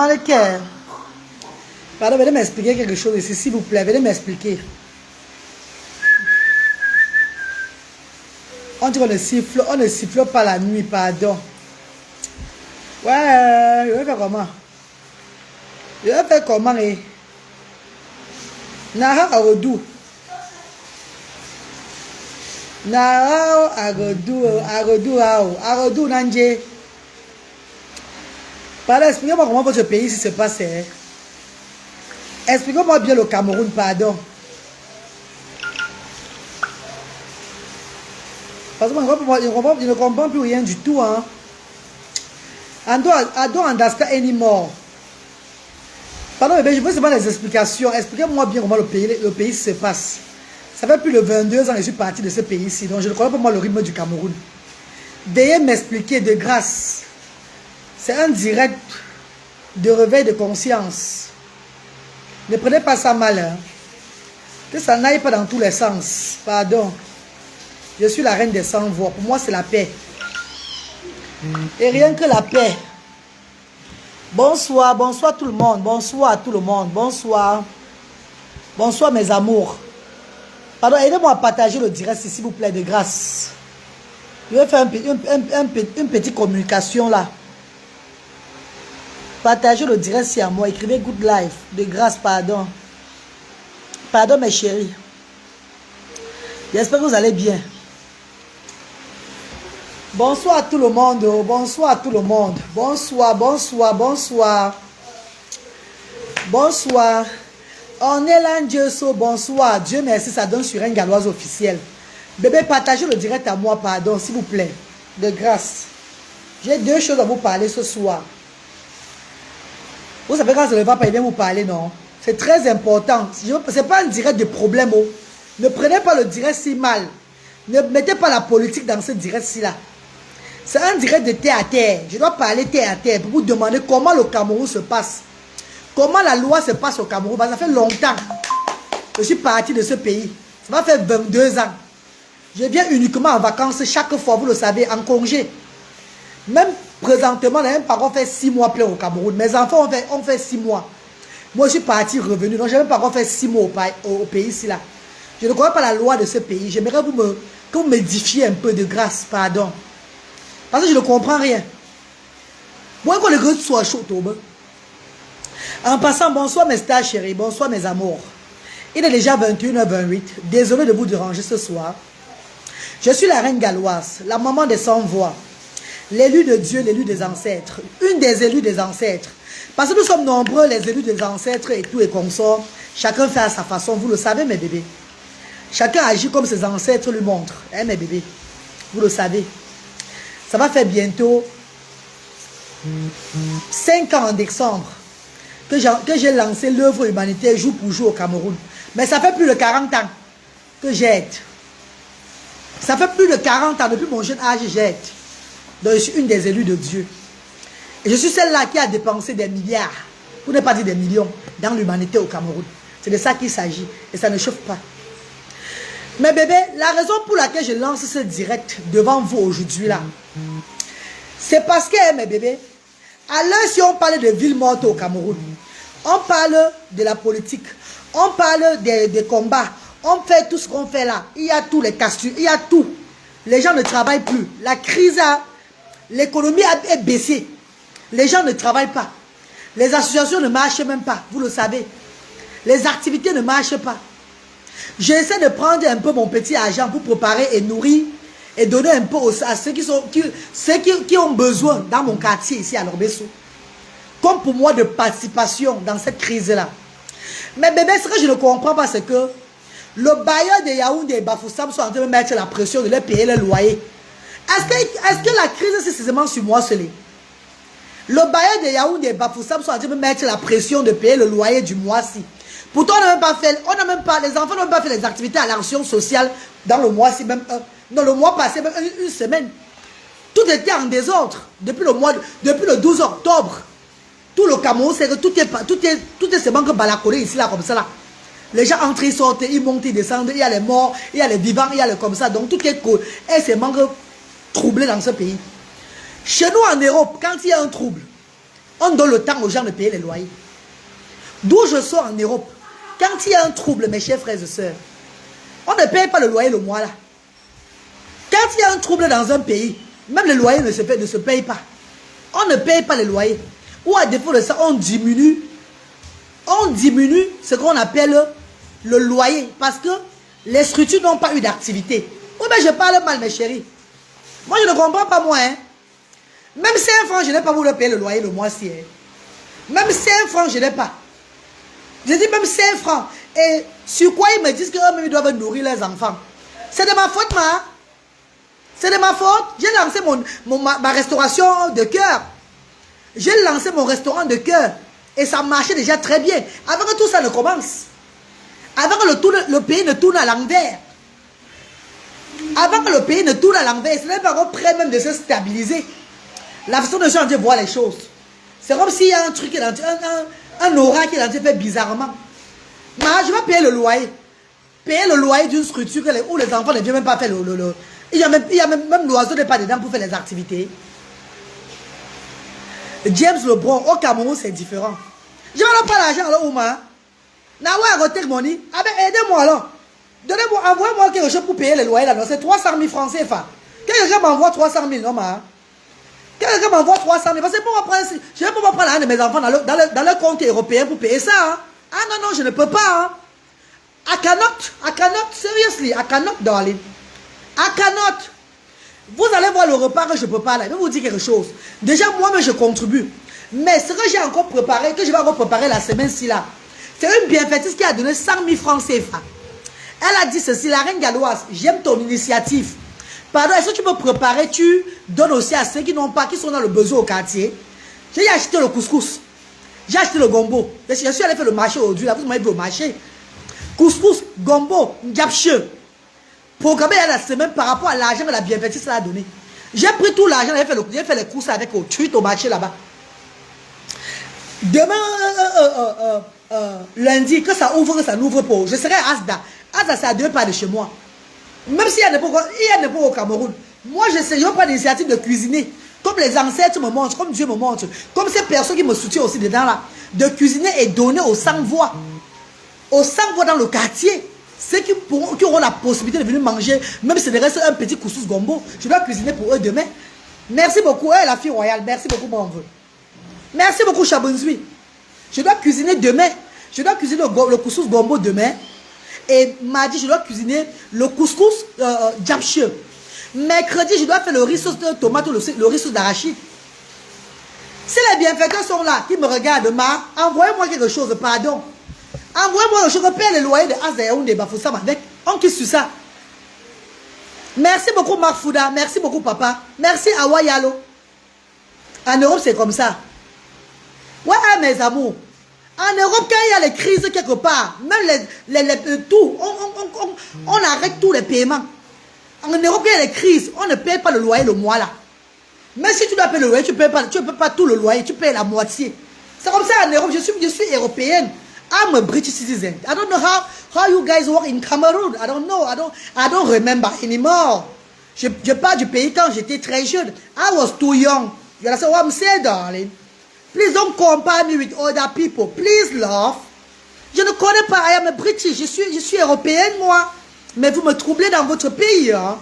Jamaïcain. Pardon, venez m'expliquer quelque chose ici, s'il vous plaît. Venez m'expliquer. On dit qu'on ne siffle pas la nuit, pardon. Ouais, je vais faire comment? Je vais faire comment, eh? Nara Agodou. Nara Agodou, Nanje. Pardon, expliquez-moi comment votre pays ici se passe. Eh? Expliquez-moi bien le Cameroun, pardon. Parce que je ne comprends plus rien du tout. Hein. I don't understand anymore. Pardon, mais je veux seulement des explications. Expliquez-moi bien comment le pays se passe. Ça fait plus de 22 ans que je suis parti de ce pays-ci. Donc je ne connais pas moi le rythme du Cameroun. Veuillez m'expliquer de grâce. C'est un direct de réveil de conscience. Ne prenez pas ça mal. Hein. Que ça n'aille pas dans tous les sens. Pardon. Je suis la reine des sans-voix. Pour moi, c'est la paix. Et rien que la paix. Bonsoir, bonsoir tout le monde. Bonsoir à tout le monde. Bonsoir. Bonsoir mes amours. Pardon, aidez-moi à partager le direct, s'il vous plaît, de grâce. Je vais faire une petite communication là. Partagez le direct si à moi. Écrivez good life. De grâce, pardon. Pardon mes chéris. J'espère que vous allez bien. Bonsoir à tout le monde. Bonsoir à tout le monde. Bonsoir, bonsoir, bonsoir. Bonsoir. On est là, Dieu so, bonsoir. Dieu merci, ça donne sur un Galloise officiel. Bébé, partagez le direct à moi, pardon, s'il vous plaît. De grâce. J'ai deux choses à vous parler ce soir. Vous savez quand je ne vais pas bien vous parler, non? C'est très important. Ce n'est pas un direct de problème. Oh. Ne prenez pas le direct si mal. Ne mettez pas la politique dans ce direct-ci là. C'est un direct de terre à terre. Je dois parler terre à terre pour vous demander comment le Cameroun se passe. Comment la loi se passe au Cameroun. Ça fait longtemps que je suis parti de ce pays. Ça va faire 22 ans. Je viens uniquement en vacances chaque fois, vous le savez, en congé. Même présentement, on n'a même pas encore fait 6 mois plein au Cameroun. Mes enfants ont fait 6 mois. Moi, je suis parti, revenu. Donc, je n'ai même pas encore fait 6 mois au pays ici là. Je ne connais pas la loi de ce pays. J'aimerais que vous m'édifiez un peu de grâce, pardon. Parce que je ne comprends rien. Moi, quand le gars soit chaud, en passant, bonsoir mes stars chéris, bonsoir mes amours. Il est déjà 21h28. Désolé de vous déranger ce soir. Je suis la reine galloise, la maman des sans-voix, l'élu de Dieu, l'élu des ancêtres, une des élus des ancêtres. Parce que nous sommes nombreux, les élus des ancêtres et tout et consorts. Chacun fait à sa façon, vous le savez mes bébés. Chacun agit comme ses ancêtres lui montrent, hein mes bébés. Vous le savez. Ça va faire bientôt 5 ans en décembre que j'ai lancé l'œuvre humanitaire jour pour jour au Cameroun. Mais ça fait plus de 40 ans que j'aide. Ça fait plus de 40 ans, depuis mon jeune âge, j'aide. Donc je suis une des élus de Dieu. Et je suis celle-là qui a dépensé des milliards, pour ne pas dire des millions, dans l'humanité au Cameroun. C'est de ça qu'il s'agit. Et ça ne chauffe pas. Mais bébé, la raison pour laquelle je lance ce direct devant vous aujourd'hui là, c'est parce que, mes bébés, à l'heure si on parle de villes mortes au Cameroun, on parle de la politique, on parle des combats, on fait tout ce qu'on fait là. Il y a tous les castures, il y a tout. Les gens ne travaillent plus. La crise l'économie est baissée. Les gens ne travaillent pas. Les associations ne marchent même pas, vous le savez. Les activités ne marchent pas. J'essaie de prendre un peu mon petit argent pour préparer et nourrir et donner un peu à ceux qui ont besoin dans mon quartier ici à Lorbesso. Comme pour moi de participation dans cette crise-là. Mais bébé, ce que je ne comprends pas, c'est que le bailleur de Yaoundé et Bafoussam sont en train de mettre la pression de leur payer le loyer. Est-ce que la crise c'est seulement sur moi seul? Le bailleur de Yaoundé et Bafoussam sont en train de mettre la pression de payer le loyer du mois-ci. Pourtant, les enfants n'ont même pas fait les activités à l'action sociale dans le mois-ci, même dans le mois passé, même une semaine. Tout était en désordre depuis le 12 octobre. Tout le Cameroun, c'est que tout est seulement que balacolé ici, là, comme ça, là. Les gens entrent, ils sortent, ils montent, ils descendent, il y a les morts, il y a les vivants, il y a les comme ça. Donc tout est seulement troublé dans ce pays. Chez nous en Europe, quand il y a un trouble, On donne le temps aux gens de payer les loyers. D'où je sors en Europe, quand il y a un trouble, mes chers frères et sœurs, on ne paye pas le loyer le mois là. Quand il y a un trouble dans un pays, même le loyer ne se paye pas. On ne paye pas les loyers. Ou à défaut de ça, on diminue ce qu'on appelle le loyer. Parce que les structures n'ont pas eu d'activité. Oui, mais je parle mal, mes chéris. Moi, je ne comprends pas, moi. Hein. Même 5 francs, je n'ai pas voulu payer le loyer le mois-ci. Hein. Même 5 francs, je n'ai pas. Je dis même 5 francs. Et sur quoi ils me disent qu'eux-mêmes doivent nourrir les enfants? C'est de ma faute, ma. C'est de ma faute. J'ai lancé ma restauration de cœur. J'ai lancé mon restaurant de cœur. Et ça marchait déjà très bien. Avant que tout ça ne commence. Avant que le pays ne tourne à l'envers. Avant que le pays ne tourne à l'envers. Ce n'est pas encore prêt même de se stabiliser. La façon de changer, voir les choses. C'est comme s'il y a un truc qui est un aura qui est en train de faire bizarrement. Mais je vais payer le loyer. Payer le loyer d'une structure où les enfants ne viennent même pas faire le il y a même l'oiseau n'est pas dedans pour faire les activités. James Lebron, au Cameroun, c'est différent. Je n'ai pas l'argent alors, Ouma. Nawa retake money. Ah ben, aidez-moi alors. Donnez-moi, envoyez-moi quelque chose pour payer les loyers là. C'est 300 000 francs CFA. Quelqu'un m'envoie 300 000, non, ma. Quelqu'un m'envoie 300 000. Parce que je ne vais pas prendre un de mes enfants dans le compte européen pour payer ça. Hein. Ah non, non, je ne peux pas. Hein. I cannot, seriously, I cannot, darling. I cannot. Vous allez voir le repas que je prépare là. Je vais vous dire quelque chose. Déjà, moi-même, je contribue. Mais ce que j'ai encore préparé, que je vais encore préparer la semaine-ci là, c'est une bienfaitrice qui a donné 100 000 francs CFA. Elle a dit ceci, la reine galloise, j'aime ton initiative. Pardon, est-ce que tu peux préparer, tu donnes aussi à ceux qui n'ont pas, qui sont dans le besoin au quartier. J'ai acheté le couscous. J'ai acheté le gombo. Je suis allé faire le marché aujourd'hui, là, vous m'avez vu au marché. Couscous, gombo, ndiapche. Programmé la semaine par rapport à l'argent que la bienfaitrice a donné. J'ai pris tout l'argent, j'ai fait les courses avec au tweet au marché là-bas. Demain, lundi, que ça ouvre, que ça n'ouvre pas, je serai à Asda. Asda, c'est à 2 pas de chez moi. Même s'il y a des pas au Cameroun. Moi, je sais, je prends l'initiative de cuisiner. Comme les ancêtres me montrent, comme Dieu me montre. Comme ces personnes qui me soutiennent aussi dedans là. De cuisiner et donner aux sans-voix. Aux sans-voix dans le quartier. Ceux qui auront la possibilité de venir manger, même si il reste un petit couscous gombo, je dois cuisiner pour eux demain. Merci beaucoup, la fille royale. Merci beaucoup, mon vœu. Merci beaucoup, Chabonzui. Je dois cuisiner demain. Je dois cuisiner le couscous gombo demain. Et mardi, je dois cuisiner le couscous djapche. Mercredi, je dois faire le riz sauce de tomate ou le riz sauce d'arachide. Si les bienfaiteurs sont là, qui me regardent, envoyez-moi quelque chose, pardon. Envoyez-moi quelque chose, je paye le loyer de Azayaoun de Bafoussam avec. On quitte sur ça. Merci beaucoup, Marc Fouda. Merci beaucoup, papa. Merci, Awa Yalo. En Europe, c'est comme ça. Ouais, mes amours. En Europe, quand il y a les crises quelque part, même tout, on arrête tous les paiements. En Europe, quand il y a les crises, on ne paye pas le loyer le mois là. Mais si tu dois payer le loyer, tu ne payes pas tout le loyer, tu payes la moitié. C'est comme ça en Europe, je suis européenne. I'm a British citizen. I don't know how you guys work in Cameroon. I don't know. I don't remember anymore. Je pars du pays quand j'étais très jeune. I was too young. You understand what I'm saying, darling? Please don't compare me with other people. Please, love. Je ne connais pas. I am a British. Je suis européenne, moi. Mais vous me troublez dans votre pays. Hein?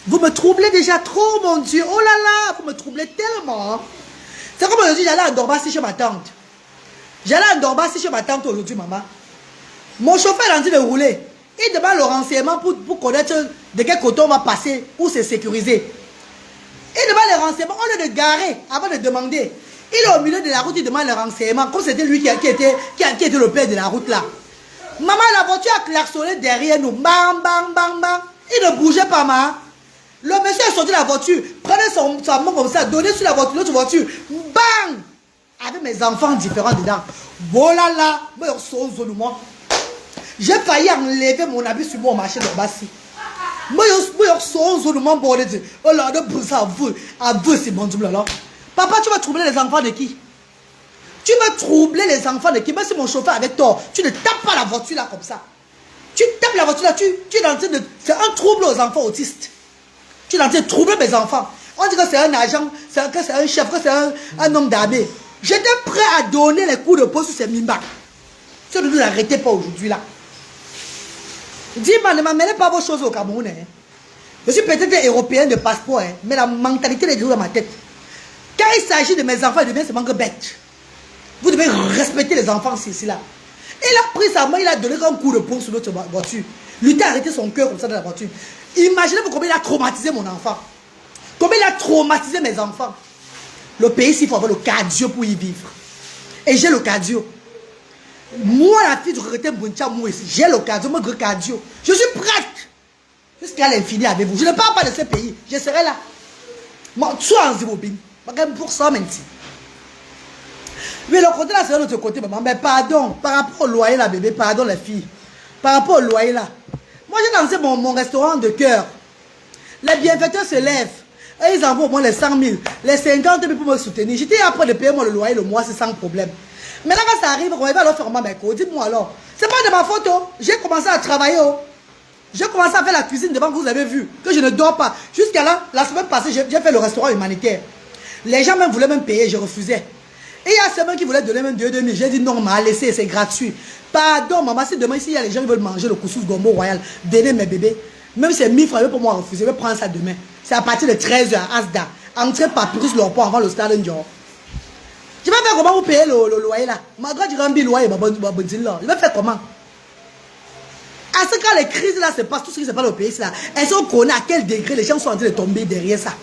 Vous me troublez déjà trop, mon Dieu. Oh là là, vous me troublez tellement. C'est comme aujourd'hui, j'allais à Dorbassi chez ma tante. J'allais à Dorbassi chez ma tante aujourd'hui, maman. Mon chauffeur est en train de rouler. Il demande le renseignement pour connaître de quel côté on va passer, où c'est sécurisé. Il demande les renseignements, on lieu de garer avant de demander. Il est au milieu de la route, il demande les renseignements, comme c'était lui qui était le père de la route là. Maman, la voiture a klaxonné derrière nous. Bang, bang, bang, bang. Il ne bougeait pas, maman. Le monsieur est sorti de la voiture, prenait sa main comme ça, donnait sur la voiture, l'autre voiture. Bang! Avec mes enfants différents dedans. Voilà là, j'ai failli enlever mon habit sur mon marché de Bassi. Papa, tu vas troubler les enfants de qui? Tu vas troubler les enfants de qui? Même si mon chauffeur avec toi, tu ne tapes pas la voiture là comme ça. Tu tapes la voiture là, tu es en train de... C'est un trouble aux enfants autistes. Tu es en train de troubler mes enfants. On dit que c'est un agent, que c'est un chef, que c'est un homme d'armée. J'étais prêt à donner les coups de poing sur ces mimbas. Si vous ne l'arrêtez pas aujourd'hui là. Dis-moi, ne m'amenez pas vos choses au Cameroun. Hein. Je suis peut-être européen de passeport, hein, mais la mentalité est dans ma tête. Quand il s'agit de mes enfants, il devient seulement bête. Vous devez respecter les enfants ici là. Il a pris sa main, il a donné un coup de poing sur notre voiture. Lui a arrêté son cœur comme ça dans la voiture. Imaginez-vous combien il a traumatisé mon enfant. Combien il a traumatisé mes enfants. Le pays, il faut avoir le cardio pour y vivre. Et j'ai le cardio. Moi, la fille du regretté Mbuncha, moi ici, j'ai le cardio, moi, le cardio. Je suis prête. Jusqu'à l'infini avec vous. Je ne parle pas de ce pays. Je serai là. Moi, soit en Zimobine. Pour ça, maintenant. Mais le côté là, c'est de l'autre côté, maman. Mais pardon, par rapport au loyer là, bébé, pardon les filles. Par rapport au loyer là. Moi, j'ai lancé mon restaurant de cœur. Les bienfaiteurs se lèvent. Et ils envoient au moins les 100 000, les 50 000 pour me soutenir. J'étais après de payer moi le loyer le mois, c'est sans problème. Mais là, quand ça arrive, on va alors faire ma mec. Dites-moi alors. C'est pas de ma faute. Oh. J'ai commencé à travailler. Oh. J'ai commencé à faire la cuisine devant, vous avez vu, que je ne dors pas. Jusqu'à là, la semaine passée, j'ai fait le restaurant humanitaire. Les gens même voulaient même payer, je refusais. Et il y a certains qui voulaient donner même 2 000. J'ai dit non, mais laissez, c'est gratuit. Pardon, maman, si demain, ici, il y a les gens qui veulent manger le couscous gombo royal, donnez mes bébés. Même si c'est 1000 francs pour moi refuser, je vais prendre ça demain. C'est à partir de 13h à Asda. Entrez Papyrus leur port avant le stade Ndior. Je vais faire comment vous payer le loyer là. Ma grande le loyer, je vais faire comment? À ce quand les crises là se passent, tout ce qui se passe au pays là, est-ce qu'on connaît à quel degré les gens sont en train de tomber derrière ça?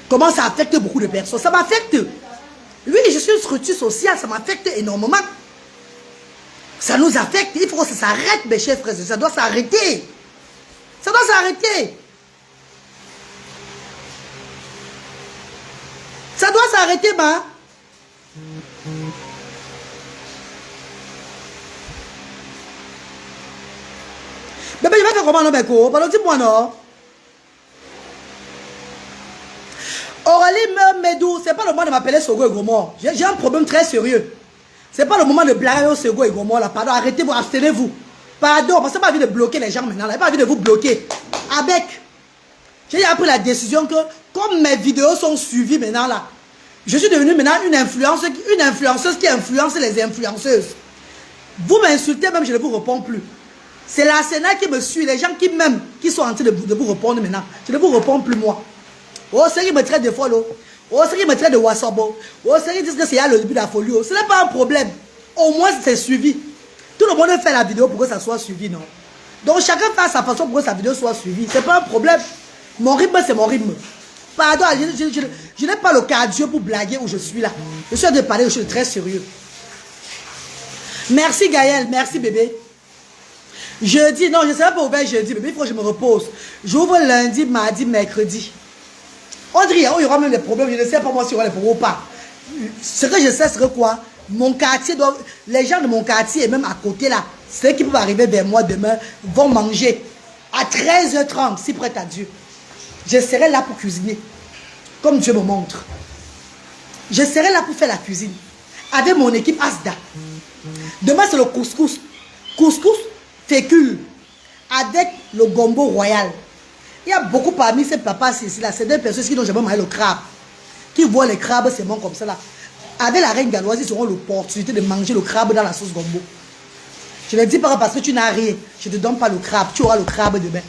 Comment ça affecte beaucoup de personnes? Ça m'affecte. Oui, je suis une structure sociale, ça m'affecte énormément. Ça nous affecte, il faut que ça s'arrête, mes chers frères, ça doit s'arrêter. Ça doit s'arrêter. Ça doit s'arrêter, ma. Bébé, je vais faire comment, non, Beko? Pardon, dis-moi, non. Aurélie Medou, c'est pas le moment de m'appeler Sogo et Gomor. J'ai un problème très sérieux. C'est pas le moment de blaguer au Sogo et Gomor, là. Pardon, arrêtez-vous, abstenez-vous. Pardon, parce que j'ai pas envie de bloquer les gens maintenant, là. J'ai pas envie de vous bloquer. Avec. J'ai appris la décision que, comme mes vidéos sont suivies maintenant, là, je suis devenue maintenant une influenceuse qui influence les influenceuses. Vous m'insultez même, je ne vous réponds plus. C'est la Sénat qui me suit, les gens qui m'aiment, qui sont en train de vous répondre maintenant. Je ne vous réponds plus, moi. Oh, c'est qui me traite de follow. Oh, c'est qui me traite de WhatsApp. Oh, c'est qui disent que c'est le début de la folie. Ce n'est pas un problème. Au moins, c'est suivi. Tout le monde fait la vidéo pour que ça soit suivi, non? Donc, chacun fait sa façon pour que sa vidéo soit suivie. Ce n'est pas un problème. Mon rythme, c'est mon rythme. Pardon, je n'ai pas le cardio pour blaguer où je suis là. Je suis en train de parler, je suis très sérieux. Merci Gaël, merci bébé. Jeudi, non, je ne serai pas ouvert jeudi, bébé, il faut que je me repose. J'ouvre lundi, mardi, mercredi. On dirait, il y aura même des problèmes, je ne sais pas moi s'il y aura des problèmes ou pas. Ce que je sais, c'est quoi? Mon quartier, les gens de mon quartier et même à côté là, ceux qui peuvent arriver vers moi demain, vont manger à 13h30, si prête à Dieu. Je serai là pour cuisiner, comme Dieu me montre. Je serai là pour faire la cuisine, avec mon équipe Asda. Demain, c'est le couscous. Couscous fécule, avec le gombo royal. Il y a beaucoup parmi ces papas ici, là, c'est des personnes qui n'ont jamais mangé le crabe. Qui voient les crabes, c'est bon comme ça là. Avec la reine galloise, ils auront l'opportunité de manger le crabe dans la sauce gombo. Je ne dis pas parce que tu n'as rien, je ne te donne pas le crabe, tu auras le crabe demain.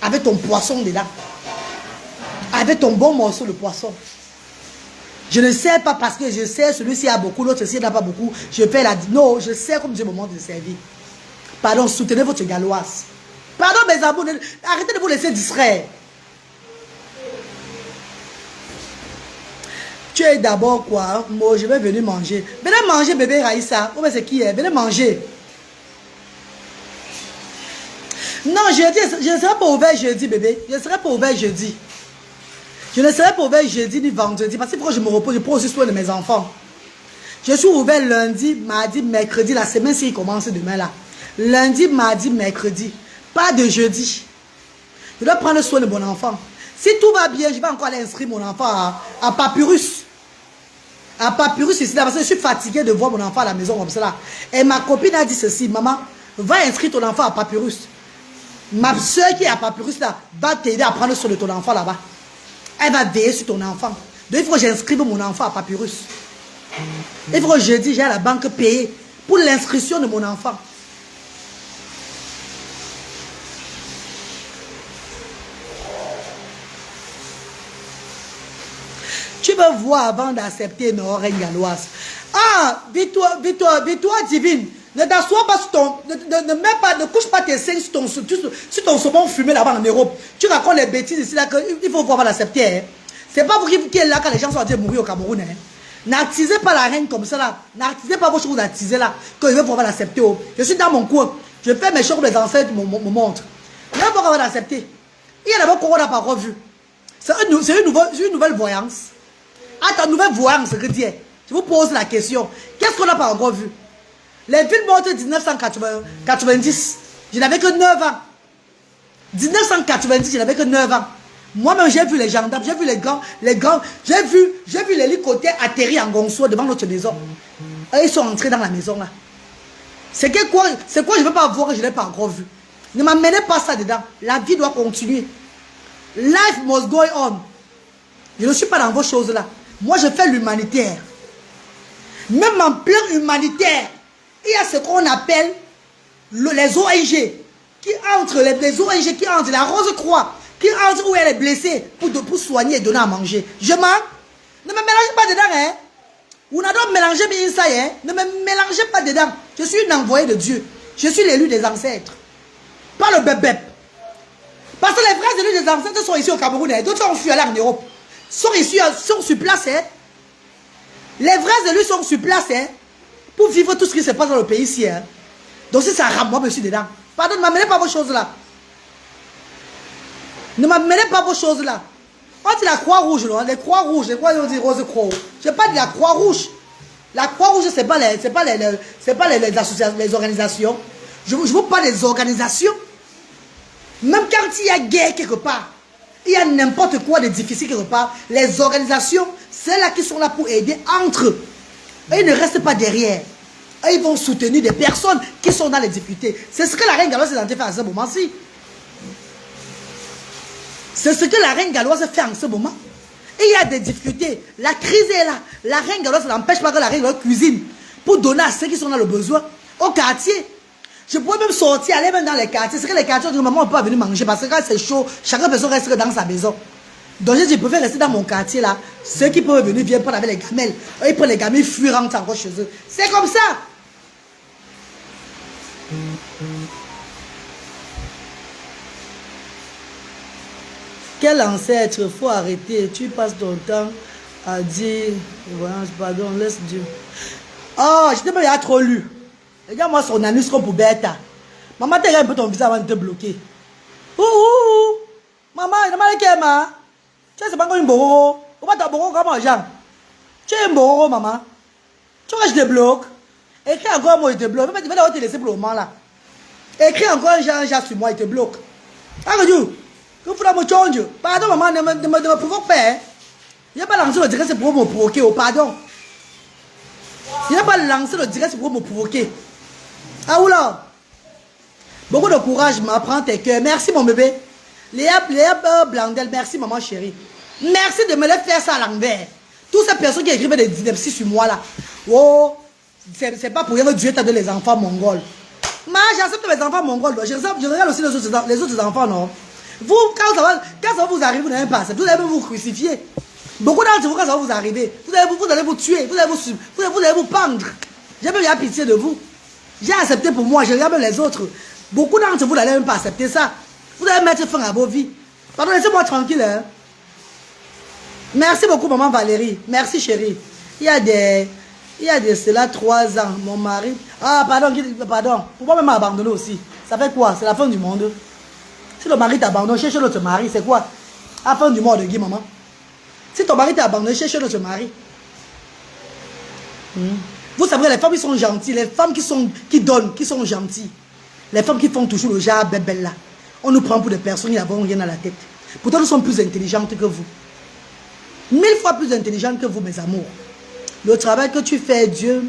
Avec ton poisson dedans. Avec ton bon morceau de poisson. Je ne sais pas parce que je sais celui-ci a beaucoup, l'autre ci n'a pas beaucoup. Je fais la... Non, je sais comme Dieu me montre de servir. Pardon, soutenez votre galloise. Pardon mes amours, arrêtez de vous laisser distraire. Tu es d'abord quoi? Moi, je vais venir manger. Venez manger bébé Raïssa. Oh, mais c'est qui est? Venez manger. Non, jeudi, je ne serai pas ouvert jeudi bébé. Je ne serai pas ouvert jeudi. Je ne serai pas ouvert jeudi ni vendredi. Parce que quand je me repose, je prends aussi soin de mes enfants. Je suis ouvert lundi, mardi, mercredi. La semaine, s'il commence demain là. Lundi, mardi, mercredi. Pas de jeudi. Je dois prendre soin de mon enfant. Si tout va bien, je vais encore aller inscrire mon enfant à Papyrus. À Papyrus ici, là, parce que je suis fatigué de voir mon enfant à la maison comme ça. Et ma copine a dit ceci, maman, va inscrire ton enfant à Papyrus. Ma soeur qui est à Papyrus là, va t'aider à prendre soin de ton enfant là-bas. Elle va veiller sur ton enfant. Donc il faut que j'inscrive mon enfant à Papyrus. Il faut que jeudi, j'ai à la banque payer pour l'inscription de mon enfant. Tu veux voir avant d'accepter une reine galloise. Ah, victoire divine. Ne t'assois pas sur ton... Ne couche pas tes seins sur ton saumon fumé là-bas en Europe. Tu racontes les bêtises ici là qu'il faut voir l'accepter. Hein. C'est pas vous qui êtes là quand les gens sont en train de mourir au Cameroun. Hein. N'attisez pas la reine comme ça là. N'attisez pas vos choses attisées là. Que je vais pouvoir l'accepter. Oh. Je suis dans mon coin. Je fais mes choses comme les ancêtres me montrent. Je vais pouvoir l'accepter. Il y a d'abord qu'on n'a pas revu. C'est une nouvelle voyance. Ah, ta nouvelle voyance, que Dieu. Je vous pose la question. Qu'est-ce qu'on n'a pas encore vu? Les films montent en 1990. Je n'avais que 9 ans. 1990, je n'avais que 9 ans. Moi-même, j'ai vu les gendarmes, j'ai vu les grands, j'ai vu l'hélicoptère atterrir en Gonçois devant notre maison. Et ils sont entrés dans la maison là. C'est quoi je ne veux pas voir que je n'ai pas encore vu. Ne m'amenez pas ça dedans. La vie doit continuer. Life must go on. Je ne suis pas dans vos choses là. Moi, je fais l'humanitaire. Même en plein humanitaire, il y a ce qu'on appelle les ONG qui entrent, les ONG qui entrent, la Rose-Croix, qui entre où elle est blessée pour soigner et donner à manger. Je mens. Ne me mélangez pas dedans, hein. Vous n'avez pas mélangé bien ça, hein. Ne me mélangez pas dedans. Je suis une envoyée de Dieu. Je suis l'élu des ancêtres. Pas le bébé. Parce que les vrais élus des ancêtres sont ici au Cameroun. Hein. D'autres ont fui aller en Europe. Sont sur place. Hein. Les vrais élus sont sur place. Hein. Pour vivre tout ce qui se passe dans le pays ici. Hein. Donc si ça rame, moi je suis dedans. Pardon, ne m'amenez pas vos choses là. Ne m'amenez pas vos choses là. On dit la Croix-Rouge, les Croix-Rouges, les Rose-Croix. Je ne pas de la Croix-Rouge. La Croix-Rouge, ce n'est pas les associations, les organisations. Je vous parle des organisations. Même quand il y a guerre quelque part, il y a n'importe quoi de difficile quelque part, les organisations, c'est là qui sont là pour aider entre eux. Et ils ne restent pas derrière. Et ils vont soutenir des personnes qui sont dans les difficultés. C'est ce que la reine galloise est en train de faire à ce moment-ci. C'est ce que la reine galloise fait en ce moment. Et il y a des difficultés. La crise est là. La reine galloise n'empêche pas que la reine galloise cuisine pour donner à ceux qui sont dans le besoin. Au quartier. Je pourrais même sortir, aller même dans les quartiers. C'est que les quartiers, maman, on peut pas venir manger parce que quand c'est chaud, chaque personne reste dans sa maison. Donc je préfère rester dans mon quartier là. Ceux qui peuvent venir viennent prendre avec les gamelles. Ils prennent les gamelles, ils fuient, rentrent encore chez eux. C'est comme ça. Quel ancêtre, faut arrêter. Tu passes ton temps à dire, pardon, laisse Dieu. Oh, je t'ai pas trop lu. Regarde-moi son anus comme pour bête. Maman, t'as un peu ton visage avant de te bloquer. Ouh, maman, il m'a dit ma. Tu sais pas comme une boro. On va t'aboro comme Jean. Tu es un boro, maman. Tu vois, je te bloque. Écris encore moi, il te bloque. Tu vas te laisser pour le moment là. Écris encore un Jean sur moi, il te bloque. Regarde, que vous me change. Pardon, maman, ne me provoque pas. Il n'y a pas lancé le direct, c'est pour me provoquer. Oh, pardon. Il n'y a pas lancé le direct, c'est pour me provoquer. Ah, oula. Beaucoup de courage, m'apprends tes cœurs. Merci, mon bébé. Léa Blandel, merci, maman chérie. Merci de me les faire ça à l'envers. Toutes ces personnes qui écrivent des dynasties sur moi là. Oh, c'est pas pour rien que Dieu t'a donné les enfants mongols. Moi, j'accepte mes enfants mongols. Je regarde aussi les autres enfants, non. Vous, quand ça va vous arriver, vous n'avez pas accepté. Vous allez vous crucifier. Beaucoup d'entre vous, quand ça va vous arriver, vous allez vous tuer, vous allez vous pendre. J'ai même eu pitié de vous. J'ai accepté pour moi, je regarde même les autres. Beaucoup d'entre vous n'allez même pas accepter ça. Vous allez mettre fin à vos vies. Pardon, laissez-moi tranquille. Hein. Merci beaucoup, maman Valérie. Merci, chérie. Il y a de cela 3 ans, mon mari. Ah, pardon. Pourquoi même m'abandonner aussi? Ça fait quoi? C'est la fin du monde. Si le mari t'abandonne, cherche l'autre mari, c'est quoi? La fin du monde de qui, maman? Si ton mari t'a abandonné, cherche l'autre mari. Vous savez, les femmes qui sont gentilles, les femmes qui donnent, qui sont gentilles, les femmes qui font toujours le genre bébé là, on nous prend pour des personnes qui n'avont rien à la tête. Pourtant, nous sommes plus intelligentes que vous. 1000 fois plus intelligentes que vous, mes amours. Le travail que tu fais, Dieu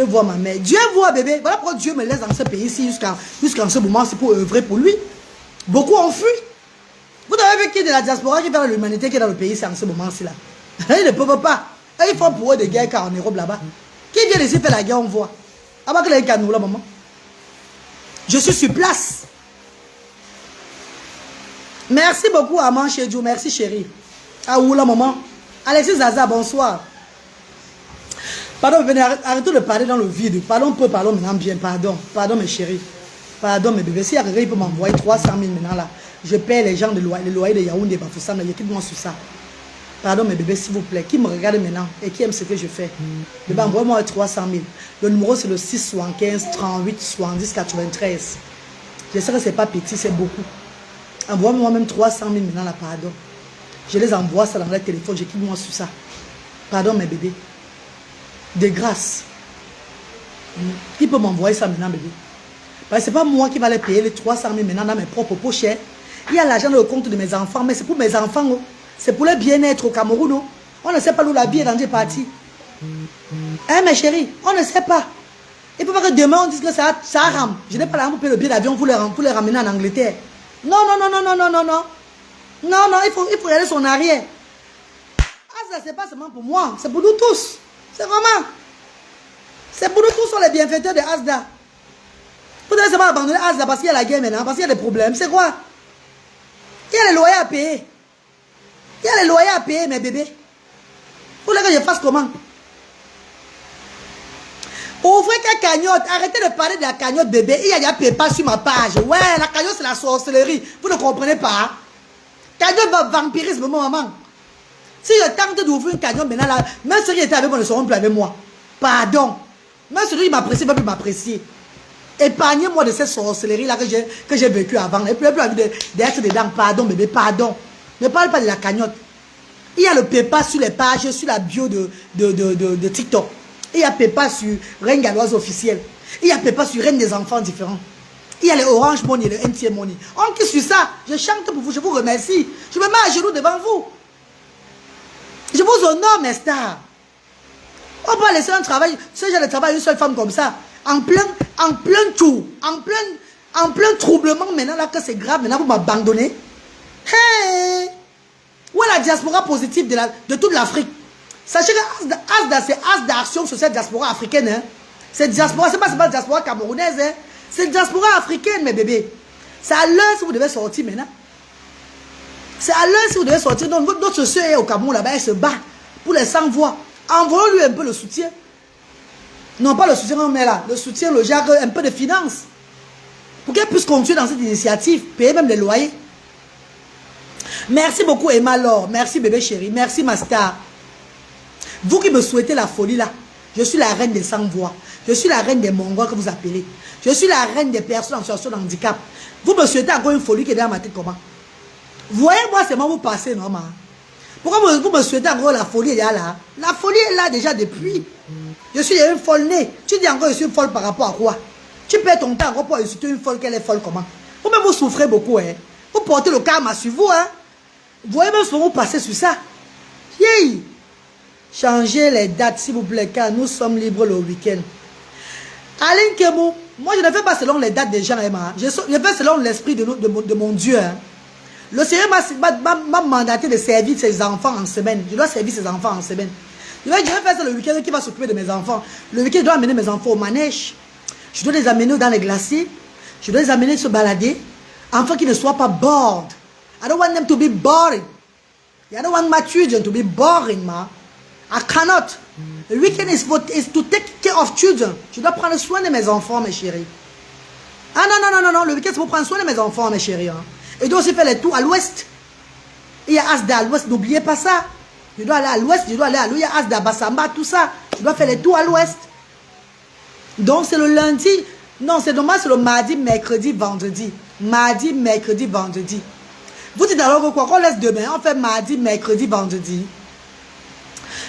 voit ma mère. Dieu voit, bébé. Voilà pourquoi Dieu me laisse dans ce pays-ci jusqu'à ce moment, c'est pour œuvrer pour lui. Beaucoup ont fui. Vous avez vu qui est de la diaspora qui est dans l'humanité, qui est dans le pays, c'est en ce moment-ci là. Ils ne peuvent pas. Et ils font pour eux des guerres car en Europe là-bas. Qui vient ici faire la guerre, on voit. Avant que les canaux là, maman. Je suis sur place. Merci beaucoup, Aman Chedjou. Merci, chérie. Ah, où là, maman? Alexis Zaza, bonsoir. Pardon, venez, arrêtez de parler dans le vide. Pardon, parlons maintenant bien. Pardon, pardon, mes chéris. Pardon, mes bébés. Si quelqu'un peut m'envoyer 300 000 maintenant là, je paie les gens de loyer, les loyers de Yaoundé, Bafoussam, équipe-moi sur ça. Pardon, mes bébés, s'il vous plaît. Qui me regarde maintenant et qui aime ce que je fais? Bébé, envoie-moi 300 000. Le numéro, c'est le 675 38 70 93. Je sais que ce n'est pas petit, c'est beaucoup. Envoie-moi même 300 000 maintenant là, pardon. Je les envoie ça dans leur téléphone, j'équipe-moi sur ça. Pardon, mes bébés. De grâce. Qui peut m'envoyer ça maintenant, bébé? Parce que ce n'est pas moi qui va les payer les 300 000 maintenant dans mes propres poches. Il y a l'argent dans le compte de mes enfants, mais c'est pour mes enfants. Oh. C'est pour le bien-être au Cameroun. Oh. On ne sait pas où la vie est dans des parties. Hein, mes chéris? On ne sait pas. Il ne faut pas que demain on dise que ça rame. Je n'ai pas l'argent pour payer le billet d'avion pour les ramener en Angleterre. Non, non, non, non, non, non, non, non. Non, non, il faut regarder son arrière. Ah, ça, c'est pas seulement pour moi. C'est pour nous tous. C'est vraiment. C'est pour nous tous, sont les bienfaiteurs de Asda. Vous devez seulement abandonner Asda parce qu'il y a la guerre maintenant, parce qu'il y a des problèmes. C'est quoi? Il y a les loyers à payer. Il y a les loyers à payer, mes bébés. Vous voulez que je fasse comment? Ouvrez quelle cagnotte. Arrêtez de parler de la cagnotte, bébé. Il y a déjà PayPal sur ma page. Ouais, la cagnotte, c'est la sorcellerie. Vous ne comprenez pas? Cagnotte va vampirisme, mon maman. Si je tente d'ouvrir une cagnotte maintenant, là, même ceux qui étaient avec moi ne seront plus avec moi. Pardon. Même celui qui m'apprécie ne va plus m'apprécier. Épargnez-moi de cette sorcellerie-là que j'ai vécue avant. Et puis, plus envie d'être dedans. Pardon, bébé, pardon. Ne parle pas de la cagnotte. Il y a le PayPal sur les pages, sur la bio de TikTok. Il y a PayPal sur Reine Galloise officielle. Il y a PayPal sur Reine des enfants différents. Il y a les Orange Money, le NTM Money. On qui sur ça, je chante pour vous, je vous remercie. Je me mets à genoux devant vous. Je vous honore, mes stars. On peut laisser un travail, ce genre de travail, une seule femme comme ça, en plein tour, en plein troublement, maintenant là que c'est grave, maintenant vous m'abandonnez. Hey! Où est la diaspora positive de toute l'Afrique? Sachez que Asda, c'est Asda Action sur cette diaspora africaine. Hein? Cette diaspora, c'est pas seulement la diaspora camerounaise. Hein? C'est une diaspora africaine, mes bébés. C'est à l'heure si vous devez sortir maintenant. C'est à l'heure si vous devez sortir. Donc, notre soeur est au Cameroun là-bas, elle se bat pour les sans-voix. Envoyons-lui un peu le soutien. Non, pas le soutien, mais là, le soutien, le genre, un peu de finances. Pour qu'elle puisse continuer dans cette initiative, payer même les loyers. Merci beaucoup, Emma Laure. Merci, bébé chéri. Merci, ma star. Vous qui me souhaitez la folie là, je suis la reine des sans-voix. Je suis la reine des Mongols que vous appelez. Je suis la reine des personnes en situation de handicap. Vous me souhaitez encore une folie qui est dans ma tête comment? Voyez-moi seulement vous passer, non, ma? Pourquoi vous me souhaitez encore la folie est là? La folie est là déjà depuis. Je suis une folle née. Tu dis encore je suis une folle par rapport à quoi? Tu perds ton temps encore pour insulter une folle qu'elle est folle comment? Vous-même vous souffrez beaucoup, hein? Vous portez le karma sur vous, hein? Voyez-moi seulement vous passer sur ça. Yay! Changez les dates, s'il vous plaît, car nous sommes libres le week-end. Aline Kemou, moi je ne fais pas selon les dates des gens, Emma. Je fais selon l'esprit de mon Dieu. Hein. Le Seigneur m'a mandaté de servir ses enfants en semaine. Je dois servir ses enfants en semaine. Je vais faire ça le week-end qui va s'occuper de mes enfants. Le week-end, je dois amener mes enfants au manège. Je dois les amener dans les glaciers. Je dois les amener se balader. Afin qu'ils ne soient pas bored. I don't want them to be boring. I don't want my children to be boring, ma. I cannot. The weekend is to take care of children. Je dois prendre soin de mes enfants, mes chéris. Ah non, non, non, non, non. Le week-end, c'est pour prendre soin de mes enfants, mes chéris. Hein. Et je dois aussi faire les tours à l'ouest. Il y a Asda à l'ouest, n'oubliez pas ça. Je dois aller à l'ouest, je dois aller à l'ouest. Il y a Asda, Bassamba, tout ça. Je dois faire les tours à l'ouest. Donc, c'est le lundi. Non, c'est normal, c'est le mardi, mercredi, vendredi. Mardi, mercredi, vendredi. Vous dites alors quoi? On laisse demain. On fait mardi, mercredi, vendredi.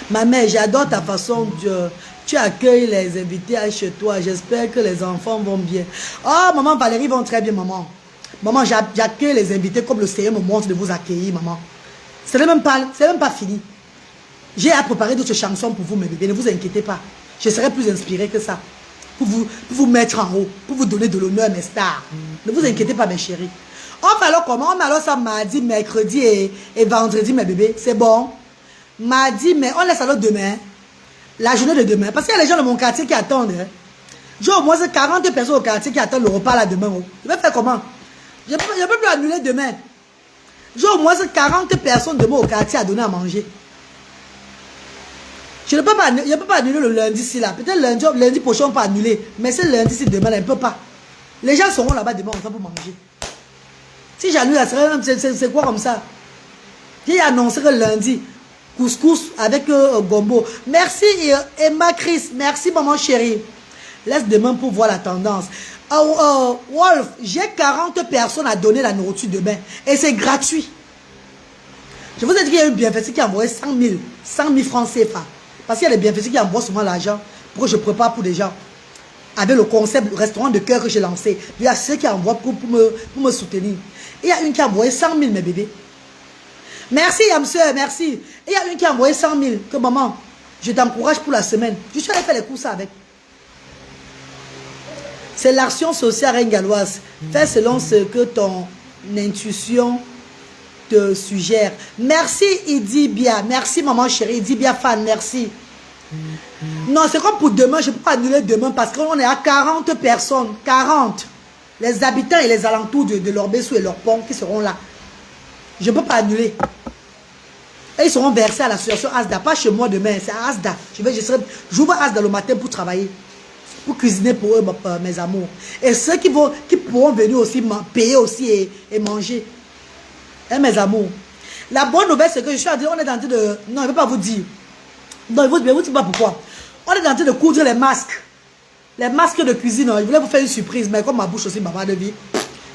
Ma mère, j'adore ta façon de... Tu accueilles les invités chez toi. J'espère que les enfants vont bien. Oh, maman, Valérie vont très bien, maman. Maman, j'accueille les invités comme le Seigneur me montre de vous accueillir, maman. Ce n'est même pas fini. J'ai à préparer d'autres chansons pour vous, mes bébés. Ne vous inquiétez pas. Je serai plus inspirée que ça. Pour vous mettre en haut. Pour vous donner de l'honneur, mes stars. Ne vous inquiétez pas, mes chéris. On fait alors comment? On met alors ça mardi, mercredi et vendredi, mes bébés. C'est bon. Mardi, mais on laisse alors demain. La journée de demain. Parce qu'il y a les gens de mon quartier qui attendent. Hein. J'ai au moins 40 personnes au quartier qui attendent le repas là demain. Je vais faire comment? Je ne peux plus annuler demain. J'ai au moins 40 personnes demain au quartier à donner à manger. Je ne peux pas annuler le lundi-ci là. Peut-être lundi prochain on peut annuler. Mais c'est lundi-ci demain là, on ne peut pas. Les gens seront là-bas demain, on va pour manger. Si j'annule, c'est quoi comme ça? J'ai annoncé que lundi, couscous avec gombo. Merci Emma Chris, merci maman chérie. Laisse demain pour voir la tendance. Wolf, j'ai 40 personnes à donner la nourriture demain. Et c'est gratuit. Je vous ai dit qu'il y a un bienfaiteur qui a envoyé 100 000 francs CFA. Parce qu'il y a des bienfaiteurs qui envoient souvent l'argent pour que je prépare pour des gens. Avec le concept le restaurant de cœur que j'ai lancé. Il y a ceux qui envoient pour me soutenir. Et il y a une qui a envoyé 100 000, mes bébés. Merci, Yamseur, merci. Et il y a une qui a envoyé 100 000. Que maman, je t'encourage pour la semaine. Je suis allé faire les courses avec. C'est l'action sociale reine galloise. Fais selon ce que ton intuition te suggère. Merci, Idibia. Merci, maman chérie. Idibia fan, merci. Non, c'est comme pour demain. Je ne peux pas annuler demain parce qu'on est à 40 personnes. 40. Les habitants et les alentours de Lorbessou et leur pont qui seront là. Je ne peux pas annuler. Et ils seront versés à l'association Asda. Pas chez moi demain, c'est à Asda. J'ouvre Asda le matin pour travailler. Pour cuisiner pour eux, mes amours. Et ceux qui pourront venir aussi payer aussi et manger. Hein, mes amours. La bonne nouvelle, c'est que je suis en train on est en train de... Non, je ne vais pas vous dire. Non, je ne vais vous dire pas pourquoi. On est en train de coudre les masques. Les masques de cuisine. Je voulais vous faire une surprise, mais comme ma bouche aussi m'a pas de vie,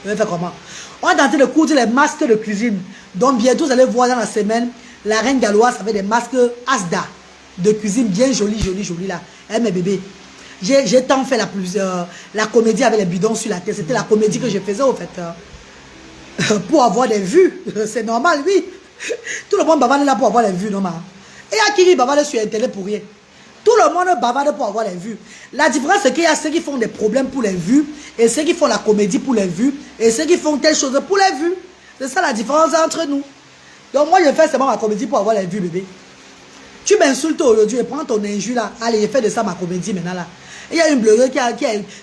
je vais faire comment? On est en train de coudre les masques de cuisine. Donc bientôt, vous allez voir dans la semaine, la reine galloise avec des masques Asda de cuisine bien jolis, jolis, jolis là. Hein, mes bébés. J'ai tant fait la comédie avec les bidons sur la tête. C'était la comédie que je faisais au fait. Pour avoir des vues. C'est normal, oui. Tout le monde bavarde là pour avoir les vues, normal. Et il y a qui bavarde sur Internet pour rien. Tout le monde bavarde pour avoir les vues. La différence, c'est qu'il y a ceux qui font des problèmes pour les vues, et ceux qui font la comédie pour les vues, et ceux qui font telle chose pour les vues. C'est ça la différence entre nous. Donc moi, je fais seulement ma comédie pour avoir les vues, bébé. Tu m'insultes aujourd'hui et prends ton injure là. Allez, je fais de ça ma comédie maintenant là. Et il y a une blogueuse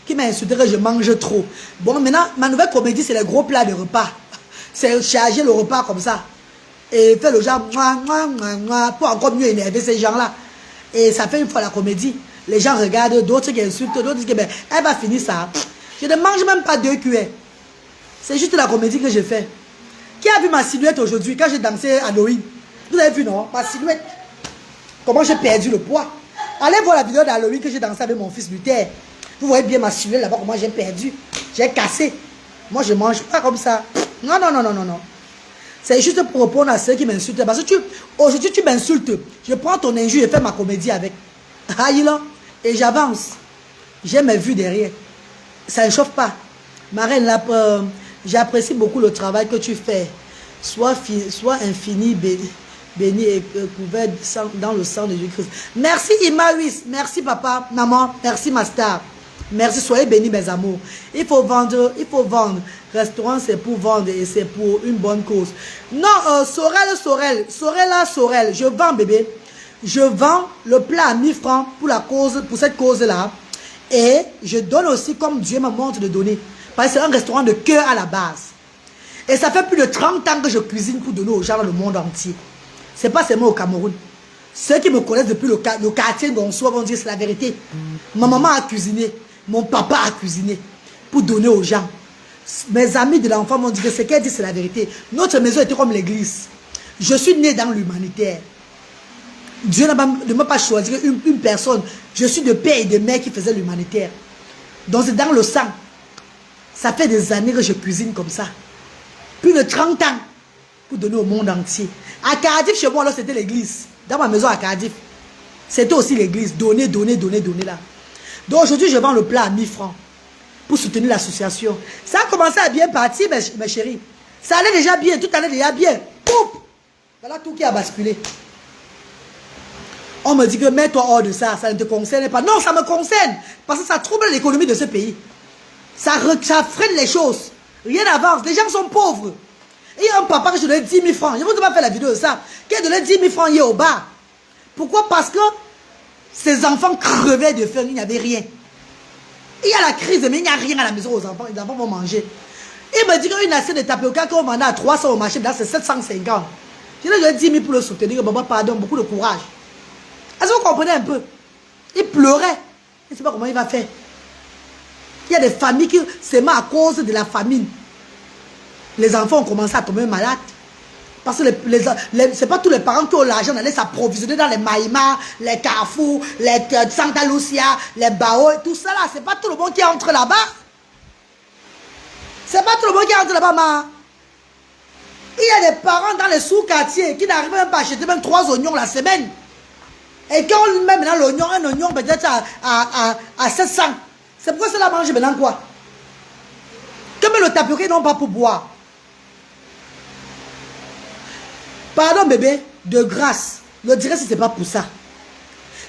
qui m'a insulté que je mange trop. Bon, maintenant, ma nouvelle comédie, c'est les gros plats de repas. C'est charger le repas comme ça. Et faire le genre, pour encore mieux énerver ces gens-là. Et ça fait une fois la comédie. Les gens regardent, d'autres qui insultent, d'autres disent que ben, elle va finir ça. Je ne mange même pas 2 cuillères. C'est juste la comédie que je fais. Qui a vu ma silhouette aujourd'hui quand j'ai dansé à Halloween? Vous avez vu, non? Ma silhouette. Comment j'ai perdu le poids. Allez voir la vidéo d'Halloween que j'ai dansé avec mon fils Luther. Vous voyez bien ma silhouette là-bas, comment j'ai perdu. J'ai cassé. Moi, je ne mange pas comme ça. Non, non, non, non, non, non. C'est juste pour répondre à ceux qui m'insultent. Parce que aujourd'hui, tu m'insultes. Je prends ton injure et fais ma comédie avec. Aïe là. Et j'avance. J'ai mes vues derrière. Ça ne chauffe pas. Ma reine, j'apprécie beaucoup le travail que tu fais. Sois infini, béni et couvert dans le sang de Jésus-Christ. Merci Imaïs. Merci papa, maman. Merci ma star. Merci, soyez bénis mes amours. Il faut vendre, il faut vendre. Restaurant, c'est pour vendre et c'est pour une bonne cause. Non, Sorel, je vends bébé. Je vends le plat à 1000 francs pour la cause, pour cette cause-là. Et je donne aussi comme Dieu me montre de donner. Parce que c'est un restaurant de cœur à la base. Et ça fait plus de 30 ans que je cuisine pour donner aux gens dans le monde entier. C'est pas seulement au Cameroun. Ceux qui me connaissent depuis le quartier Gonsois vont dire c'est la vérité. Ma maman a cuisiné. Mon papa a cuisiné pour donner aux gens. Mes amis de l'enfant m'ont dit que ce qu'elle dit, c'est la vérité. Notre maison était comme l'église. Je suis né dans l'humanitaire. Dieu ne m'a pas choisi une personne. Je suis de père et de mère qui faisaient l'humanitaire. Donc c'est dans le sang. Ça fait des années que je cuisine comme ça. Plus de 30 ans pour donner au monde entier. À Cardiff, chez moi, alors c'était l'église. Dans ma maison à Cardiff, c'était aussi l'église. Donner, donner, donner, donner là. Donc aujourd'hui, je vends le plat à 1000 francs pour soutenir l'association. Ça a commencé à bien partir, mes chéris. Ça allait déjà bien, tout allait déjà bien. Poup! Voilà tout qui a basculé. On me dit que mets-toi hors de ça, ça ne te concerne pas. Non, ça me concerne, parce que ça trouble l'économie de ce pays. Ça freine les choses. Rien n'avance, les gens sont pauvres. Il y a un papa que je donne 10 000 francs. Je ne vous ai pas fait la vidéo de ça. Qui a donné 10 000 francs hier au bar. Pourquoi? Parce que ses enfants crevaient de faim, il n'y avait rien. Il y a la crise, mais il n'y a rien à la maison aux enfants. Les enfants vont manger. Il me dit qu'une assiette de tapioca qu'on vendait à 300 au marché, c'est 750. Je lui ai donné 10 000 pour le soutenir. Maman, pardon, beaucoup de courage. Est-ce que vous comprenez un peu? Il pleurait. Je ne sais pas comment il va faire. Il y a des familles qui, c'est à cause de la famine. Les enfants ont commencé à tomber malades. Parce que c'est pas tous les parents qui ont l'argent d'aller s'approvisionner dans les Maïma, les Carrefour, les Santa Lucia, les Bao, tout ça là. C'est pas tout le monde qui entre là-bas. C'est pas tout le monde qui entre là-bas, ma. Il y a des parents dans les sous-quartiers qui n'arrivent même pas à acheter même 3 oignons la semaine. Et quand on met maintenant l'oignon, un oignon peut-être à 700. C'est pourquoi cela mange maintenant quoi? Comme le tapioca, ils n'ont pas pour boire. Pardon bébé, de grâce. Ne dirais si ce n'est pas pour ça.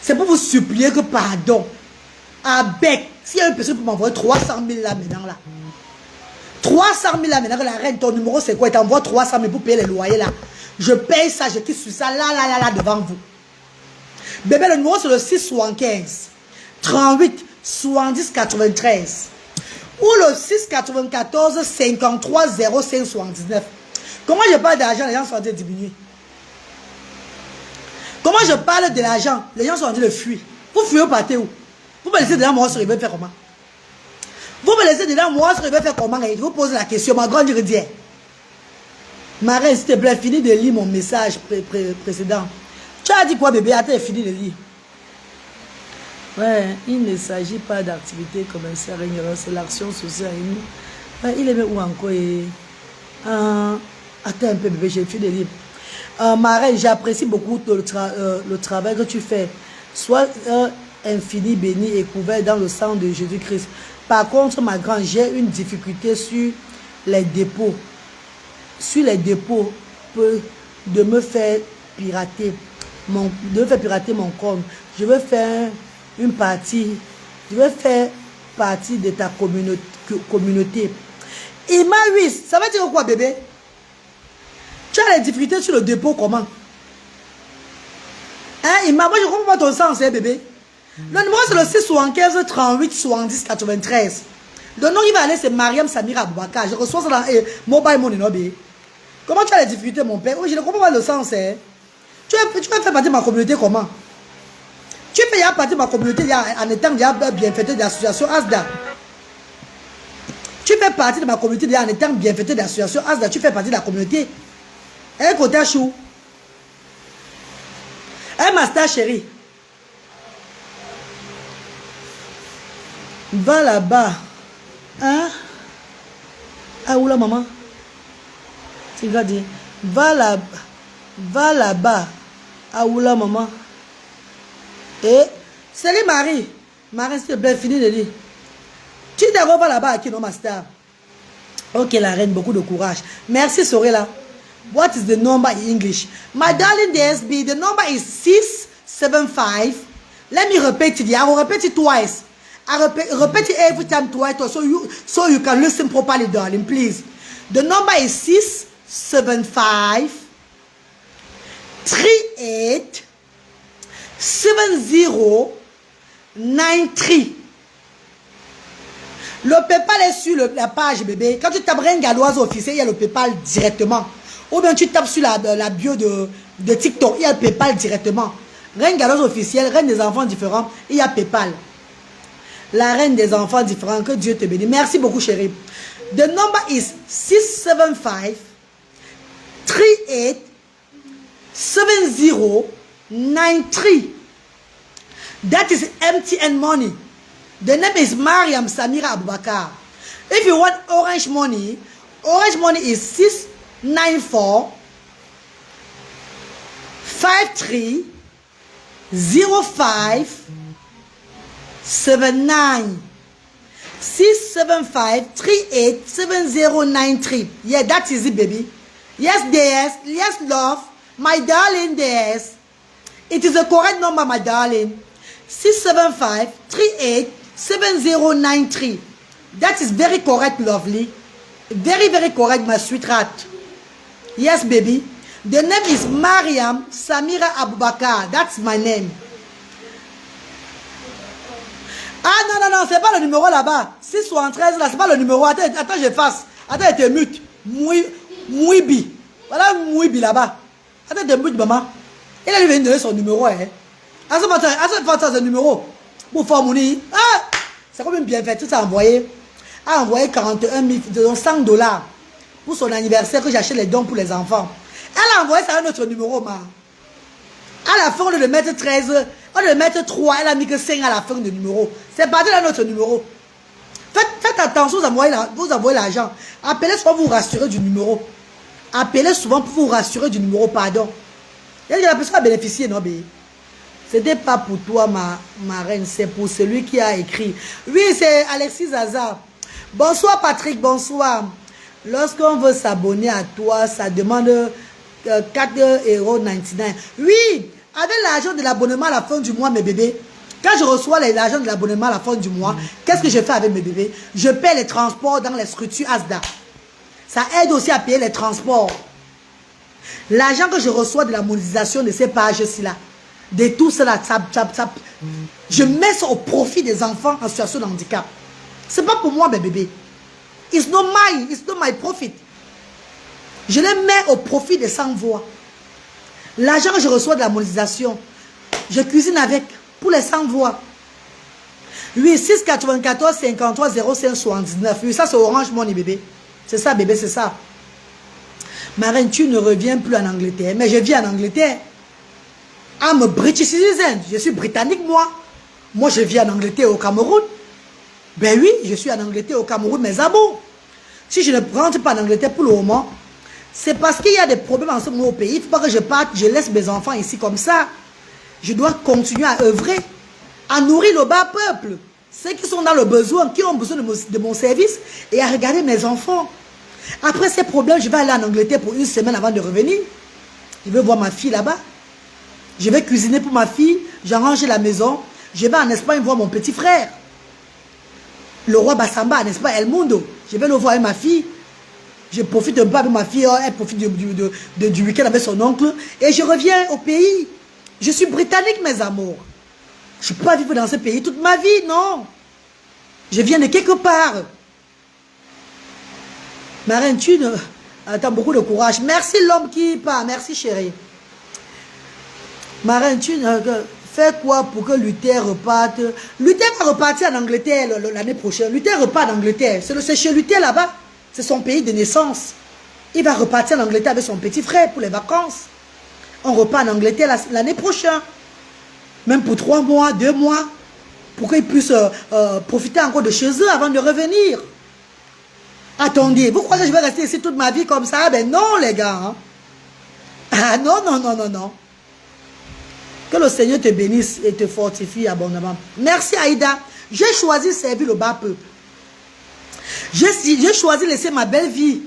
C'est pour vous supplier que pardon. Avec, s'il y a une personne pour m'envoyer 300 000 là maintenant là. 300 000 là maintenant, la reine, ton numéro c'est quoi? Tu envoies 300 000 pour payer les loyers là. Je paye ça, je quitte sur ça là devant vous. Bébé, le numéro c'est le 675 38 70 93 ou le 694 53 05 79. Comment je parle d'argent, les gens sont en train de diminuer. Comment je parle de l'argent, les gens sont en train de fuir. Vous fuyez, vous partez où? Vous me laissez dedans, moi, je vais faire comment? Vous me laissez dedans, moi, je vais faire comment? Je vous pose la question, ma grande juridienne. Marie, s'il te plaît, finis de lire mon message précédent. Tu as dit quoi, bébé? Attends, finis de lire. Ouais, il ne s'agit pas d'activité commerciale, c'est l'action sociale. Ouais, il est où encore? Attends un peu, bébé, j'ai fini de lire. Marie, j'apprécie beaucoup le travail que tu fais. Sois infini, béni et couvert dans le sang de Jésus-Christ. Par contre, ma grande, j'ai une difficulté sur les dépôts. Sur les dépôts, de me faire pirater mon compte. Je veux faire une partie. Je veux faire partie de ta communauté. Emmaüs, ça veut dire quoi, bébé? Tu as les difficultés sur le dépôt, comment? Hein, moi je comprends pas ton sens, hein, bébé. Le numéro c'est le 675 38 70 93. Le nom il va aller, c'est Mariam Samira Aboubakar. Je reçois ça dans Mobile Money, non, bébé. Comment tu as les difficultés, mon père? Oui, je ne comprends pas le sens, hein. Tu vas faire partie de ma communauté, comment? Tu fais partie de ma communauté en étant bienfaiteur de l'association ASDA. Tu fais partie de ma communauté en étant bienfaiteur de l'association ASDA. Tu fais partie de la communauté. Un côté chou. Un master chéri. Va là-bas. Hein? Ah, où la maman? Tu vas dire. Va là-bas. Ah, où la maman? Et salut Marie. Marie, s'il te plaît, finis de lire. Tu d'abord vas là-bas à qui, non, master? Ok, la reine, beaucoup de courage. Merci, Sorella. What is the number in English? My darling DSB, the number is 675. Let me repeat it. I will repeat it twice. I repeat it every time twice so you can listen properly, darling, please. The number is 675 38 7093. Le PayPal est sur la page, bébé. Quand tu tapes Reine Galoise officiel, il y a le PayPal directement. Ou bien tu tapes sur la bio de TikTok, il y a le PayPal directement. Reine Galoise officielle, Reine des enfants différents, il y a PayPal. La Reine des enfants différents, que Dieu te bénisse. Merci beaucoup, chérie. The number is 675 38 7093. That is MTN money. The name is Mariam Samira Aboubakar. If you want Orange money is 694 53 05 79 675 38 7093. Yeah, that is it, baby. Yes, DS. Yes, love. My darling, DS. It is a correct number, my darling. 675 38 7093. That is very correct, lovely. Very, very correct, my sweetheart. Yes, baby. The name is Mariam Samira Aboubakar. That's my name. Ah non, non, non, c'est pas le numéro là-bas. 673 là, c'est pas le numéro. Attends, attends, j'efface. Attends, elle te mute. Mouibi. Voilà Mouibi là-bas. Attends, elle te mute, maman. Il a venu donner son numéro. Hein. À ce matin, c'est numéro. Pour faire mon lit. Ah, c'est comme une bienfait. Tout ça envoyé. A envoyé 41 000, 100 $. Pour son anniversaire que j'achète les dons pour les enfants. Elle a envoyé ça à un autre numéro, ma. À la fin, on de mettre 13, on de mettre 3, elle a mis que 5 à la fin du numéro. C'est parti dans notre numéro. Faites attention, vous envoyez l'argent. Appelez souvent pour vous rassurer du numéro. Appelez souvent pour vous rassurer du numéro, pardon. Il y a la personne qui a bénéficié, non, bé. Ce n'était pas pour toi, ma reine, c'est pour celui qui a écrit. Oui, c'est Alexis Zaza. Bonsoir, Patrick, bonsoir. Lorsqu'on veut s'abonner à toi, ça demande 4,99 €. Oui, avec l'argent de l'abonnement à la fin du mois, mes bébés, quand je reçois l'argent de l'abonnement à la fin du mois, qu'est-ce que je fais avec mes bébés? Je paie les transports dans les structures ASDA. Ça aide aussi à payer les transports. L'argent que je reçois de la monétisation de ces pages-ci là, de tout cela, je mets ça au profit des enfants en situation de handicap. C'est pas pour moi, mes bébés. It's not my profit. Je les mets au profit des sans-voix. L'argent que je reçois de la monétisation, je cuisine avec pour les sans-voix. Oui, 694 53 05 79. Oui, ça c'est Orange Money, bébé. C'est ça, bébé, c'est ça. Ma reine, tu ne reviens plus en Angleterre. Mais je vis en Angleterre. I'm a British citizen. Je suis britannique, moi. Moi, je vis en Angleterre, au Cameroun. Ben oui, je suis en Angleterre, au Cameroun, mes amours. Si je ne rentre pas en Angleterre pour le moment, c'est parce qu'il y a des problèmes en ce moment au pays. Il ne faut pas que je parte, je laisse mes enfants ici comme ça. Je dois continuer à œuvrer, à nourrir le bas peuple. Ceux qui sont dans le besoin, qui ont besoin de mon service, et à regarder mes enfants. Après ces problèmes, je vais aller en Angleterre pour une semaine avant de revenir. Je vais voir ma fille là-bas. Je vais cuisiner pour ma fille. J'arrange la maison. Je vais en Espagne voir mon petit frère. Le roi Bassamba, n'est-ce pas, El Mundo. Je vais le voir avec ma fille. Je profite un peu avec ma fille. Elle profite du week-end avec son oncle. Et je reviens au pays. Je suis britannique, mes amours. Je ne peux pas vivre dans ce pays toute ma vie, non. Je viens de quelque part. Ma reine, tu as beaucoup de courage. Merci l'homme qui part. Merci chérie. Ma reine, tu fais quoi pour que Luther reparte? Luther va repartir en Angleterre l'année prochaine. Luther repart en Angleterre. C'est chez Luther là-bas. C'est son pays de naissance. Il va repartir en Angleterre avec son petit frère pour les vacances. On repart en Angleterre l'année prochaine. Même pour 3 mois, 2 mois. Pour qu'ils puissent profiter encore de chez eux avant de revenir. Attendez, vous croyez que je vais rester ici toute ma vie comme ça? Ben non, les gars. Hein? Ah non, non, non, non, non. Que le Seigneur te bénisse et te fortifie abondamment. Merci Aïda. J'ai choisi de servir le bas peuple. J'ai choisi de laisser ma belle vie.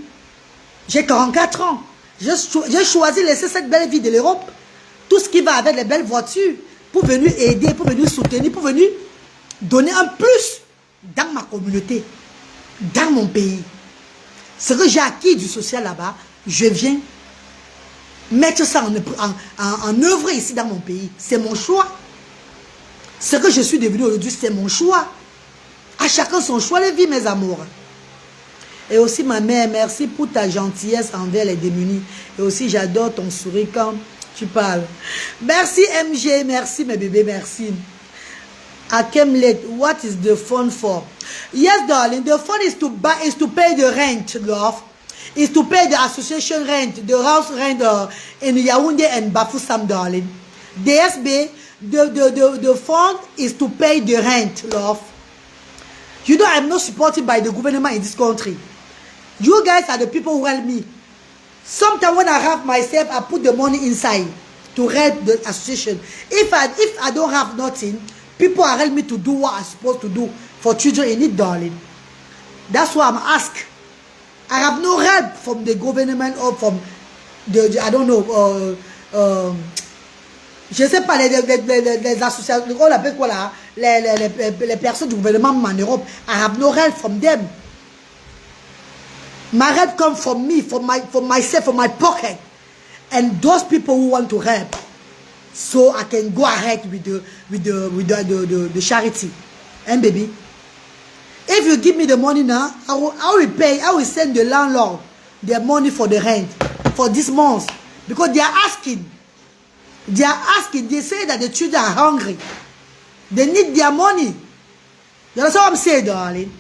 J'ai 44 ans. J'ai choisi de laisser cette belle vie de l'Europe. Tout ce qui va avec les belles voitures. Pour venir aider, pour venir soutenir, pour venir donner un plus dans ma communauté. Dans mon pays. Ce que j'ai acquis du social là-bas, je viens mettre ça en œuvre ici dans mon pays. C'est mon choix. Ce que je suis devenu aujourd'hui, c'est mon choix. À chacun son choix de vie, mes amours. Et aussi ma mère, merci pour ta gentillesse envers les démunis. Et aussi j'adore ton sourire quand tu parles. Merci MG, merci mes bébés, merci. I came late. What is the phone for? Yes, darling. The phone is to pay the rent, love. Is to pay the association rent, the house rent in Yaoundé and Bafoussam, darling. DSB, the phone is to pay the rent, love. You know I'm not supported by the government in this country. You guys are the people who help me. Sometimes when I have myself, I put the money inside to help the association. If I don't have nothing, people are helping me to do what I'm supposed to do for children in need, darling. That's why I'm asked. I have no help from the government or from I don't know, je ne sais pas, les associations, on appelle quoi là, les personnes du gouvernement en Europe. I have no help from them. My help comes from me, for myself, for my pocket. And those people who want to help. So I can go ahead with the charity. And baby, if you give me the money now, I will send the landlord their money for the rent for this month. Because they are asking. They say that the children are hungry. They need their money. You understand what I'm saying, darling?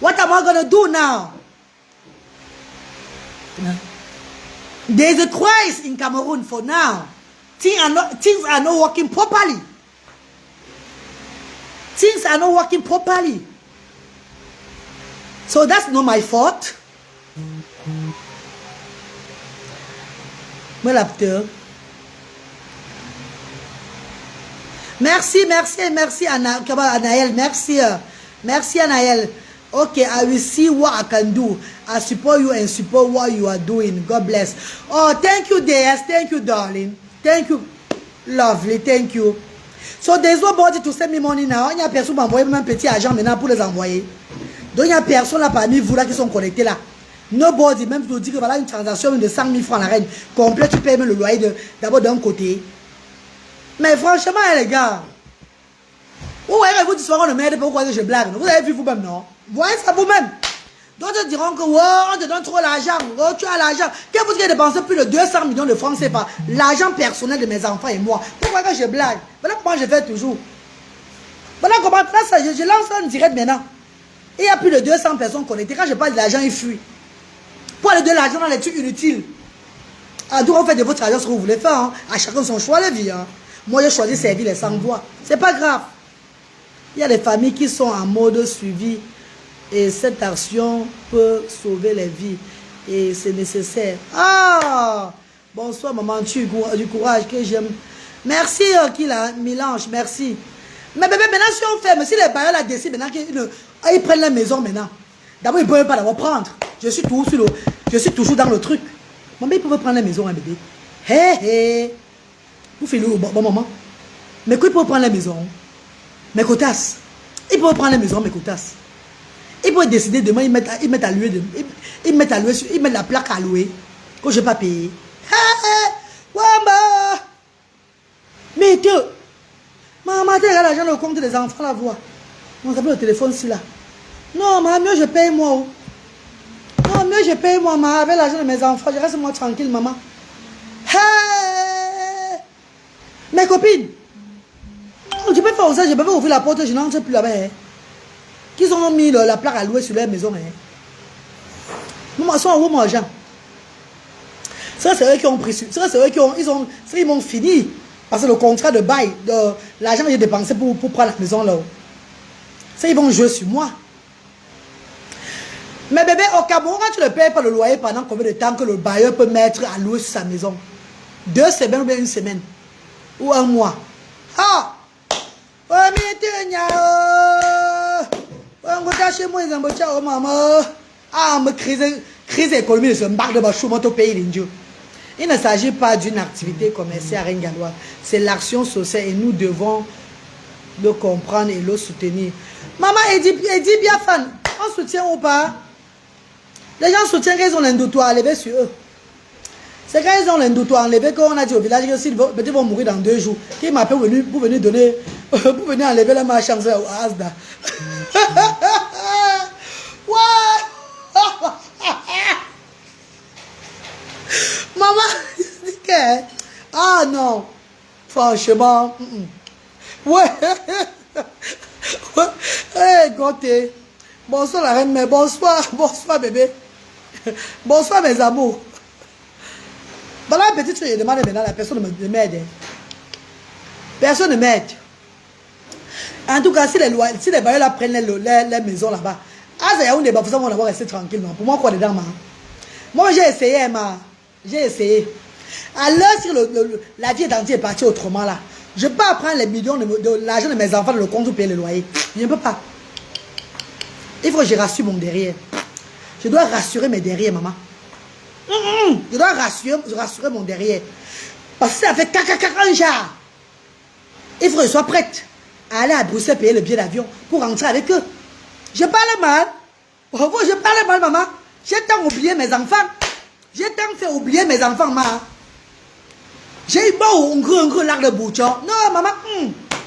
What am I going to do now? There is a crisis in Cameroon for now. Things are not working properly. Things are not working properly. So that's not my fault. Merci Anaël. Merci Anaël. Okay, I will see what I can do. I support you and support what you are doing. God bless. Oh, thank you, dears. Thank you, darling. Thank you, lovely. Thank you. So there's nobody to send me money now. Il y a personne qui m'a envoyé même petit argent maintenant pour les envoyer. Donc il y a personne là parmi vous là qui sont connectés là. Nobody, même pour dire que voilà une transaction de 100 000 francs la reine complète, tu payes même le loyer d'abord d'un côté. Mais franchement les gars, vous voyez vous dites souvent on ne m'aide pas, pourquoi je blague. Vous avez vu vous-même non? Vous voyez ça vous-même. D'autres diront que oh, on te donne trop l'argent, oh, tu as l'argent. Qu'est-ce que vous avez dépensé plus de 200 millions de francs, c'est pas l'argent personnel de mes enfants et moi. Pourquoi que je blague? Voilà comment je fais toujours. Voilà comment là, ça, je lance un direct maintenant. Et il y a plus de 200 personnes connectées. Quand je parle de l'argent, il fuit. Pour aller de l'argent dans les trucs inutiles. Ah, donc on fait de votre argent ce que vous voulez faire. Hein. À chacun son choix de vie. Hein. Moi, j'ai choisi servir les sans-voix. C'est pas grave. Il y a des familles qui sont en mode suivi. Et cette action peut sauver les vies. Et c'est nécessaire. Ah! Bonsoir, maman. Tu as du courage que j'aime. Merci, Milange. Merci. Mais bébé, maintenant, si on fait, mais si les bailleurs la décident maintenant qu'ils prennent la maison maintenant, d'abord, ils ne peuvent pas d'abord prendre. Je suis toujours dans le truc. Maman, ils peuvent prendre la maison, hein, bébé. Hé, hé. Vous faites le bon moment. Mais qu'ils peuvent prendre la maison. Mes cotasses. Ils peuvent prendre la maison, mes cotasses. Ils peuvent décider demain, ils mettent à louer, ils mettent la plaque à louer, que je n'ai pas payé. Hé, hé. Wamba. Mais que. Maman, tu as l'argent au compte des enfants, la voix. On s'appelle le téléphone, ici, là. Non, maman, mieux je paye moi. Non, mieux je paye moi, maman, avec l'argent de mes enfants. Je reste moi tranquille, maman. Hey! Mes copines. Je peux faire ça, je peux ouvrir la porte, je n'entre plus là-bas. Hein. Qu'ils ont mis la plaque à louer sur leur maison. Hein. Maman, ils sont où, mon argent? Ça, c'est eux qui ont pris. Ça, c'est eux qui ont. Ils m'ont fini. Parce que le contrat de bail, l'argent que j'ai dépensé pour prendre la maison là. Ça, ils vont jouer sur moi. Mais bébé, au Cameroun, tu ne payes pas le loyer pendant combien de temps que le bailleur peut mettre à louer sur sa maison? 2 semaines ou bien 1 semaine? Ou 1 mois? Ah! Oh, mais tu n'as pas chez moi, ils ont dit, oh maman. Ah, me crise économique, c'est un bac de bachou, mon pays d'Indio. Il ne s'agit pas d'une activité commerciale ringaloise. C'est l'action sociale et nous devons le comprendre et le soutenir. Maman, elle dit bien fan. On soutient ou pas? Les gens soutiennent qu'ils ont l'indoutoire enlevé sur eux. C'est quand ils ont l'indoutoire enlevé qu'on a dit au village que s'ils vont mourir dans 2 jours. Qu'ils m'appellent pour venir donner, pour venir enlever la marchandise au Asda. Maman, dit que... Ah non, franchement. Ouais. Hey, Gauthier. Bonsoir la reine, mais bonsoir bébé. Bonsoir mes amours. Voilà un petit truc, je demande maintenant, la personne ne m'aide. Personne ne m'aide. En tout cas, si les bailleurs là prennent les maisons là-bas, vous vont avoir resté tranquille. Pour moi, quoi dedans, ma? Moi, j'ai essayé, ma. J'ai essayé. Alors, si la vie entière est partie autrement là, je peux pas prendre les millions de l'argent de mes enfants dans le compte pour payer le loyer. Je ne peux pas. Il faut que je rassure mon derrière. Je dois rassurer mes derrière, maman. Je dois rassurer mon derrière. Parce que ça fait un jar. Il faut que je sois prête à aller à Bruxelles payer le billet d'avion pour rentrer avec eux. Je parle mal. Je parle mal, maman. J'ai tant oublié mes enfants. J'ai tant fait oublier mes enfants, ma. J'ai eu beau un gros lac de bouchon. Non, maman,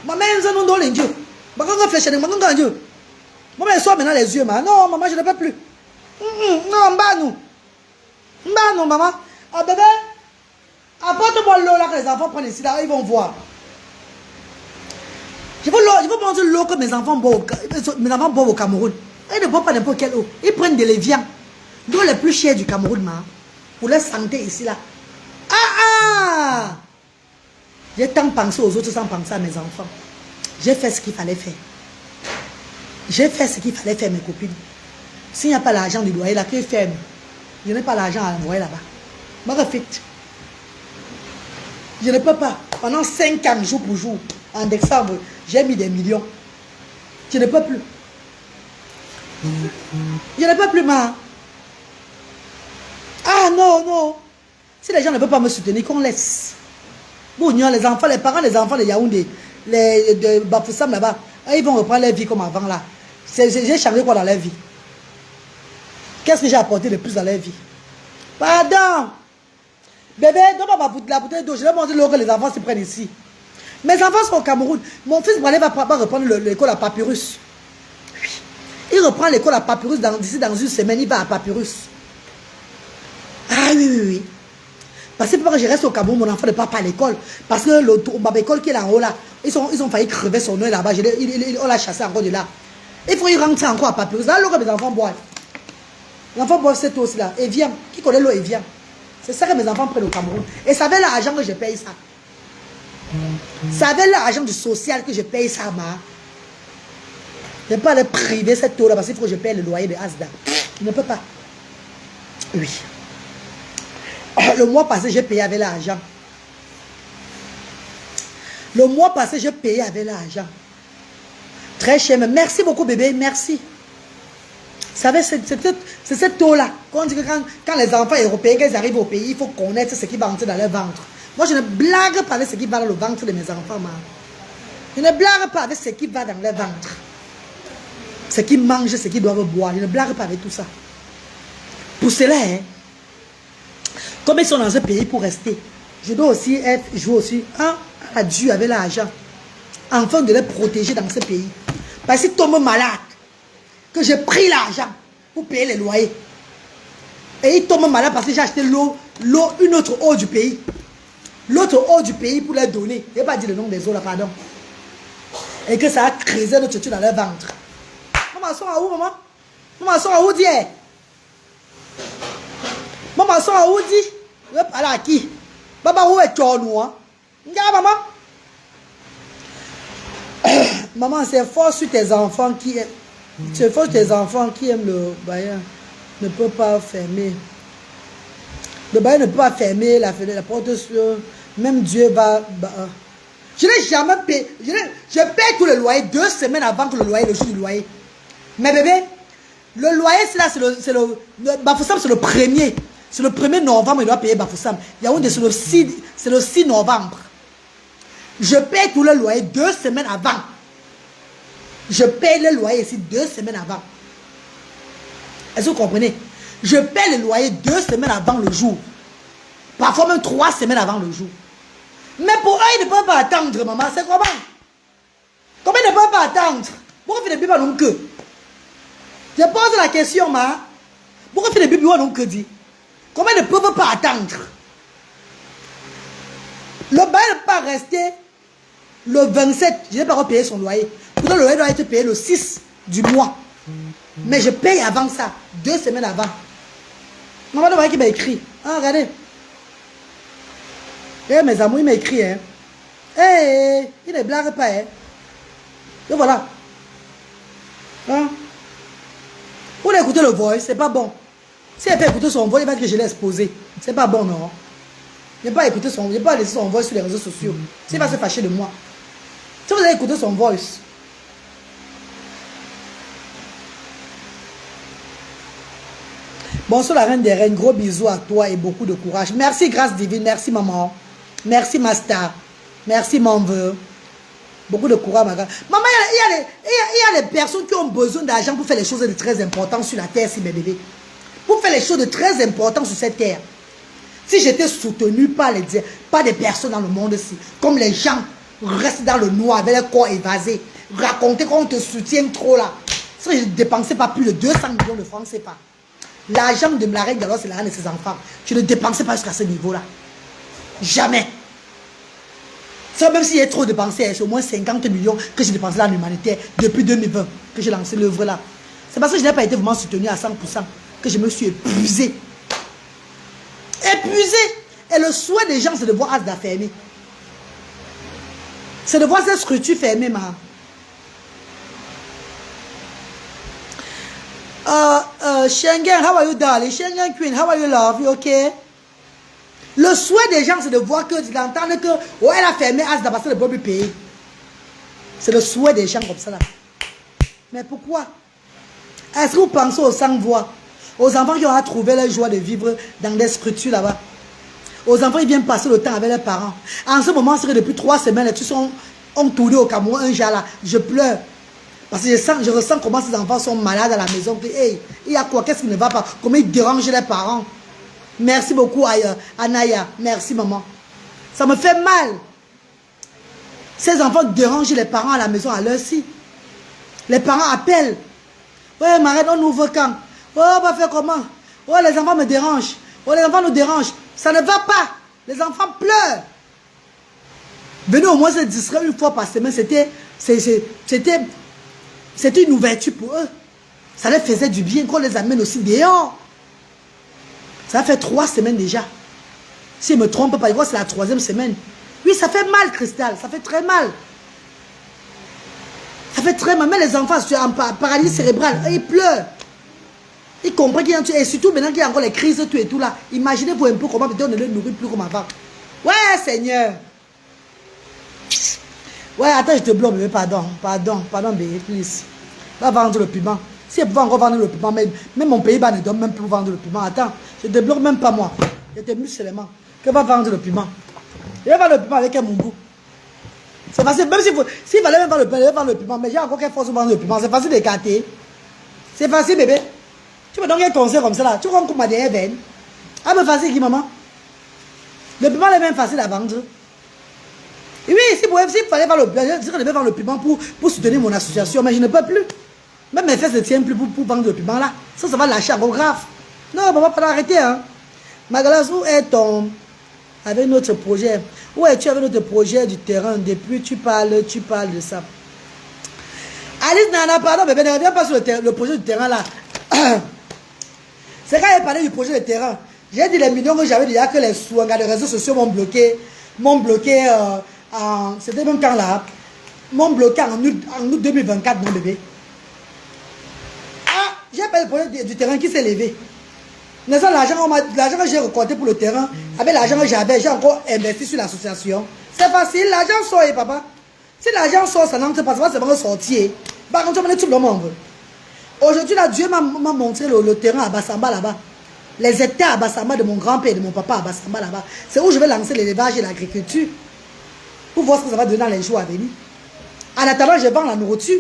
maman, ils ont dans les yeux. Maman, réfléchis, maman, dans les yeux. Maman, elle sort maintenant les yeux, ma. Non, maman, je ne peux plus. Non, bah, nous. Bah, non, maman. Ah, bébé, apporte-moi l'eau là que les enfants prennent ici, là, ils vont voir. Je veux prendre l'eau que mes enfants boivent au Cameroun. Ils ne boivent pas n'importe quelle eau. Ils prennent de l'évian. L'eau la plus chère du Cameroun, ma. Pour leur santé ici, là. Ah! J'ai tant pensé aux autres sans penser à mes enfants. J'ai fait ce qu'il fallait faire. J'ai fait ce qu'il fallait faire, mes copines. S'il n'y a pas l'argent du loyer, là, qu'ils ferment. Je n'ai pas l'argent à envoyer là-bas. Je me refais. Je ne peux pas. Pendant 5 ans, jour pour jour, en décembre, j'ai mis des millions. Je ne peux plus. Je ne peux plus, ma. Ah non, non. Si les gens ne peuvent pas me soutenir, qu'on laisse. Bon, les enfants, les parents, les enfants de Yaoundé, de Bafoussam là-bas, ils vont reprendre leur vie comme avant là. J'ai changé quoi dans leur vie? Qu'est-ce que j'ai apporté de plus dans leur vie? Pardon. Bébé, donne-moi la bouteille d'eau. Je vais manger l'eau que les enfants se prennent ici. Mes enfants sont au Cameroun. Mon fils va reprendre l'école à Papyrus. Oui. Il reprend l'école à Papyrus d'ici dans une semaine. Il va à Papyrus. Ah oui, oui, oui. Parce que je reste au Cameroun, mon enfant ne part pas à l'école. Parce que l'école qui est là en haut là, ils ont failli crever son œil là-bas. On l'a chassé encore de là. Il faut y rentrer encore à Papyrus. Là, l'eau que mes enfants boivent. Les enfants boivent cette eau aussi là. Et viens. Qui connaît l'eau et vient. C'est ça que mes enfants prennent au Cameroun. Et ça avait l'argent que je paye ça. Ça avait l'argent du social que je paye ça, ma. Je ne peux pas aller priver cette eau là parce qu'il faut que je paye le loyer de Asda. Je ne peux pas. Oui. Le mois passé, j'ai payé avec l'argent. Le mois passé, j'ai payé avec l'argent. Très cher. Mais merci beaucoup, bébé. Merci. Vous savez, c'est cette eau-là. Quand les enfants européens, quand ils arrivent au pays, il faut connaître ce qui va entrer dans leur ventre. Moi, je ne blague pas avec ce qui va dans le ventre de mes enfants, ma. Je ne blague pas avec ce qui va dans leur ventre. Ce qu'ils mangent, ce qu'ils doivent boire. Je ne blague pas avec tout ça. Pour cela, hein, comme ils sont dans ce pays pour rester, je dois aussi jouer aussi à Dieu avec l'argent. Afin de les protéger dans ce pays. Parce qu'ils tombent malades, que j'ai pris l'argent pour payer les loyers. Et ils tombent malades parce que j'ai acheté une autre eau du pays. L'autre eau du pays pour leur donner. Je n'ai pas dit le nom des eaux là, pardon. Et que ça a creusé notre tutu dans leur ventre. Maman, sont à où, maman? Maman, sont à où, dis? Maman, sont à où, dis? Je vais parler à qui? Maman, où est ton nous, hein? Regarde, maman. Maman, c'est fort sur tes enfants qui aiment. C'est fort sur tes enfants qui aiment le bailleur. Ne peut pas fermer. Le bailleur ne peut pas fermer la porte sur. Même Dieu va. Je n'ai jamais payé. Je paye tout le loyer 2 semaines avant que le jour du loyer. Mais bébé, le loyer, c'est le Bafoussam, c'est le premier. C'est le 1er novembre, il doit payer Bafoussam. Yaoundé, c'est le 6 novembre. Je paye tout le loyer 2 semaines avant. Je paye le loyer ici 2 semaines avant. Est-ce que vous comprenez? Je paye le loyer 2 semaines avant le jour. Parfois même 3 semaines avant le jour. Mais pour eux, ils ne peuvent pas attendre, maman. C'est comment? Comment ils ne peuvent pas attendre? Pourquoi ils ne peuvent pas non que? Je pose la question, ma. Pourquoi ils ne peuvent pas non que dit? Comment ils ne peuvent pas attendre? Le bail ne peut pas rester le 27. Je n'ai pas repayé son loyer. Pourtant, le loyer doit être payé le 6 du mois. Mais je paye avant ça. 2 semaines avant. Maman, le voyez qui m'a écrit. Ah, regardez. Eh, mes amours, il m'a écrit. Hein. Eh, il ne blague pas. Hein. Et voilà. Hein? Pour écouter le voice, c'est pas bon. Si elle fait écouter son voice, il va dire que je l'ai exposé. C'est pas bon, non. Il ne pas écouter son, il pas laisser son voice sur les réseaux sociaux. S'il va se fâcher de moi. Si vous allez écouter son voice. Bonsoir la reine des reines. Gros bisous à toi et beaucoup de courage. Merci grâce divine. Merci maman. Merci Master. Merci mon vœu. Beaucoup de courage, ma grande. Maman, il y a des personnes qui ont besoin d'argent pour faire les choses de très importantes sur la terre, si mes bébés. Pour faire les choses de très importantes sur cette terre. Si j'étais soutenu par des personnes dans le monde-ci, comme les gens restent dans le noir avec leur corps évasé, raconter qu'on te soutient trop là, si je ne dépensais pas plus de 200 millions de francs, c'est pas. L'argent de la reine d'alors, c'est l'argent de ses enfants. Je ne dépensais pas jusqu'à ce niveau-là. Jamais. Ça, même s'il y a trop dépensé, c'est au moins 50 millions que j'ai dépensé dans l'humanitaire depuis 2020 que j'ai lancé l'œuvre là. C'est parce que je n'ai pas été vraiment soutenu à 100% que je me suis épuisé. Épuisé. Et le souhait des gens, c'est de voir Asda fermé. C'est de voir cette structure fermée, ma. Schengen, how are you, darling? Schengen Queen, how are you, love? You okay? Le souhait des gens, c'est de voir que, d'entendre que, oh, elle a fermé Asda parce qu'elle ne peut plus payer. C'est le souhait des gens comme ça, là. Mais pourquoi? Est-ce que vous pensez aux sans-voix? Aux enfants qui ont trouvé la joie de vivre dans des structures là-bas? Aux enfants qui viennent passer le temps avec leurs parents. En ce moment, c'est que depuis 3 semaines, les trucs ont tourné au Cameroun, un jour là. Je pleure. Parce que je ressens comment ces enfants sont malades à la maison. Hey, il y a quoi? Qu'est-ce qui ne va pas? Comment ils dérangent les parents? Merci beaucoup, Anaya. Merci, maman. Ça me fait mal. Ces enfants dérangent les parents à la maison à l'heure ci. Les parents appellent. Ouais, Marraine, on ouvre quand? Oh, on va faire comment? Oh, les enfants me dérangent. Oh, les enfants nous dérangent. Ça ne va pas. Les enfants pleurent. Venez au moins se distraire une fois par semaine. C'était une ouverture pour eux. Ça leur faisait du bien qu'on les amène aussi dehors. Ça fait 3 semaines déjà. Si je ne me trompe pas, je crois que c'est la 3e semaine. Oui, ça fait mal, Cristal. Ça fait très mal. Ça fait très mal. Mais les enfants, sont en paralysie cérébrale. Ils pleurent. Ils comprennent qu'il y a un truc. Et surtout maintenant qu'il y a encore les crises, tout et tout là. Imaginez-vous un peu comment peut-être on ne les nourrit plus comme avant. Ouais, Seigneur. Ouais, attends, je te bloque, bébé. Pardon, bébé, please. Va vendre le piment. Si elle pouvait encore vendre le piment, même mon pays-bas ne donne même plus vendre le piment. Attends, je ne te bloque même pas moi. Je te mets seulement. Que va vendre le piment. Je vais vendre le piment avec un mougou. C'est facile, même s'il fallait même vendre le piment, mais j'ai encore qu'elle force de vendre le piment. C'est facile d'écarter. C'est facile, bébé. Tu me donnes un conseil comme ça là. Tu comprends ma dernière veine. Ah, mais facile qui, maman? Le piment est même facile à vendre. Et oui, s'il fallait vendre le piment, je dirais que je vais vendre le piment pour soutenir mon association, mais je ne peux plus. Même mes fesses ne tiennent plus pour vendre le piment là. Ça va lâcher encore grave. Non, maman, pas l'arrêter, hein. Magalas, où est ton... avec notre projet? Où es-tu avec notre projet du terrain? Depuis, tu parles de ça. Alice Nana, pardon, bébé, ne reviens pas sur le projet du terrain là. C'est quand elle parlait du projet de terrain. J'ai dit les millions que j'avais déjà que les réseaux sociaux m'ont bloqué. C'était même quand là. M'ont bloqué en août 2024, mon bébé. Ah, j'ai appelé le projet du terrain qui s'est levé. L'argent que j'ai récolté pour le terrain, avec l'argent que j'avais, j'ai encore investi sur l'association. C'est facile, l'argent sort, papa. Si l'argent sort, ça n'entre pas, ça va seulement sortir. Par contre, tout le monde. Aujourd'hui, là, Dieu m'a montré le terrain à Bassamba là-bas. Les hectares à Bassamba de mon grand-père et de mon papa à Bassamba là-bas. C'est où je vais lancer l'élevage et l'agriculture. Pour voir ce que ça va donner dans les jours à venir. En attendant, je vends la nourriture.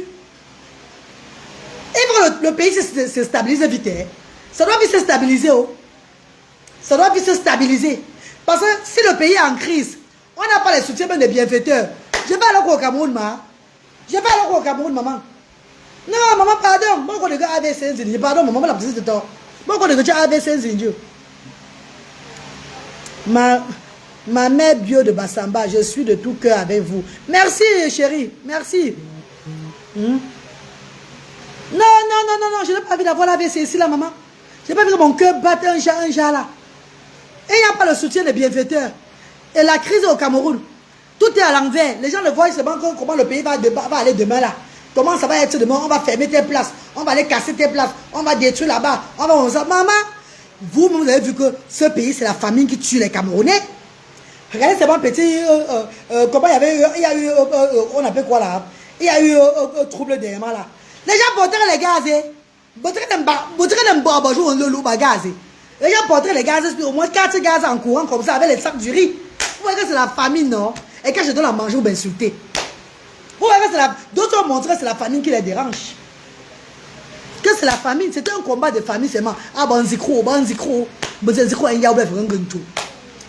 Et le pays se stabilise vite. Hein. Ça doit vite se stabiliser. Oh. Ça doit vite se stabiliser. Parce que si le pays est en crise, on n'a pas les soutiens même des bienfaiteurs. Je vais aller au Cameroun, maman. Je vais aller au Cameroun, maman. Non, maman, pardon. Moi, quand je vais AVC Nzindio. Pardon, maman, la petite de toi. Moi, quand je vais AVC Nzindio. Ma mère bio de Bassamba, je suis de tout cœur avec vous. Merci, chérie. Merci. Non, je n'ai pas envie d'avoir l'AVC ici, là, maman. Je n'ai pas envie que mon cœur batte un jar là. Et il n'y a pas le soutien des bienfaiteurs. Et la crise au Cameroun, tout est à l'envers. Les gens ne voient seulement comment le pays va aller demain là. Comment ça va être demain? On va fermer tes places. On va aller casser tes places. On va détruire là-bas. Maman, vous avez vu que ce pays, c'est la famine qui tue les Camerounais. Regardez, c'est bon petit. Comment il y a eu. On appelle quoi là? Il y a eu trouble d'éléments là. Les gens porteraient les gaz. Les gens porteraient les gaz. Au moins 4 gaz en courant comme ça avec les sacs du riz. Vous voyez que c'est la famine, non? Et quand je donne à manger, vous m'insultez. Vous voyez que c'est la... D'autres ont montré que c'est la famine qui les dérange. que c'est la famille. C'était un combat de famille seulement. Ah, bon, zikro.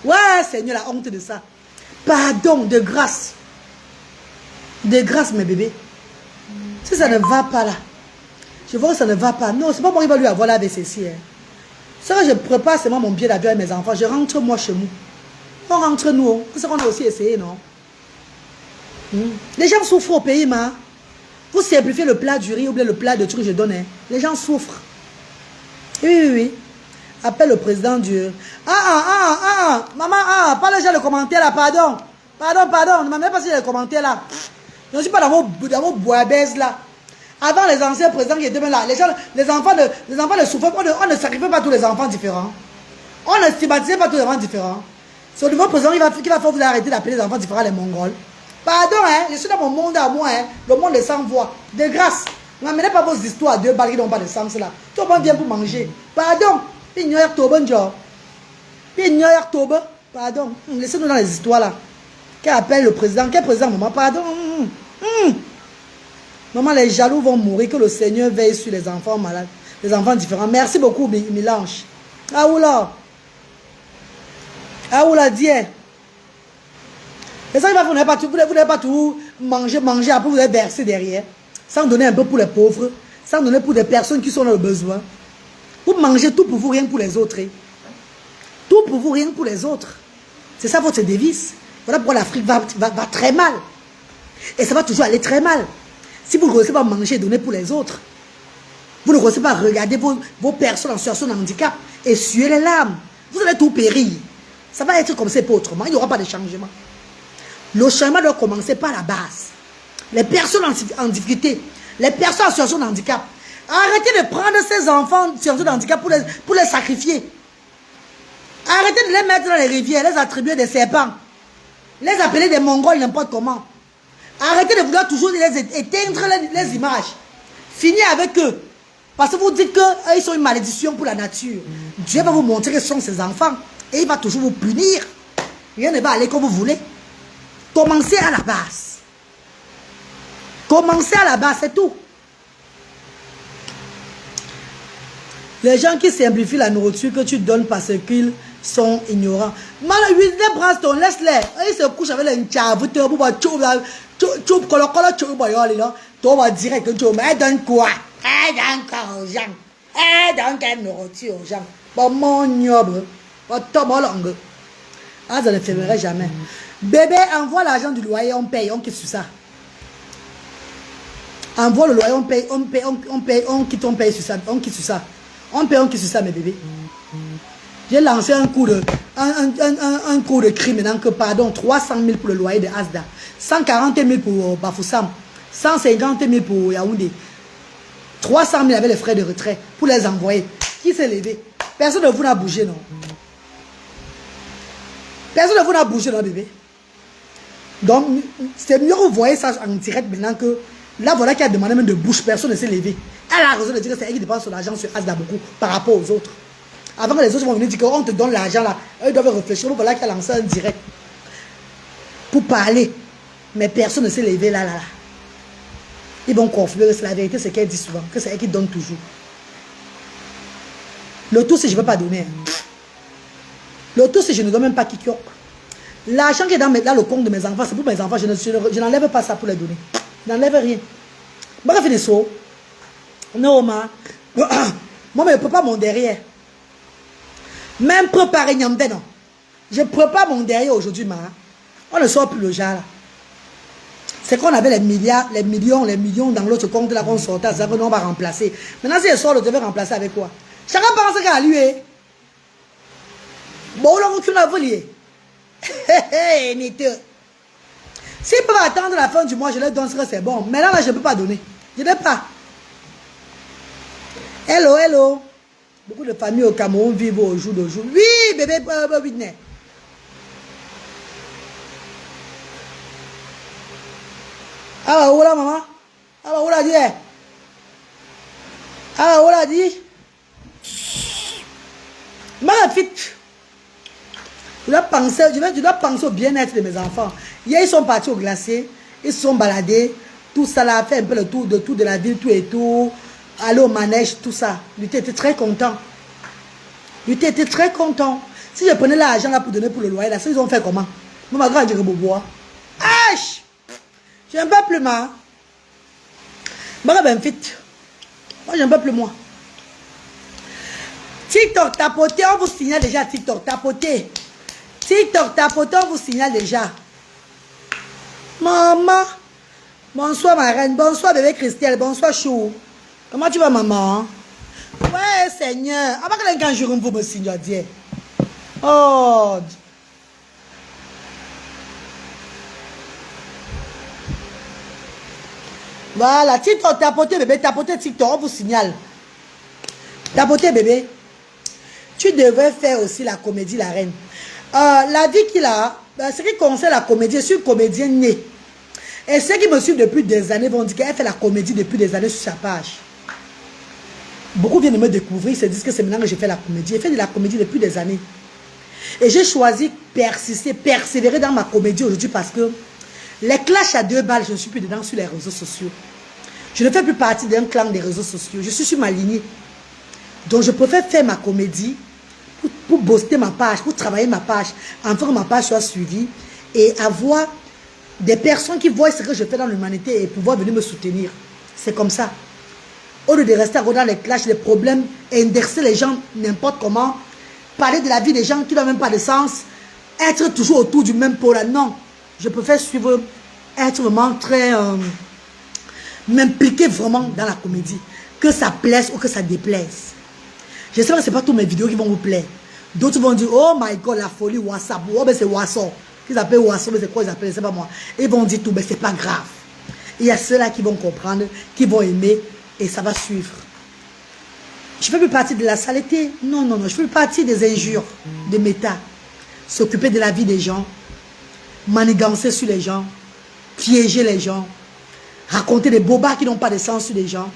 Ouais, Seigneur, la honte de ça. Pardon, de grâce. De grâce, mes bébés. Si ça ne va pas là, je vois que ça ne va pas. Non, c'est pas moi qui va lui avoir la VCC. Hein. C'est que je prépare seulement mon billet d'avion avec mes enfants. Je rentre moi chez nous. On rentre nous. C'est ce qu'on a aussi essayé, non? Les gens souffrent au pays, ma. Vous simplifiez le plat du riz ou bien le plat de trucs que je donne. Hein. Les gens souffrent. Oui. Appelle le président du... Maman, pas les gens de commentaires là, pardon. Pardon, ne m'amenez pas si les commentaires là. Je ne suis pas dans vos bois-baises là. Avant les anciens présidents qui étaient là, les enfants ne souffrent pas, on ne sacrifie pas tous les enfants différents. On ne stigmatise pas tous les enfants différents. C'est le nouveau président qui va faire vous arrêter d'appeler les enfants différents les Mongols. Pardon, hein, je suis dans mon monde à moi, hein, le monde des sans-voix. De grâce, n'amenez pas vos histoires à 2 balles qui n'ont pas de sens là. Tout le monde vient pour manger. Pardon, pardon, laissez-nous dans les histoires là. Qui appelle le président? Quel président, maman? Pardon. Maman, les jaloux vont mourir. Que le Seigneur veille sur les enfants malades. Les enfants différents. Merci beaucoup, Milange. Aoula, dis. Et ça, vous n'avez pas tout manger, après vous avez versé derrière. Sans donner un peu pour les pauvres. Sans donner pour des personnes qui sont dans le besoin. Vous mangez tout pour vous, rien pour les autres. Tout pour vous, rien pour les autres. C'est ça votre devise. Voilà pourquoi l'Afrique va très mal. Et ça va toujours aller très mal. Si vous ne réussissez pas à manger et donner pour les autres, vous ne réussissez pas à regarder vos personnes en situation de handicap et suer les larmes. Vous allez tout périr. Ça va être comme ça, pas autrement. Il n'y aura pas de changement. Le changement doit commencer par la base. Les personnes en difficulté, les personnes en situation de handicap. Arrêtez de prendre ces enfants en situation de handicap pour les sacrifier. Arrêtez de les mettre dans les rivières, les attribuer des serpents. Les appeler des Mongols n'importe comment. Arrêtez de vouloir toujours éteindre les images. Finissez avec eux. Parce que vous dites qu'ils sont une malédiction pour la nature. Dieu va vous montrer que ce sont ses enfants. Et il va toujours vous punir. Rien ne va aller comme vous voulez. Commencez à la base. Commencez à la base, c'est tout. Les gens qui simplifient la nourriture que tu donnes parce qu'ils sont ignorants. Laisse-les. Ils se couchent avec les tchavou. Tu vas dire que tu donnes quoi? Donne quoi aux gens? Donne quelle nourriture aux gens? Bon, mon noble. Ah, ça ne ferait jamais. Bébé, envoie l'argent du loyer, on paye, on quitte sur ça. Envoie le loyer, on paye, on quitte sur ça. On quitte sur ça. On quitte sur ça, mes bébés. J'ai lancé un coup de crime maintenant que, pardon, 300 000 pour le loyer de Asda, 140 000 pour Bafoussam, 150 000 pour Yaoundé, 300 000 avec les frais de retrait pour les envoyer. Qui s'est levé? Personne de vous n'a bougé, non? Personne de vous n'a bougé, non, bébé? Donc, c'est mieux que vous voyez ça en direct maintenant que là, voilà qui a demandé même de bouche, personne ne s'est levé. Elle a raison de dire que c'est elle qui dépense son argent sur Asda beaucoup par rapport aux autres. Avant que les autres vont venir dire qu'on te donne l'argent là, eux doivent réfléchir. Voilà qui a lancé un direct pour parler. Mais personne ne s'est levé là. Ils vont confirmer que c'est la vérité, c'est qu'elle dit souvent, que c'est elle qui donne toujours. Le tout, c'est que je ne veux pas donner. Le tout, c'est que je ne donne même pas qui. L'argent qui est dans le compte de mes enfants, c'est pour mes enfants. Je n'enlève pas ça pour les donner. Je n'enlève rien. Moi, je fais des sauts. Non, moi, je ne peux pas mon derrière. Même préparer Nyambe, non. Je prépare mon derrière aujourd'hui, ma. On ne sort plus le genre là. C'est qu'on avait les milliards, les millions dans l'autre compte là qu'on sortait, c'est qu'on va remplacer. Maintenant, si elle sort, on devait remplacer avec quoi? Chacun pense qu'à lui, eh. Bon, là, on a volé. S'ils peuvent attendre la fin du mois, je leur donne ce que c'est bon. Mais là, je ne peux pas donner. Je ne peux pas. Hello. Beaucoup de familles au Cameroun vivent au jour de jour. Oui, bébé Whitney. Ah, voilà, maman. Ah, voilà, dit. Ah, voilà, dit. Magnifique. Je dois penser au bien-être de mes enfants. Hier, ils sont partis au glacier. Ils se sont baladés. Tout ça là a fait un peu le tour de la ville, tout et tout. aller au manège, tout ça. Lui était très content. Lui était très content. Si je prenais l'argent là pour donner pour le loyer, là, ça, ils ont fait comment? Moi, ma grande, je dirais bois. Aïe! J'aime pas plus, ma. Moi, ben, fit. Moi, j'aime pas plus, moi. TikTok, tapoté, on vous signale déjà TikTok, tapoté. TikTok, tapoté, on vous signale déjà. Maman. Bonsoir, ma reine. Bonsoir, bébé Christelle. Bonsoir, chou. Comment tu vas, maman? Ouais, Seigneur. Avant que les gens vous me signent, Dieu. Oh. Voilà, TikTok, tapoté, bébé. Tapoté, TikTok, on vous signale. Tapoté, bébé. Tu devrais faire aussi la comédie, la reine. La vie qu'il a, ce qui concerne la comédie, je suis une comédienne née. Et ceux qui me suivent depuis des années vont dire qu'elle fait la comédie depuis des années sur sa page. Beaucoup viennent de me découvrir, ils se disent que c'est maintenant que j'ai fait la comédie. J'ai fait de la comédie depuis des années. Et j'ai choisi persister, persévérer dans ma comédie aujourd'hui parce que les clashs à 2 balles, je ne suis plus dedans sur les réseaux sociaux. Je ne fais plus partie d'un clan des réseaux sociaux. Je suis sur ma lignée. Donc je préfère faire ma comédie pour booster ma page, pour travailler ma page, afin que ma page soit suivie et avoir des personnes qui voient ce que je fais dans l'humanité et pouvoir venir me soutenir. C'est comme ça. Au lieu de rester à regarder les clashs, les problèmes, indexer les gens n'importe comment, parler de la vie des gens qui n'ont même pas de sens, être toujours autour du même pôle. Non, je préfère suivre, être vraiment très... m'impliquer vraiment dans la comédie. Que ça plaise ou que ça déplaise. Je sais que ce n'est pas toutes mes vidéos qui vont vous plaire. D'autres vont dire, oh my God, la folie, WhatsApp. Oh, ben c'est WhatsApp. Qu'ils appellent WhatsApp, mais c'est quoi ils appellent, c'est pas moi. Ils vont dire tout, mais c'est pas grave. Il y a ceux-là qui vont comprendre, qui vont aimer, et ça va suivre. Je ne fais plus partie de la saleté. Non, non, non. Je fais plus partie des injures, des méta. S'occuper de la vie des gens, manigancer sur les gens, piéger les gens, raconter des bobards qui n'ont pas de sens sur les gens.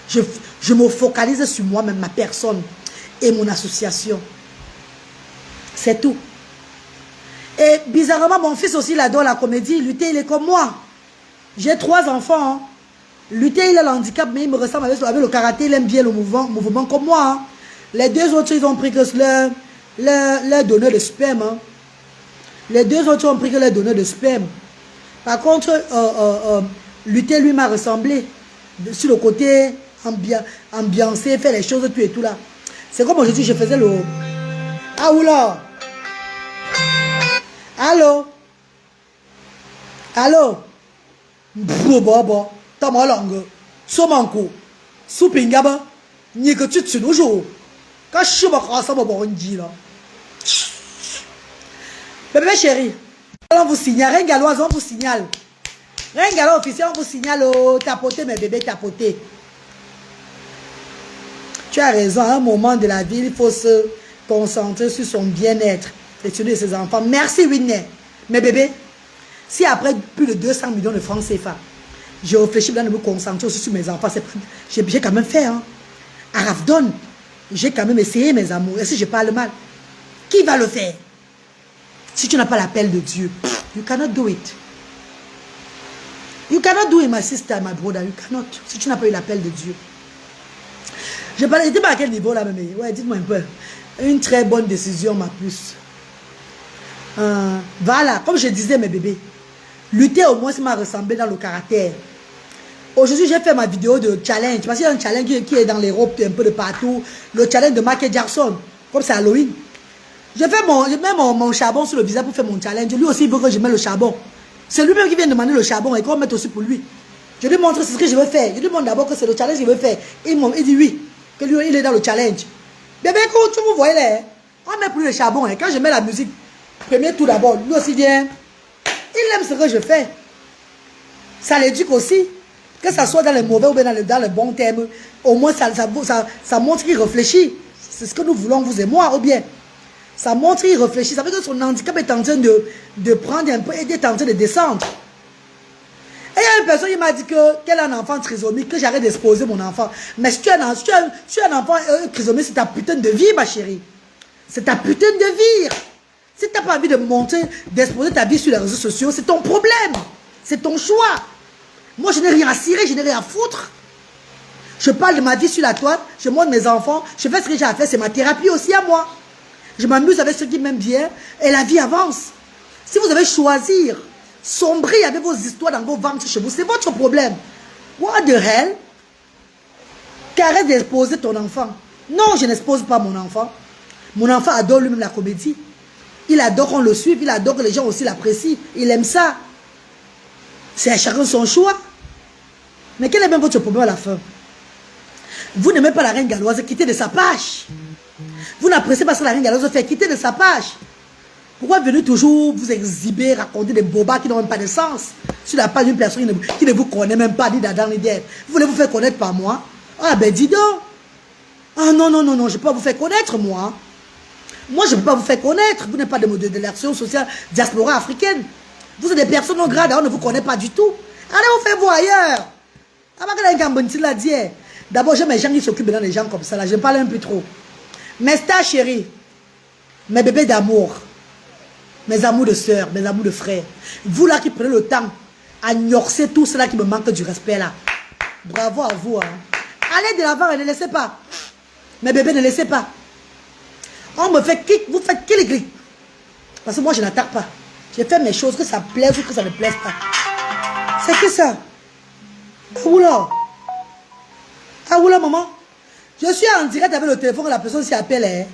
Je me focalise sur moi-même, ma personne et mon association. C'est tout. Et bizarrement, mon fils aussi, il adore la comédie. Lutter, il est comme moi. J'ai 3 enfants. Hein. Lutter, il a l'handicap, mais il me ressemble avec le karaté. Il aime bien le mouvement comme moi. Hein. Les 2 autres, ils ont pris que leur donneur de sperme. Hein. Les 2 autres ont pris que leur donneur de sperme. Par contre, Lutter, lui, m'a ressemblé. Sur le côté ambiancé, faire les choses, tout et tout là. C'est comme aujourd'hui, je faisais le... Ah, oula! Allô? Allô? Bobo, t'as ma langue. Somanko. Soupingaba. N'y que tu te toujours. Quand je suis ça va bon là. Bébé chéri. On vous signale. Rien galoise, on vous signale. Rien galoise officiel, on vous signale. Oh, tapoter mes bébés, tapoter. Tu as raison, à un moment de la vie, il faut se concentrer sur son bien-être et sur ses enfants. Merci Whitney. Mes bébés, si après plus de 200 millions de francs CFA, j'ai réfléchi de me concentrer aussi sur mes enfants, j'ai quand même fait. Hein. À Ravdon, j'ai quand même essayé mes amours. Et si je parle mal, qui va le faire? Si tu n'as pas l'appel de Dieu, you cannot do it. You cannot do it, my sister, my brother. You cannot. Si tu n'as pas eu l'appel de Dieu. Je n'étais pas à quel niveau là, mais ouais, dites-moi un peu. Une très bonne décision, ma puce. Voilà, comme je disais, mes bébés, lutter au moins, ça m'a ressemblé dans le caractère. Aujourd'hui, j'ai fait ma vidéo de challenge. Parce qu'il y a un challenge qui est dans l'Europe, un peu de partout. Le challenge de Michael Jackson. Comme c'est Halloween. Je mets mon charbon sur le visage pour faire mon challenge. Lui aussi, il veut que je mette le charbon. C'est lui-même qui vient demander le charbon et qu'on mette aussi pour lui. Je lui montre ce que je veux faire. Je lui demande d'abord que c'est le challenge qu'il veut faire. Il dit oui. Que lui, il est dans le challenge. Bébé, quand tu vous voyez là, on met plus le charbon. Et quand je mets la musique, premier tout d'abord, lui aussi vient. Il aime ce que je fais. Ça l'éduque aussi. Que ça soit dans les mauvais ou bien dans les bons termes. Au moins, ça montre qu'il réfléchit. C'est ce que nous voulons, vous et moi, ou bien. Ça montre qu'il réfléchit. Ça veut dire que son handicap est en train de prendre un peu et d'être en train de descendre. Et il y a une personne qui m'a dit qu'elle a un enfant trisomique, que j'arrête d'exposer mon enfant. Mais si tu as un enfant trisomique, c'est ta putain de vie, ma chérie. C'est ta putain de vie. Si tu n'as pas envie de montrer, d'exposer ta vie sur les réseaux sociaux, c'est ton problème. C'est ton choix. Moi, je n'ai rien à cirer, je n'ai rien à foutre. Je parle de ma vie sur la toile, je montre mes enfants, je fais ce que j'ai à faire, c'est ma thérapie aussi à moi. Je m'amuse avec ceux qui m'aiment bien et la vie avance. Si vous avez choisi sombrer avec vos histoires dans vos ventres chez vous, c'est votre problème. What the hell? Qu'arrête d'exposer ton enfant. Non, je n'expose pas mon enfant. Mon enfant adore lui-même la comédie. Il adore qu'on le suive, il adore que les gens aussi l'apprécient. Il aime ça. C'est à chacun son choix. Mais quel est même votre problème à la fin? Vous n'aimez pas la reine galloise, quittez de sa page. Vous n'appréciez pas ça, la reine galloise, fait quitter de sa page. Pourquoi venez toujours vous exhiber, raconter des bobas qui n'ont même pas de sens sur la page d'une personne qui ne vous connaît même pas, ni d'Adam ni d'Ève? Vous voulez vous faire connaître par moi? Ah ben dis donc. Ah non, non, non, non, je ne peux pas vous faire connaître moi. Moi je ne peux pas vous faire connaître. Vous n'êtes pas de l'action sociale diaspora africaine. Vous êtes des personnes non grades, on ne vous connaît pas du tout. Allez vous faire voir ailleurs. D'abord j'aime les gens qui s'occupent dans les gens comme ça là. Je parle un peu trop. Mes stars chéris, mes bébés d'amour, mes amours de soeurs, mes amours de frères, vous là qui prenez le temps à gnorcer tout cela qui me manque du respect là. Bravo à vous. Hein. Allez de l'avant et ne laissez pas. Mes bébés, ne laissez pas. On me fait clic, vous faites clic. Parce que moi je n'attaque pas. Je fais mes choses, que ça plaise ou que ça ne plaise pas. C'est que ça. Ah oula. Ah oula maman. Je suis en direct avec le téléphone et la personne s'y appelle. Hein.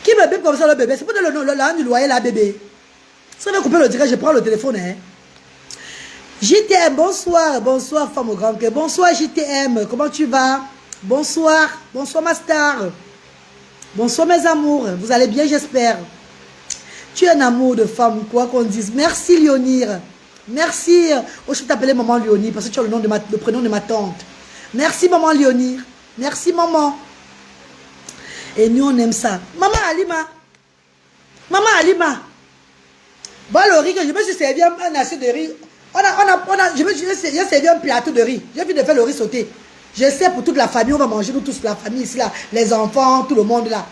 Qui me bip comme ça le bébé? C'est pas de l'âne du loyer là bébé. Si vous voulez couper le direct, je prends le téléphone. Hein. JTM, bonsoir. Bonsoir femme au grand cœur. Bonsoir JTM, comment tu vas? Bonsoir. Bonsoir ma star. Bonsoir mes amours. Vous allez bien j'espère. Tu es un amour de femme, quoi qu'on dise. Merci Léonire. Merci. Oh, je vais t'appeler maman Léonire parce que tu as le prénom de ma tante. Merci maman Léonire. Merci maman. Et nous on aime ça. Maman Alima. Maman Alima. Bon le riz que je me suis servi un assiette de riz. J'ai servi un plateau de riz. J'ai fini de faire le riz sauté. Je sais pour toute la famille, on va manger, nous tous, la famille ici là, les enfants, tout le monde là.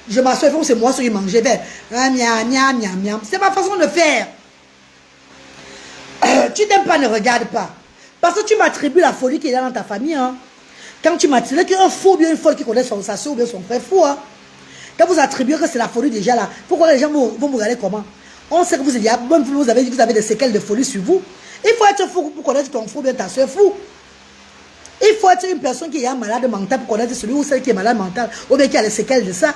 Je m'assois, c'est moi ceux qui mangent. Je vais, miam. C'est ma façon de faire. Tu n'aimes pas, ne regarde pas. Parce que tu m'attribues la folie qui est là dans ta famille. Hein. Quand tu m'attribues qu'un fou ou bien une folle qui connaît sa soeur ou bien son frère fou. Hein. Quand vous attribuez que c'est la folie déjà là, pourquoi les gens vont vous regarder comment? On sait que vous avez des séquelles de folie sur vous. Il faut être fou pour connaître ton fou ou bien ta soeur fou. Il faut être une personne qui est malade mental pour connaître celui ou celle qui est malade mental ou bien qui a les séquelles de ça.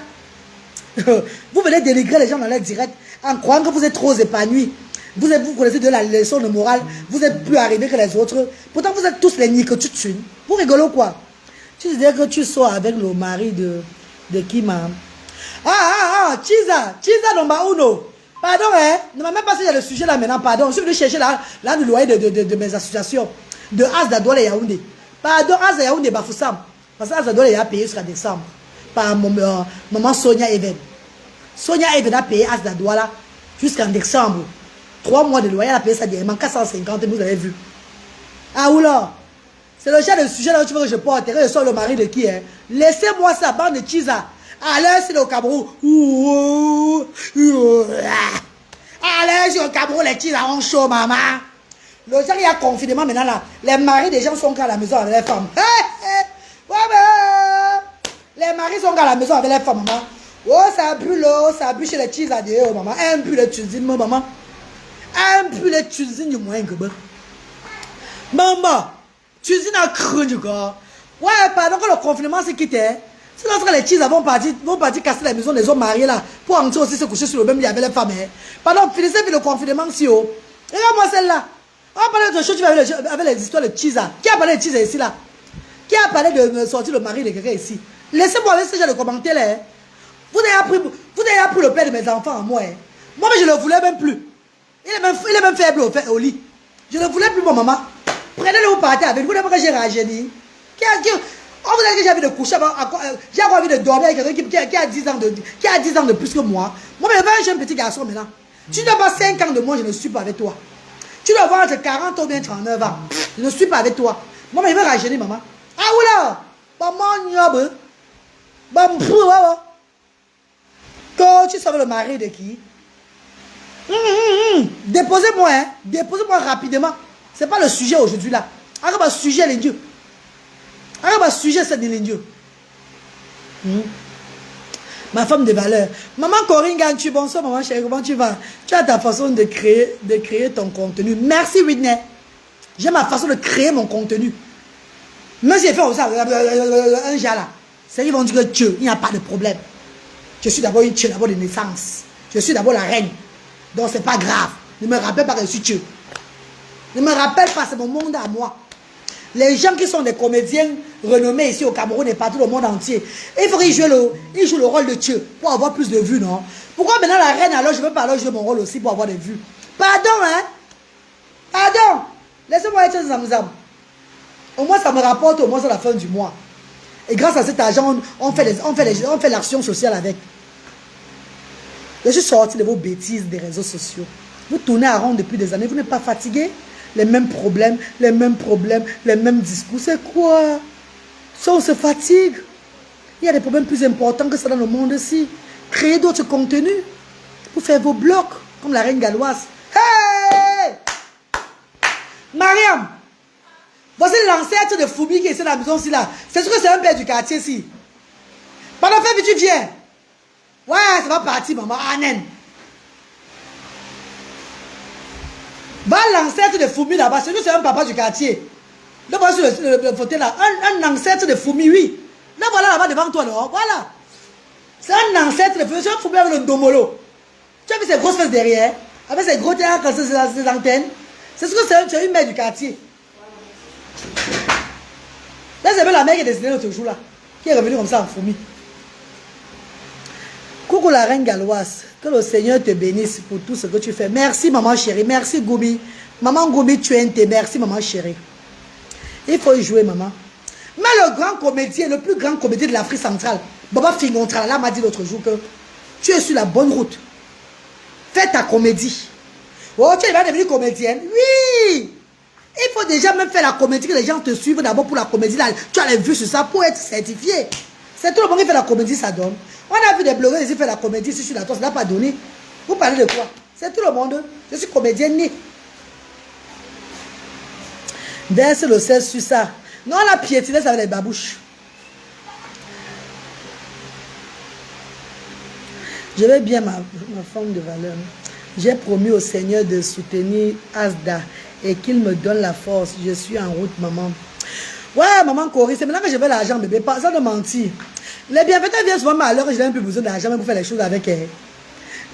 Vous venez dénigrer les gens dans leur direct en croyant que vous êtes trop épanouis. Vous connaissez de la leçon de morale. Vous êtes plus arrivés que les autres. Pourtant, vous êtes tous les nicotutunes. Vous rigolez ou quoi? Tu disais que tu sors avec le mari de Kima. Chiza Nomba Uno. Pardon, hein? Ne m'a même pas sur le sujet là maintenant. Pardon. Je suis venu chercher là le loyer de mes associations. De Asda Douala et Yaoundé. Pardon, Asda Yaoundé Bafoussam. Parce que Asda Douala a payé jusqu'à décembre. Par maman Sonia Even. Sonia Even a payé Asda Douala jusqu'en décembre. 3 mois de loyer, elle a payé ça directement 450, vous avez vu. Ah oula. C'est le genre de sujet là où tu veux que je porte. Je sois le mari de qui hein? Laissez-moi ça, bande de Chiza. Allez, c'est le Cameroun. Allez, c'est le Cameroun, les Chiza ont chaud, maman. Le genre, il y a confinement maintenant là. Les maris des gens sont qu'à la maison avec les femmes. Les maris sont qu'à la maison avec les femmes, maman. Oh, ça pue chez les Chiza dehors, maman. Un peu de cuisine, maman. Un peu de cuisine du moins que bon. Maman, cuisine à cru du corps. Ouais, pardon, quand le confinement s'est quitté, c'est lorsque les Chiza vont partir casser la maison des hommes mariés là, pour entrer aussi se coucher sur le même lit avec les femmes. Pardon, finissez le confinement si haut. Regarde-moi celle-là. On parle de choses, tu vas avec les histoires de Chiza. Qui a parlé de Chiza ici là? Qui a parlé de sortir le mari de quelqu'un ici? Laissez-moi laisser ce genre de commentaires là. Vous avez appris le père de mes enfants à moi. Moi, mais je ne le voulais même plus. Il est même faible au lit. Je ne voulais plus mon maman. Prenez-le, vous partez avec vous. Vous n'avez pas que j'ai rajeuni. On vous a dit que j'ai envie de coucher. J'ai envie de dormir avec quelqu'un qui a 10 ans de plus que moi. Moi, mais j'ai un petit garçon maintenant. Tu dois avoir 5 ans de moi, je ne suis pas avec toi. Tu dois avoir entre 40 ou bien 39 ans. Je ne suis pas avec toi. Moi, mais je veux rajeunir, maman. Ah, oula! Maman, nyobe. Quand tu savais le mari de qui? Déposez-moi, hein. Déposez-moi rapidement. Ce n'est pas le sujet aujourd'hui là. Alors, le sujet, les dieux. Alors, ma sujet, c'est de l'indieux. Ma femme de valeur. Maman Corinne Gantu, bonsoir maman chérie, comment tu vas? Tu as ta façon de créer ton contenu. Merci Whitney. J'ai ma façon de créer mon contenu. Même si j'ai fait ça, un jar là, c'est qu'ils vont dire que Dieu, il n'y a pas de problème. Je suis d'abord une Dieu, d'abord de naissance. Je suis d'abord la reine. Donc c'est pas grave. Ne me rappelle pas que je suis Dieu. Ne me rappelle pas, c'est mon monde à moi. Les gens qui sont des comédiens renommés ici au Cameroun et partout au monde entier, il faut qu'ils jouent le rôle de Dieu pour avoir plus de vues, non? Pourquoi maintenant la reine, alors je veux pas alors jouer mon rôle aussi pour avoir des vues? Pardon, hein? Pardon. Laissez-moi être Zamzam. Au moins, ça me rapporte au moins à la fin du mois. Et grâce à cet argent, on fait l'action sociale avec. Je suis sorti de vos bêtises des réseaux sociaux. Vous tournez à rond depuis des années, vous n'êtes pas fatigué? Les mêmes problèmes, les mêmes discours. C'est quoi? Ça, on se fatigue. Il y a des problèmes plus importants que ça dans le monde aussi. Créez d'autres contenus pour faire vos blocs, comme la reine galloise. Hey! Mariam, voici l'ancêtre de Foubi qui est ici dans la maison ici là. C'est sûr que c'est un père du quartier ici. Pendant que tu viens. Ouais, ça va partir, maman. Anen. Va l'ancêtre de Foumi là-bas. C'est un papa du quartier. Là, voilà sur le fauteuil là. Un ancêtre de Foumi, oui. Là, voilà là-bas devant toi, non? Voilà. C'est un ancêtre de Foumi. C'est un Foumi avec le domolo. Tu as vu ses grosses fesses derrière? Avec ses gros théâtres, ses antennes. C'est ce que c'est une mère du quartier. Là, c'est la mère qui est dessinée l'autre jour là. Qui est revenue comme ça en Foumi. Coucou la reine galloise. Que le Seigneur te bénisse pour tout ce que tu fais. Merci maman chérie. Merci Goubi. Maman Goubi, tu es un thé. Merci maman chérie. Il faut y jouer maman. Mais le grand comédien, le plus grand comédien de l'Afrique centrale, Baba Fingontra, là m'a dit l'autre jour que tu es sur la bonne route. Fais ta comédie. Oh, tu vas devenir comédienne? Oui! Il faut déjà même faire la comédie, que les gens te suivent d'abord pour la comédie. Là, tu as les vues sur ça pour être certifié. C'est tout le monde qui fait la comédie, ça donne. On a vu des blogueurs ici faire la comédie ici sur la toile, ça n'a pas donné. Vous parlez de quoi? C'est tout le monde. Je suis comédienne née. Verse le sel sur ça. Non, on a piétiné ça avec les babouches. Je vais bien ma femme de valeur. J'ai promis au Seigneur de soutenir Asda et qu'il me donne la force. Je suis en route, maman. Ouais, maman Cory, c'est maintenant que je veux l'argent, bébé. Pas ça de mentir. Les bienfaiteurs viennent souvent à l'heure que je n'ai même plus besoin d'argent pour faire les choses avec elle.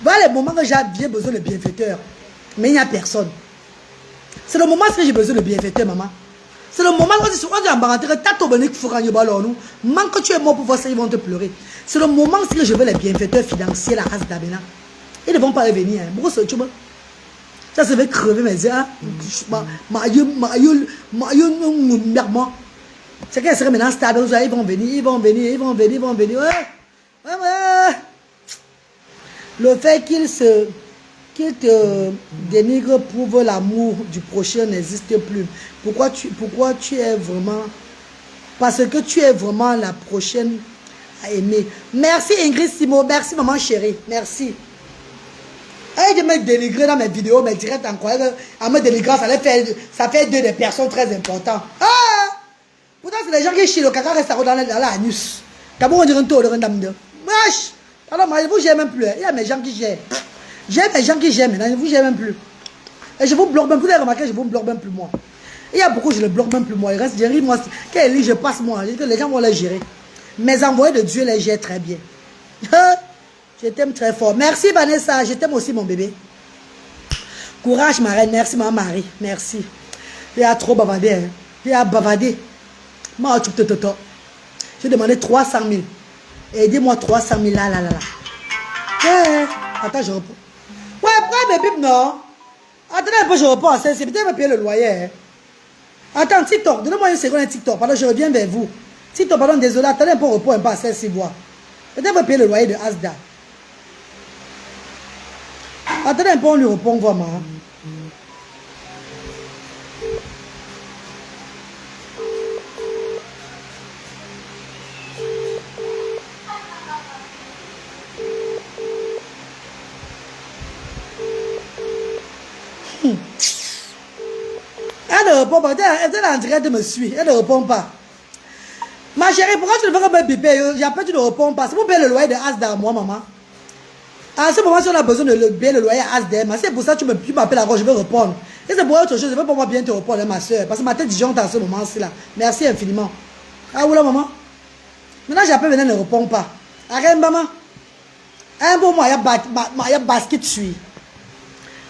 Voilà les moments que j'ai bien besoin de bienfaiteurs. Mais il n'y a personne. C'est le moment où j'ai besoin de bienfaiteurs, maman. C'est le moment où on dit en baranté, tato benik fouragno balonu. Manque que tu es mort pour voir ça, ils vont te pleurer. C'est le moment où je veux les bienfaiteurs financiers, la race d'Abena. Ils ne vont pas revenir. Pourquoi ça, tu vois? Ça se fait crever mes yeux. C'est qu'elle serait maintenant stable. Ils vont venir. Ouais. Le fait qu'il te dénigre prouve l'amour du prochain n'existe plus. Pourquoi tu es vraiment... Parce que tu es vraiment la prochaine à aimer. Merci Ingrid Simo. Merci maman chérie. Merci. Elle me dénigrer dans mes vidéos, mes directs en croyant qu'en me dénigrant, ça fait deux des personnes très importantes. Ah! Pourtant, c'est des gens qui chient le caca reste dans l'anus. D'abord, on dirait un tour de rendement. Wesh! Alors, moi, je vous gère même plus. Il y a mes gens qui gèrent. J'aime les gens qui gèrent maintenant, je ne vous gère même plus. Et je vous bloque même plus. Vous avez remarqué, je vous bloque même plus moi. Il y a beaucoup, je ne bloque même plus moi. Il reste, Jerry, moi, quand je passe moi, les gens vont les gérer. Mes envoyés de Dieu les gèrent très bien. Je t'aime très fort. Merci Vanessa, je t'aime aussi mon bébé. Courage ma reine, merci ma Marie, merci. Il a trop bavardé, hein. Il a bavardé. Moi, j'ai demandé 300 000. Aidez-moi 300 000 là. Ouais. Attends, je reprends. Ouais, prends mes pipes, non. Attendez un peu, je reprends. C'est peut-être me payer le loyer. Hein. Attends, TikTok, donnez-moi une seconde, un TikTok. Pardon, je reviens vers vous. TikTok, pardon, désolé. Attendez un peu, repos un peu à 16 voix. Peut-être me payer le loyer de Asda. Attendez un peu, on lui répond vraiment. Elle ne répond pas. Elle est en direct de me suivre. Elle ne répond pas. Ma chérie, pourquoi tu ne veux pas me biper? J'appelle, tu ne réponds pas. C'est pour payer le loyer de Asda, moi, maman. À ce moment, si on a besoin de payer le loyer à Asda, c'est pour ça que tu m'appelles encore, je vais répondre. Et c'est pour autre chose, je ne veux pas moi bien te répondre, ma soeur. Parce que ma tête disjoncte à ce moment-ci là. Merci infiniment. Ah, oula, maman. Maintenant, j'appelle, maintenant, ne répond pas. Arrête, maman. Un bon mois, il y a basket dessus.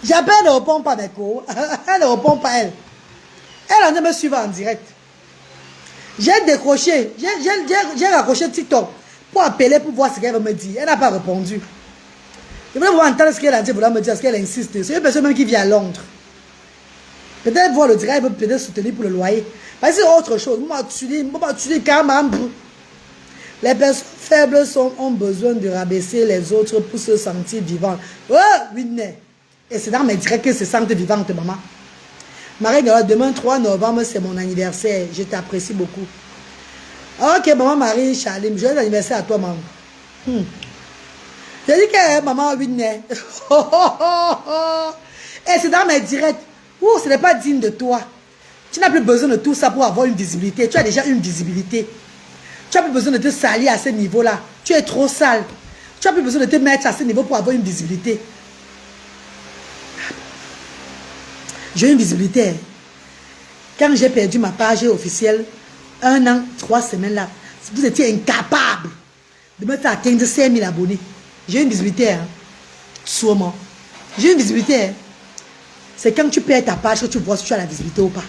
J'appelle, elle ne répond pas, d'accord. Elle ne répond pas, elle. Elle en train de me suivre en direct. J'ai décroché, j'ai raccroché TikTok pour appeler, pour voir ce qu'elle veut me dire. Elle n'a pas répondu. Je voulais voir entendre ce qu'elle a dit, vouloir me dire, ce qu'elle insiste. C'est une personne même qui vit à Londres. Peut-être voir le direct, elle veut peut-être soutenir pour le loyer. Parce que c'est autre chose. Les personnes faibles ont besoin de rabaisser les autres pour se sentir vivantes. Oh, Whitney. Et c'est dans mes directs que se sentent vivantes, maman. Marie, demain 3 novembre, c'est mon anniversaire. Je t'apprécie beaucoup. Ok, maman Marie, Chalim, joyeux anniversaire à toi, maman. J'ai dit que maman Whitney. Et c'est dans mes directs. Oh, ce n'est pas digne de toi. Tu n'as plus besoin de tout ça pour avoir une visibilité. Tu as déjà une visibilité. Tu n'as plus besoin de te salir à ce niveau-là. Tu es trop sale. Tu n'as plus besoin de te mettre à ce niveau pour avoir une visibilité. J'ai une visibilité. Quand j'ai perdu ma page officielle, 1 an, 3 semaines là, vous étiez incapable de me faire atteindre 5000 abonnés. J'ai une visibilité. Hein. Sûrement. J'ai une visibilité. Hein. C'est quand tu perds ta page que tu vois si tu as la visibilité ou pas.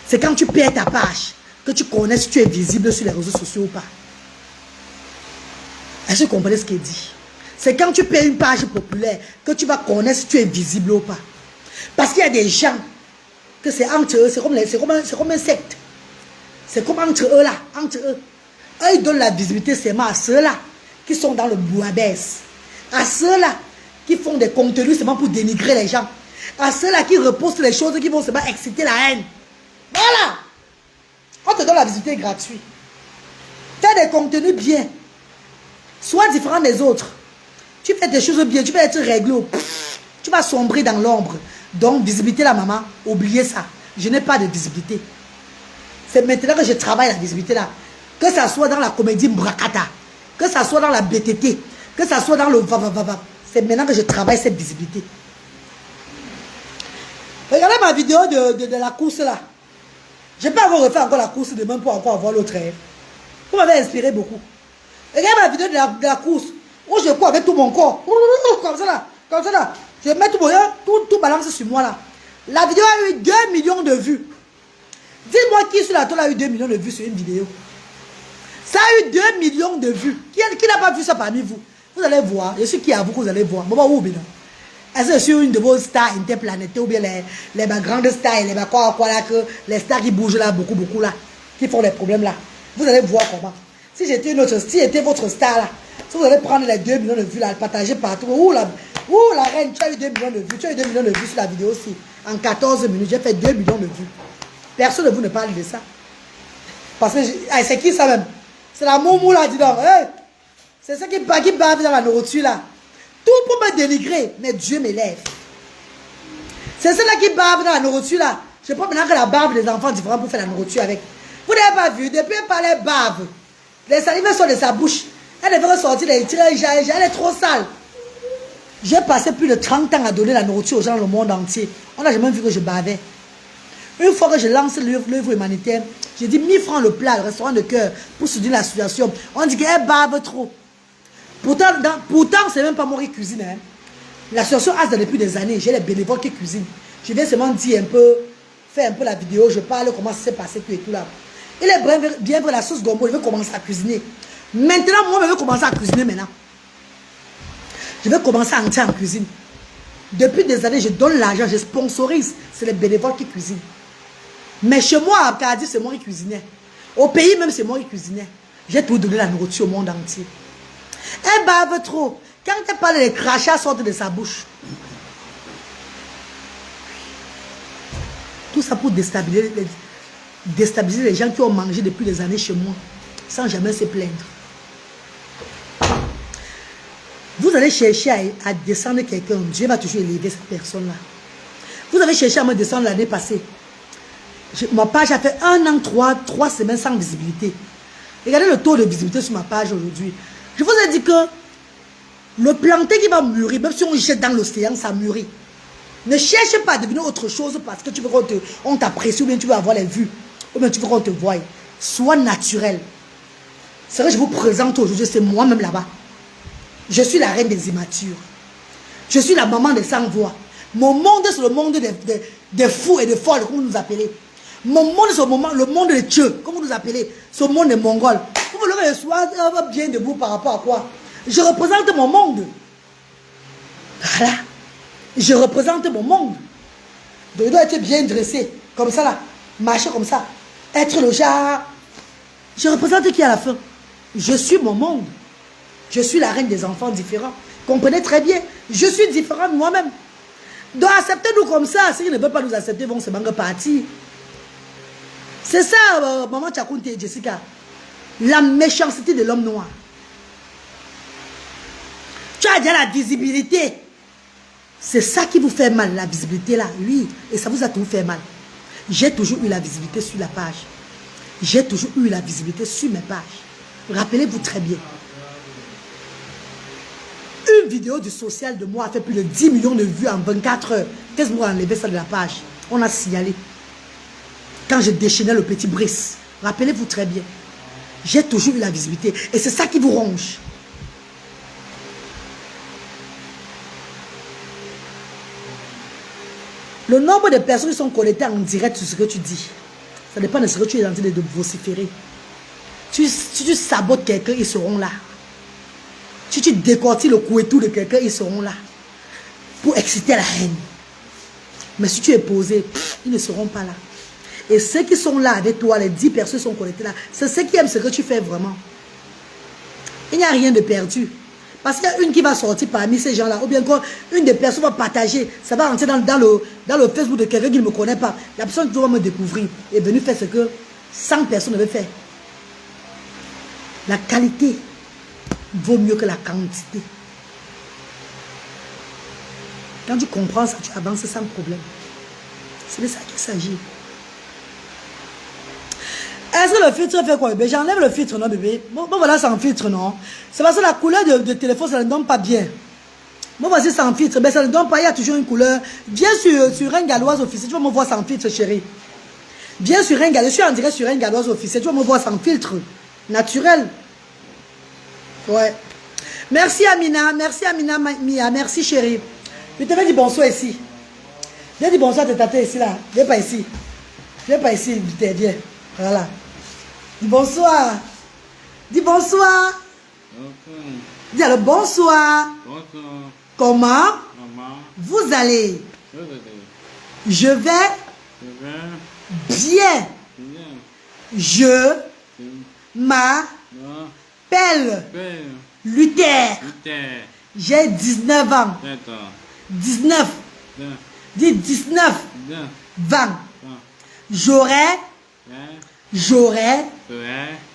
C'est quand tu perds ta page que tu connais si tu es visible sur les réseaux sociaux ou pas. Est-ce que vous comprenez ce qu'il dit? C'est quand tu perds une page populaire que tu vas connaître si tu es visible ou pas. Parce qu'il y a des gens que c'est entre eux, c'est comme un secte. C'est comme entre eux là, entre eux. Eux, ils donnent la visibilité seulement à ceux-là qui sont dans le bouillabaisse. À ceux-là qui font des contenus seulement pour dénigrer les gens. À ceux-là qui repostent les choses qui vont seulement exciter la haine. Voilà. On te donne la visibilité gratuite. Fais des contenus bien. Sois différent des autres. Tu fais des choses bien, tu vas être réglo. Tu vas sombrer dans l'ombre. Donc, visibilité là, maman, oubliez ça. Je n'ai pas de visibilité. C'est maintenant que je travaille la visibilité là. Que ça soit dans la comédie Mbrakata, que ça soit dans la BTT, que ça soit dans le va-va-va-va. C'est maintenant que je travaille cette visibilité. Regardez ma vidéo de la course là. Je n'ai pas encore refait encore la course demain pour encore avoir l'autre. Vous m'avez inspiré beaucoup. Regardez ma vidéo de la course où je cours avec tout mon corps. Comme ça là. Comme ça là. Je mets tout mon tout balance sur moi là. La vidéo a eu 2 millions de vues. Dis-moi qui sur la toile a eu 2 millions de vues sur une vidéo. Ça a eu 2 millions de vues. Qui n'a pas vu ça parmi vous? Vous allez voir. Je suis qui à vous que vous allez voir. Bon, où bien? Est-ce que je suis une de vos stars interplanétaires ou bien les grandes stars et les quoi là, que les stars qui bougent là, beaucoup là, qui font des problèmes là. Vous allez voir comment. Si j'étais une autre, si j'étais votre star là, si vous allez prendre les 2 millions de vues là, le partager partout. Ouh la reine, tu as eu 2 millions de vues. Tu as eu 2 millions de vues sur la vidéo aussi. En 14 minutes, j'ai fait 2 millions de vues. Personne de vous ne parle de ça. Parce que c'est qui ça même? C'est la moumou là, dis donc. Hey, c'est ça qui bave dans la nourriture là. Tout pour me dénigrer, mais Dieu m'élève. C'est celle-là qui bave dans la nourriture là. Je prends maintenant que la bave des enfants différents pour faire la nourriture avec. Vous n'avez pas vu, depuis qu'elle parlait bave, les salives sortent de sa bouche. Elle devrait sortir les tirer, elle est trop sale. J'ai passé plus de 30 ans à donner la nourriture aux gens dans le monde entier. On n'a jamais vu que je bavais. Une fois que je lance l'œuvre humanitaire, j'ai dit 1000 francs le plat, le restaurant de cœur, pour soutenir la situation. On dit qu'elle bave trop. Pourtant c'est même pas moi qui cuisine. Hein. L'association Asda depuis des années, j'ai les bénévoles qui cuisinent. Je viens seulement dire un peu, faire un peu la vidéo, je parle comment ça s'est passé, tout et tout là. Il est bien vrai, la sauce gombo, je vais commencer à cuisiner. Maintenant, moi, je vais commencer à cuisiner maintenant. Je vais commencer à entrer en cuisine. Depuis des années, je donne l'argent, je sponsorise. C'est les bénévoles qui cuisinent. Mais chez moi, à Acadie, c'est moi qui cuisinais. Au pays même, c'est moi qui cuisinais. J'ai tout donné la nourriture au monde entier. Elle bave trop. Quand elle parle, les crachats sortent de sa bouche. Tout ça pour déstabiliser les gens qui ont mangé depuis des années chez moi, sans jamais se plaindre. Vous allez chercher à descendre quelqu'un, Dieu va toujours élever cette personne-là. Vous avez cherché à me descendre l'année passée. Ma page a fait 1 an, 3 semaines sans visibilité. Regardez le taux de visibilité sur ma page aujourd'hui. Je vous ai dit que le plantain qui va mûrir, même si on jette dans l'océan, ça mûrit. Ne cherche pas à devenir autre chose parce que tu veux qu'on t'apprécie ou bien tu veux avoir les vues. Ou bien tu veux qu'on te voie. Sois naturel. C'est vrai, je vous présente aujourd'hui, c'est moi-même là-bas. Je suis la reine des immatures. Je suis la maman des sans-voix. Mon monde, c'est le monde des fous et des folles, comme vous nous appelez. Mon monde, c'est le monde des Dieu, comme vous nous appelez. Ce monde des Mongols. Vous voulez que je sois bien debout par rapport à quoi? Je représente mon monde. Voilà. Je représente mon monde. Donc, il doit être bien dressé. Comme ça, là. Marcher comme ça. Être le genre. Je représente qui à la fin? Je suis mon monde. Je suis la reine des enfants différents. Comprenez très bien. Je suis différente moi-même. Donc, acceptez-nous comme ça. S'ils ne veulent pas nous accepter, ils vont se manquer partir. C'est ça, maman Tchakounte et Jessica. La méchanceté de l'homme noir. Tu as déjà la visibilité. C'est ça qui vous fait mal, la visibilité là. Oui, et ça vous a toujours fait mal. J'ai toujours eu la visibilité sur la page. J'ai toujours eu la visibilité sur mes pages. Rappelez-vous très bien. Une vidéo du social de moi a fait plus de 10 millions de vues en 24 heures. Qu'est-ce que vous enlevez ça de la page? On a signalé. Quand je déchaînais le petit Brice. Rappelez-vous très bien. J'ai toujours eu la visibilité. Et c'est ça qui vous ronge. Le nombre de personnes qui sont connectées en direct sur ce que tu dis, ça dépend de ce que tu es en train de vociférer. Si tu sabotes quelqu'un, ils seront là. Si tu décortis le couettou de quelqu'un, ils seront là. Pour exciter la haine. Mais si tu es posé, ils ne seront pas là. Et ceux qui sont là avec toi, les 10 personnes qui sont connectées là, c'est ceux qui aiment ce que tu fais vraiment. Il n'y a rien de perdu. Parce qu'il y a une qui va sortir parmi ces gens-là, ou bien encore une des personnes va partager, ça va rentrer dans le Facebook de quelqu'un qui ne me connaît pas. La personne qui doit me découvrir est venue faire ce que 100 personnes devaient faire. La qualité vaut mieux que la quantité. Quand tu comprends ça, tu avances sans problème. C'est de ça qu'il s'agit. Est-ce que le filtre fait quoi, bébé? J'enlève le filtre, non, bébé? Bon voilà, sans filtre, non? C'est parce que la couleur de téléphone, ça ne donne pas bien. Bon, voici sans filtre. Mais ça ne donne pas, il y a toujours une couleur. Viens sur un Galoise officiel, tu vas me voir sans filtre, chérie. Viens sur un Galoise, je suis en direct sur un Galoise officiel, tu vas me voir sans filtre. Naturel. Ouais. Merci Amina, Mia, merci chérie. Je te vais dire bonsoir ici. Viens dire bonsoir à tes tatas ici, là. Viens pas ici. Viens pas ici, vite, viens. Voilà. Dis bonsoir. Dis bonsoir. Dis alors bonsoir. Bonsoir. Comment Maman. vous allez? Je vais bien. Je m'appelle Luther. J'ai 19 ans. 19. Dis 19. 20. J'aurai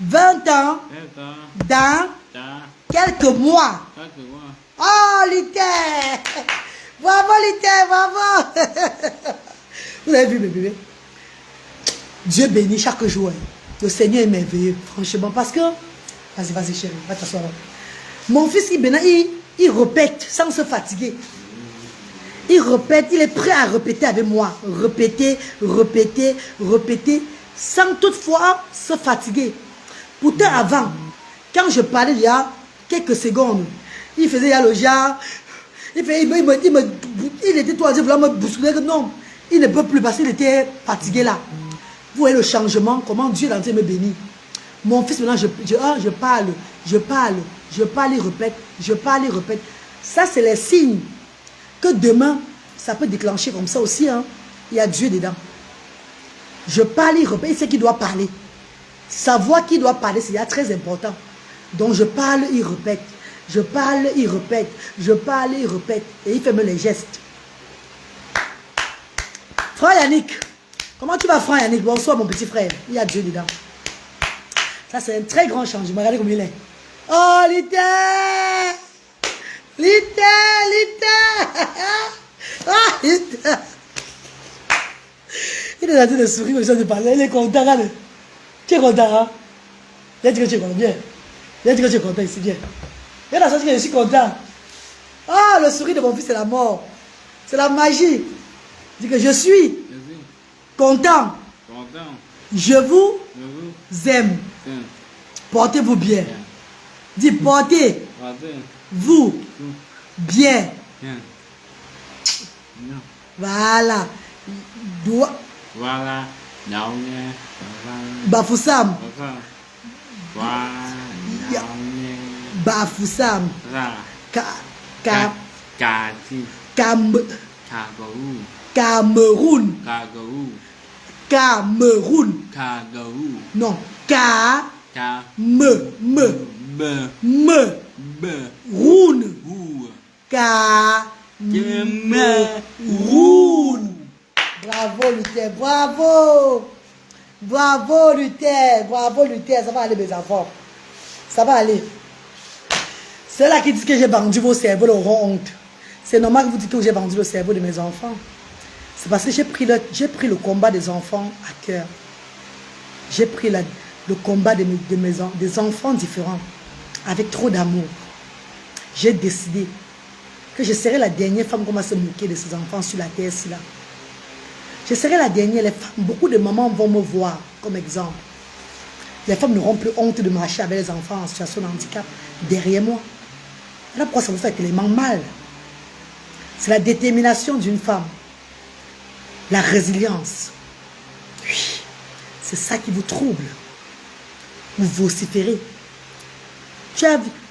20 ans dans quelques mois. Oh, Luther! Bravo, Luther, bravo! Vous avez vu, mes bébés? Dieu bénit chaque jour. Le Seigneur est merveilleux, franchement, parce que... Vas-y, chérie, va t'asseoir. Mon fils, il répète sans se fatiguer. Il répète, il est prêt à répéter avec moi. Répéter, sans toutefois se fatiguer. Pourtant, avant, quand je parlais il y a quelques secondes, il faisait le genre, il était toisé, vouloir me bousculer. Non, il ne peut plus parce qu'il était fatigué là. Vous voyez le changement, comment Dieu est en train de me bénir. Mon fils, maintenant, je parle, il répète. Ça, c'est les signes que demain, ça peut déclencher comme ça aussi. Hein. Il y a Dieu dedans. Je parle, il répète, il sait qu'il doit parler. Savoir qui doit parler, c'est très important. Donc, je parle, il répète. Je parle, il répète. Et il fait même les gestes. Frère Yannick, comment tu vas, frère Yannick? Bonsoir, mon petit frère. Il y a Dieu dedans. Ça, c'est un très grand changement. Regardez comme il est. Oh, Luther! Ah, Luther! Il est en train de sourire, aux gens de parler. Il est content, regarde. Tu es content, hein? Viens dire que tu es content, viens. Viens dire que tu es content ici, viens. Viens dans ce que je suis content. Ah, le sourire de mon fils, c'est la mort. C'est la magie. Dis que je suis content. Je vous aime. Portez-vous bien. Dis portez-vous bien. Voilà. Voilà. Bafoussam. Bafoussam. Cameroun. Cameroun. Non. Cameroun. Bravo Luther, bravo. Bravo Luther, bravo Luther. Ça va aller mes enfants. Ça va aller. Ceux là qui disent que j'ai vendu vos cerveaux auront honte. C'est normal que vous dites que j'ai vendu le cerveau de mes enfants. C'est parce que j'ai pris le combat des enfants à cœur. J'ai pris le combat des enfants différents avec trop d'amour. J'ai décidé que je serai la dernière femme qui va se moquer de ces enfants sur la terre là. Je serai la dernière. Les femmes, beaucoup de mamans vont me voir comme exemple. Les femmes n'auront plus honte de marcher avec les enfants en situation de handicap derrière moi. Voilà pourquoi ça vous fait tellement mal. C'est la détermination d'une femme. La résilience. Oui. C'est ça qui vous trouble. Vous vociférez.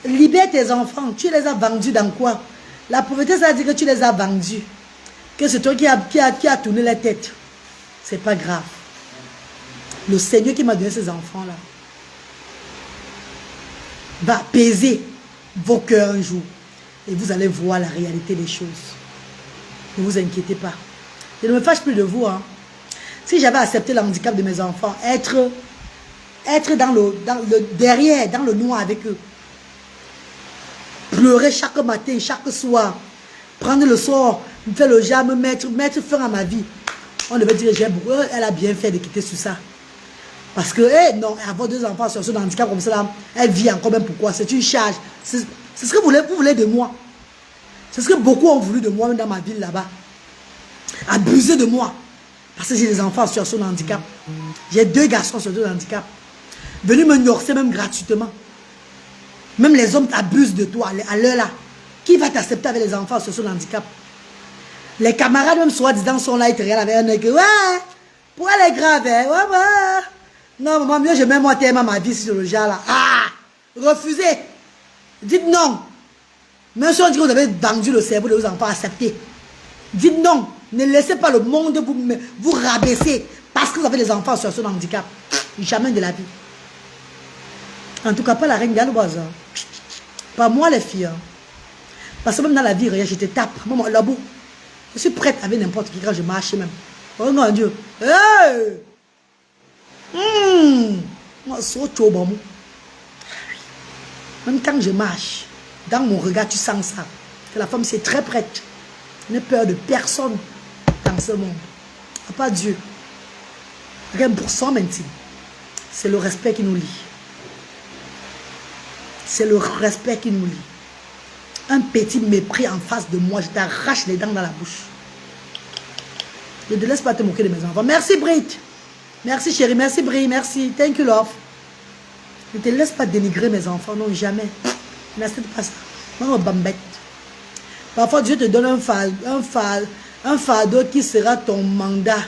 Libère tes enfants. Tu les as vendus dans quoi? La pauvreté, ça veut dire que tu les as vendus. Que c'est toi qui a tourné la tête. C'est pas grave. Le Seigneur qui m'a donné ces enfants-là va apaiser vos cœurs un jour. Et vous allez voir la réalité des choses. Ne vous inquiétez pas. Je ne me fâche plus de vous. Hein. Si j'avais accepté le handicap de mes enfants, être dans le derrière, dans le noir avec eux, pleurer chaque matin, chaque soir, prendre le sort, me faire le jam, mettre fin à ma vie. On devait dire, elle a bien fait de quitter sur ça. Parce que, non, avoir 2 enfants sur ce handicap comme ça, là, elle vit encore même pourquoi? C'est une charge. C'est ce que vous voulez de moi. C'est ce que beaucoup ont voulu de moi, même dans ma ville là-bas. Abuser de moi. Parce que j'ai des enfants en situation de handicap. J'ai 2 garçons sur 2 handicap. Venus me norcer même gratuitement. Même les hommes abusent de toi à l'heure là. Qui va t'accepter avec les enfants en situation de handicap? Les camarades même soi-disant sont là, ils te regardent avec un œil que ouais, pour elle est grave, hein? Ouais. Non, maman, mieux je mets moi tellement ma vie sur le genre là. Ah! Refusez! Dites non! Même si on dit que vous avez vendu le cerveau de vos enfants, acceptez. Dites non! Ne laissez pas le monde vous rabaisser parce que vous avez des enfants en situation de handicap. Jamais de la vie. En tout cas, pas la reine galloise. Pas moi les filles. Parce que même dans la vie, je te tape. Maman, là-bas, je suis prête avec n'importe qui quand je marche même. Oh mon Dieu! Hey! Moi, même quand je marche, dans mon regard, tu sens ça. Que la femme, c'est très prête. Je n'ai peur de personne dans ce monde. À part Dieu. Rien pour son intime. C'est le respect qui nous lie. C'est le respect qui nous lie. Un petit mépris en face de moi, je t'arrache les dents dans la bouche. Je ne te laisse pas te moquer de mes enfants. Merci Britt. Merci chérie, merci Brie, merci. Thank you love. Ne te laisse pas dénigrer mes enfants, non, jamais. N'accepte pas ça. Non, bambette. Parfois Dieu te donne un fardeau qui sera ton mandat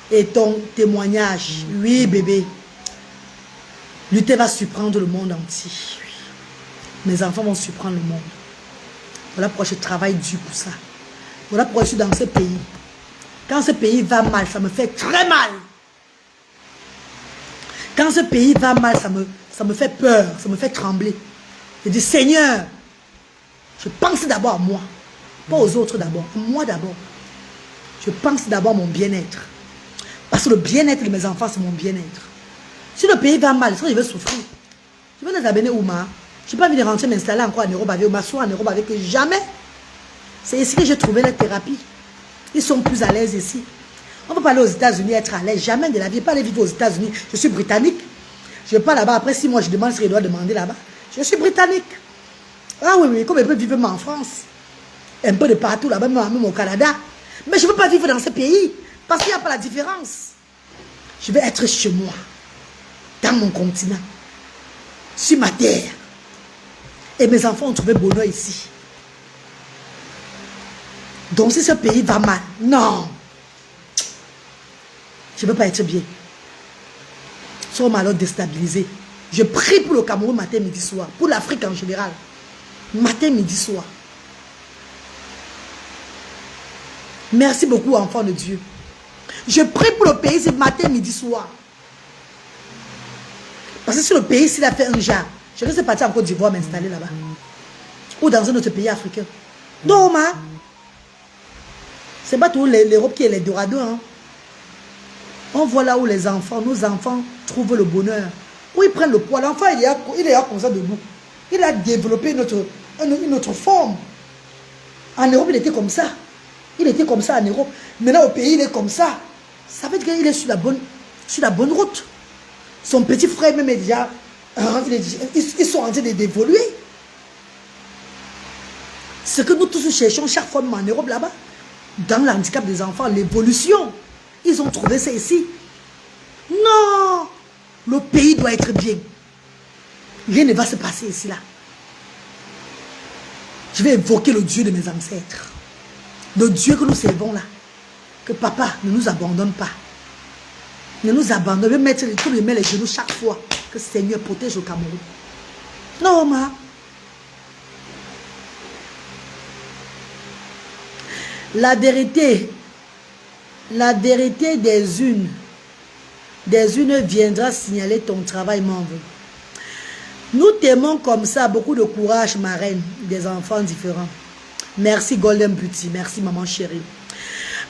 et ton témoignage. Oui bébé. Luther va surprendre le monde entier. Oui. Mes enfants vont surprendre le monde. Voilà pourquoi je travaille dur pour ça. Voilà pourquoi je suis dans ce pays. Quand ce pays va mal, ça me fait très mal. Quand ce pays va mal, ça me fait peur, ça me fait trembler. Je dis, Seigneur, je pense d'abord à moi. Pas aux autres d'abord, à moi d'abord. Je pense d'abord à mon bien-être. Parce que le bien-être de mes enfants, c'est mon bien-être. Si le pays va mal, je vais souffrir. Je vais les amener où, ma? Je n'ai pas envie de rentrer m'installer encore en Europe avec eux, m'asseoir en Europe avec eux, jamais. C'est ici que j'ai trouvé la thérapie. Ils sont plus à l'aise ici. On ne peut pas aller aux États-Unis être à l'aise. Jamais de la vie. Je ne peux pas aller vivre aux États-Unis. Je suis britannique. Je pars là-bas, après 6 mois, je demande ce qu'il doit demander là-bas. Je suis britannique. Ah oui, oui, comme je peux vivre même en France. Un peu de partout là-bas, même au Canada. Mais je ne veux pas vivre dans ce pays. Parce qu'il n'y a pas la différence. Je vais être chez moi. Dans mon continent. Sur ma terre. Et mes enfants ont trouvé bonheur ici. Donc si ce pays va mal, non. Je ne veux pas être bien. Nous sommes alors déstabilisés. Je prie pour le Cameroun matin, midi, soir. Pour l'Afrique en général. Matin, midi, soir. Merci beaucoup, enfants de Dieu. Je prie pour le pays, c'est matin, midi, soir. Parce que si le pays, s'il a fait un genre, je risque de partir en Côte d'Ivoire m'installer là-bas. Ou dans un autre pays africain. Non, ma. C'est pas tout l'Europe qui est les dorados. Hein. On voit là où les enfants, nos enfants, trouvent le bonheur. Où ils prennent le poids. L'enfant, il est là comme ça debout. Il a développé une autre forme. En Europe, il était comme ça. Il était comme ça en Europe. Maintenant, au pays, il est comme ça. Ça veut dire qu'il est sur la bonne route. Son petit frère même est déjà... Ils sont en train d'évoluer. Ce que nous tous cherchons chaque fois en Europe là-bas, dans l'handicap des enfants, l'évolution. Ils ont trouvé ça ici. Non! Le pays doit être bien. Rien ne va se passer ici là. Je vais évoquer le Dieu de mes ancêtres. Le Dieu que nous servons là. Que papa ne nous abandonne pas. Ne nous abandonne. Je vais mettre les genoux chaque fois. Que Seigneur protège le Cameroun. Non, ma. La vérité des unes viendra signaler ton travail, membre. Nous t'aimons comme ça, beaucoup de courage, ma reine, des enfants différents. Merci Golden Beauty, merci maman chérie.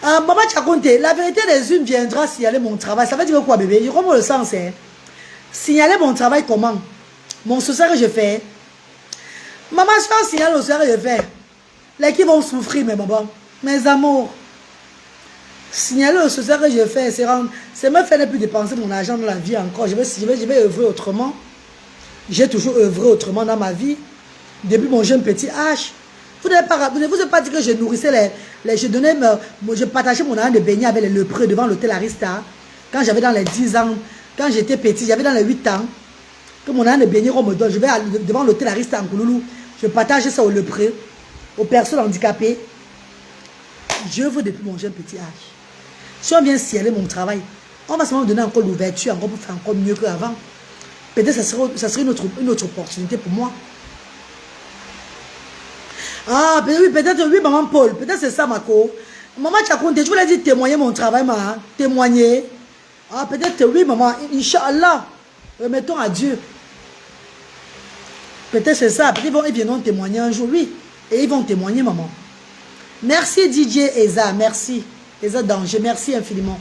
Maman, tu as compté, la vérité des unes viendra signaler mon travail. Ça veut dire quoi, bébé? Je comprends le sens, hein? Signaler mon travail comment? Mon social que je fais. Maman, si on signale le social que je fais, les qui vont souffrir, mes mamans. Mes amours, signaler le social que je fais, c'est me faire ne plus dépenser mon argent dans la vie encore. Je vais œuvrer autrement. J'ai toujours œuvré autrement dans ma vie. Depuis mon jeune petit âge. Vous ne vous avez pas dit que je nourrissais je partageais mon argent de beignet avec les lépreux devant l'hôtel Arista. Quand j'avais dans les 10 ans, quand j'étais petit, j'avais dans les 8 ans. Que mon argent de beignet, on me donne. Je vais devant l'hôtel Arista en Kouloulou. Je partage ça aux lépreux, aux personnes handicapées. Je veux depuis mon jeune petit âge. Si on vient sceller mon travail, on va seulement me donner encore l'ouverture, encore pour faire encore mieux qu'avant. Peut-être que ça serait une autre opportunité pour moi. Ah, peut-être oui, maman Paul. Peut-être c'est ça, Mako. Maman, tu as compté, je voulais dire témoigner mon travail, maman. Témoigner. Ah, peut-être oui, maman. Inch'Allah. Remettons à Dieu. Peut-être c'est ça. Peut-être ils viendront témoigner un jour, oui. Et ils vont témoigner, maman. Merci DJ Eza, merci. Eza Danger, merci infiniment.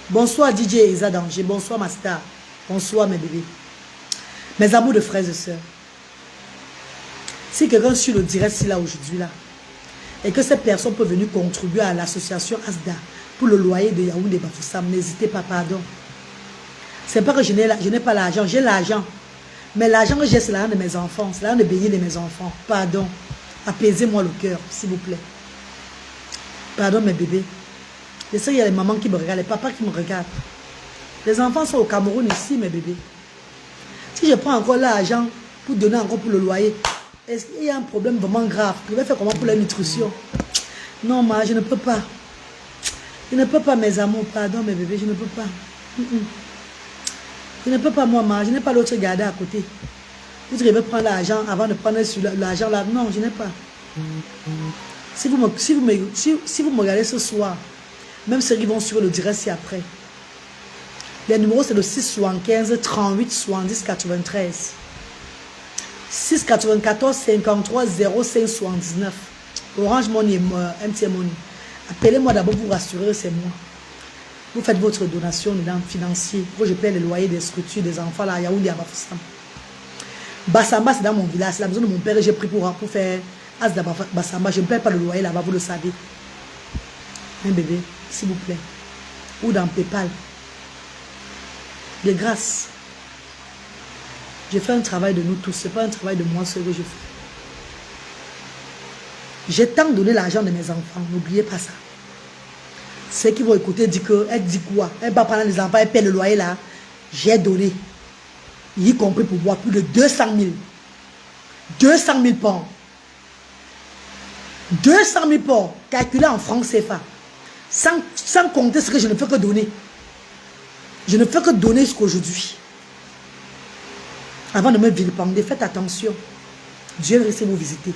Bonsoir DJ Eza Danger, bonsoir ma star. Bonsoir mes bébés. Mes amours de frères et sœurs. Si quelqu'un suit le direct là aujourd'hui là, et que cette personne peut venir contribuer à l'association ASDA pour le loyer de Yaoundé Bafoussam, n'hésitez pas, pardon. C'est pas que je n'ai pas l'argent, j'ai l'argent. Mais l'argent que j'ai, c'est l'argent de mes enfants, c'est l'argent de baigner de mes enfants. Pardon. Apaisez-moi le cœur, s'il vous plaît. Pardon mes bébés. Je sais qu'il y a les mamans qui me regardent, les papas qui me regardent. Les enfants sont au Cameroun ici, mes bébés. Si je prends encore l'argent pour donner encore pour le loyer, est-ce qu'il y a un problème vraiment grave? Je vais faire comment pour la nutrition? Non, ma, je ne peux pas. Je ne peux pas, mes amours. Pardon, mes bébés, je ne peux pas. Je ne peux pas, moi, ma. Je n'ai pas l'autre garder à côté. Vous devez prendre l'argent avant de prendre l'argent là. Non, je n'ai pas. Si vous me regardez ce soir, même ceux qui vont suivre le direct, c'est après. Les numéros, c'est le 675 38 70 93. 694 53 05 79. Orange Money, MTN Money. Appelez-moi d'abord pour vous rassurer, c'est moi. Vous faites votre donation dedans, financier. Moi, je paie le loyer des structures des enfants là, à Yaoundé, à Bafoussam. Bassamba, c'est dans mon village. C'est la maison de mon père et j'ai pris pour faire Asda Bassamba. Je ne paie pas le loyer là-bas, vous le savez. Un bébé, s'il vous plaît. Ou dans PayPal. De grâce. Je fais un travail de nous tous. Ce n'est pas un travail de moi seul que je fais. J'ai tant donné l'argent de mes enfants. N'oubliez pas ça. Ceux qui vont écouter disent que, elle dit quoi? Elle va prendre les enfants, elle paie le loyer là. J'ai donné, y compris pour moi, plus de 200 000. 200 000 pounds. 200 000 pounds, calculé en francs CFA. Sans compter ce que je ne fais que donner. Je ne fais que donner jusqu'aujourd'hui. Avant de me vilipender, faites attention. Dieu va vous visiter.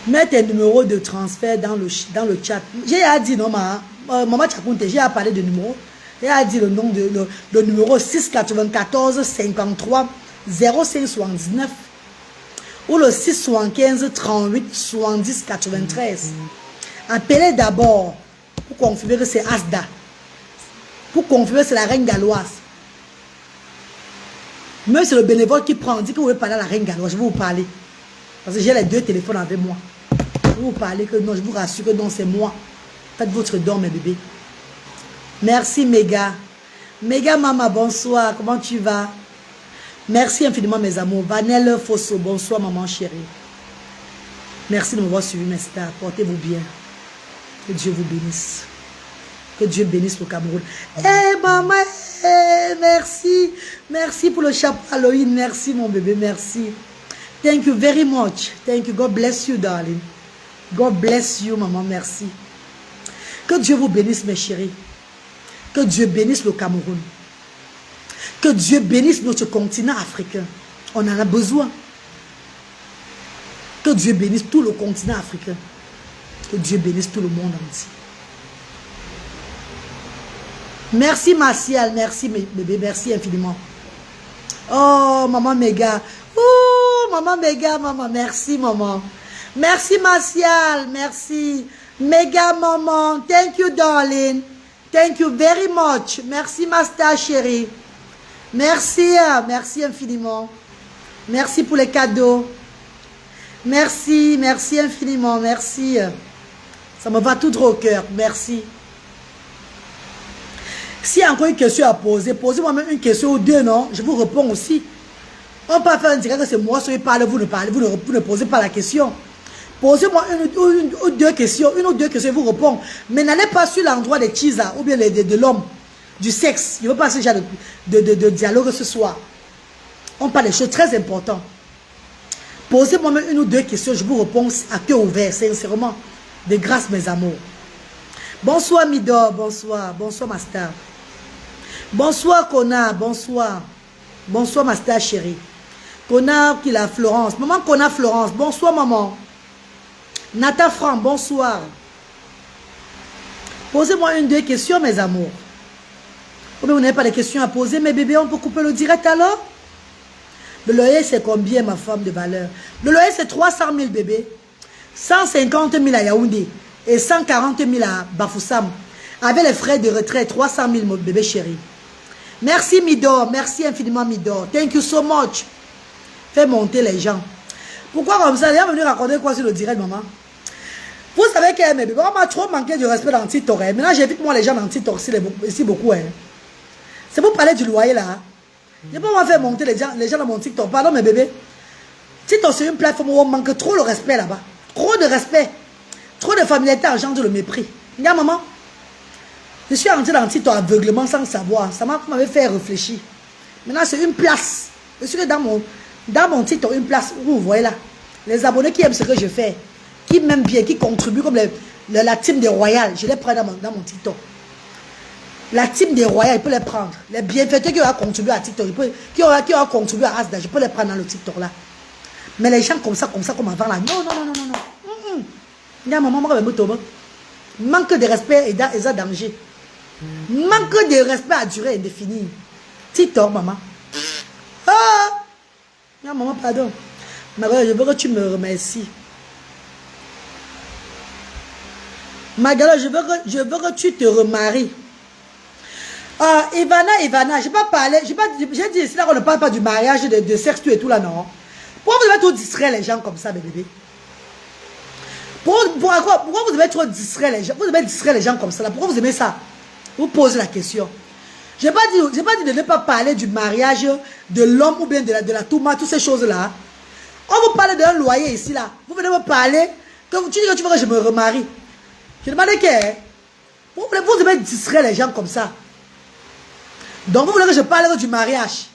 Mets tes numéros de transfert dans le chat. J'ai dit non, maman Tchakounte, j'ai parlé de numéro. J'ai dit le nom de le numéro 694 53 0579 ou le 675 38 70 93. Appelez d'abord pour confirmer que c'est Asda. Pour confirmer que c'est la reine galloise. Même c'est le bénévole qui prend, dit que vous voulez parler à la reine galloise, je vais vous parler. Parce que j'ai les deux téléphones avec moi. Je vais vous parler que non, je vous rassure que non, c'est moi. Faites votre don, mes bébés. Merci, Méga. Méga, maman, bonsoir. Comment tu vas? Merci infiniment, mes amours. Vanelle Fosso, bonsoir, maman chérie. Merci de m'avoir suivi, mes stars. Portez-vous bien. Que Dieu vous bénisse. Que Dieu bénisse le Cameroun. Eh, maman, merci. Merci pour le chapeau Halloween. Merci, mon bébé, merci. Thank you very much. Thank you. God bless you, darling. God bless you, maman. Merci. Que Dieu vous bénisse, mes chéris. Que Dieu bénisse le Cameroun. Que Dieu bénisse notre continent africain. On en a besoin. Que Dieu bénisse tout le continent africain. Que Dieu bénisse tout le monde entier. Merci, Martial. Merci, bébé. Merci infiniment. Oh, maman Méga. Oh, maman Méga, maman. Merci, maman. Merci, Martial. Merci. Méga, maman. Thank you, darling. Thank you very much. Merci, Master, chérie. Merci. Merci infiniment. Merci pour les cadeaux. Merci. Merci infiniment. Merci. Ça me va tout droit au cœur. Merci. S'il y a encore une question à poser, posez-moi même une question ou deux, non? Je vous réponds aussi. On peut faire un direct que c'est moi qui parle, vous ne posez pas la question. Posez-moi une ou deux questions, je vous réponds. Mais n'allez pas sur l'endroit des cheesa ou bien de l'homme, du sexe. Je ne veux pas ce genre de dialogue ce soir. On parle des choses très importantes. Posez-moi même une ou deux questions, je vous réponds à cœur ouvert, sincèrement. De grâce, mes amours. Bonsoir, Midor, bonsoir. Bonsoir, Master. Bonsoir, Kona, bonsoir. Bonsoir, Master, chérie. Kona, qui la Florence. Maman, Kona, Florence. Bonsoir, maman. Nata Franck, bonsoir. Posez-moi une, deux questions, mes amours. Ou bien vous n'avez pas de questions à poser, mes bébés, on peut couper le direct alors? Le loyer, c'est combien, ma femme de valeur? Le loyer, c'est 300 000, bébé. 150 000 à Yaoundé et 140 000 à Bafoussam. Avec les frais de retraite, 300 000, mon bébé chéri. Merci, Midor. Merci infiniment, Midor. Thank you so much. Fais monter les gens. Pourquoi comme ça? Il est venu raconter quoi sur le direct, maman? Vous savez que mes bébés, on m'a trop manqué de respect dans TikTok. Maintenant, j'invite moi les gens dans TikTok ici beaucoup. C'est pour parler du loyer là. Je ne peux pas faire monter les gens dans mon TikTok. Pardon, mes bébés. TikTok, c'est une plateforme où on manque trop le respect là-bas. Trop de respect. Trop de familiarité engendre le mépris. Regarde, maman. Je suis entré dans TikTok aveuglement sans savoir. Ça m'avait fait réfléchir. Maintenant, c'est une place. Je suis dans mon TikTok, une place où vous voyez là. Les abonnés qui aiment ce que je fais, qui m'aiment bien, qui contribuent comme la team des Royales, je les prends dans mon TikTok. La team des Royales, je peux les prendre. Les bienfaiteurs qui ont contribué à TikTok, qui ont contribué à Asda, je peux les prendre dans le TikTok là. Mais les gens comme ça, comme avant là, non. Maman, manque de respect et danger. Manque de respect à durée indéfinie. TikTok, maman. Ah! Maman, pardon. Magala, je veux que tu me remercies. Magala, je veux que tu te remaries. Ah, Ivana, j'ai pas parlé, j'ai dit ici là qu'on ne parle pas du mariage, de sexe, tout et tout là, non. Pourquoi vous devez trop distraire les gens comme ça, bébé? Pourquoi vous devez trop distraire les gens? Vous devez distraire les gens comme ça là. Pourquoi vous aimez ça? Vous posez la question. Je n'ai pas dit de ne pas parler du mariage de l'homme ou bien de la touma, toutes ces choses-là. On vous parle d'un loyer ici, là. Vous venez me parler, tu dis que tu veux que je me remarie. Je demande que vous devez distraire les gens comme ça. Donc vous voulez que je parle du mariage.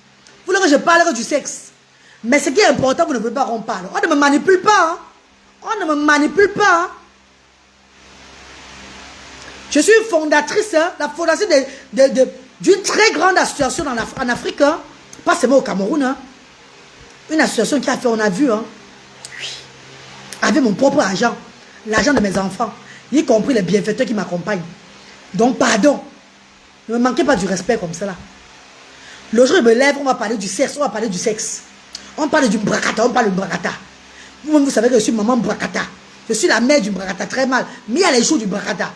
Vous voulez que je parle du sexe. Mais ce qui est important, vous ne voulez pas qu'on parle. On ne me manipule pas. Hein. On ne me manipule pas. Hein. Je suis fondatrice, hein, la fondation d'une très grande association en Afrique. Hein. Pas seulement au Cameroun. Hein. Une association qui a fait, on a vu. Hein. Oui. Avec mon propre argent. L'argent de mes enfants. Y compris les bienfaiteurs qui m'accompagnent. Donc pardon. Ne me manquez pas du respect comme ça là. Le jour où je me lève, on va parler du sexe. On va parler du sexe. On parle du brakata. On parle du brakata. Vous-même, vous savez que je suis maman brakata. Je suis la mère du brakata. Très mal. Mais il y a les jours du brakata.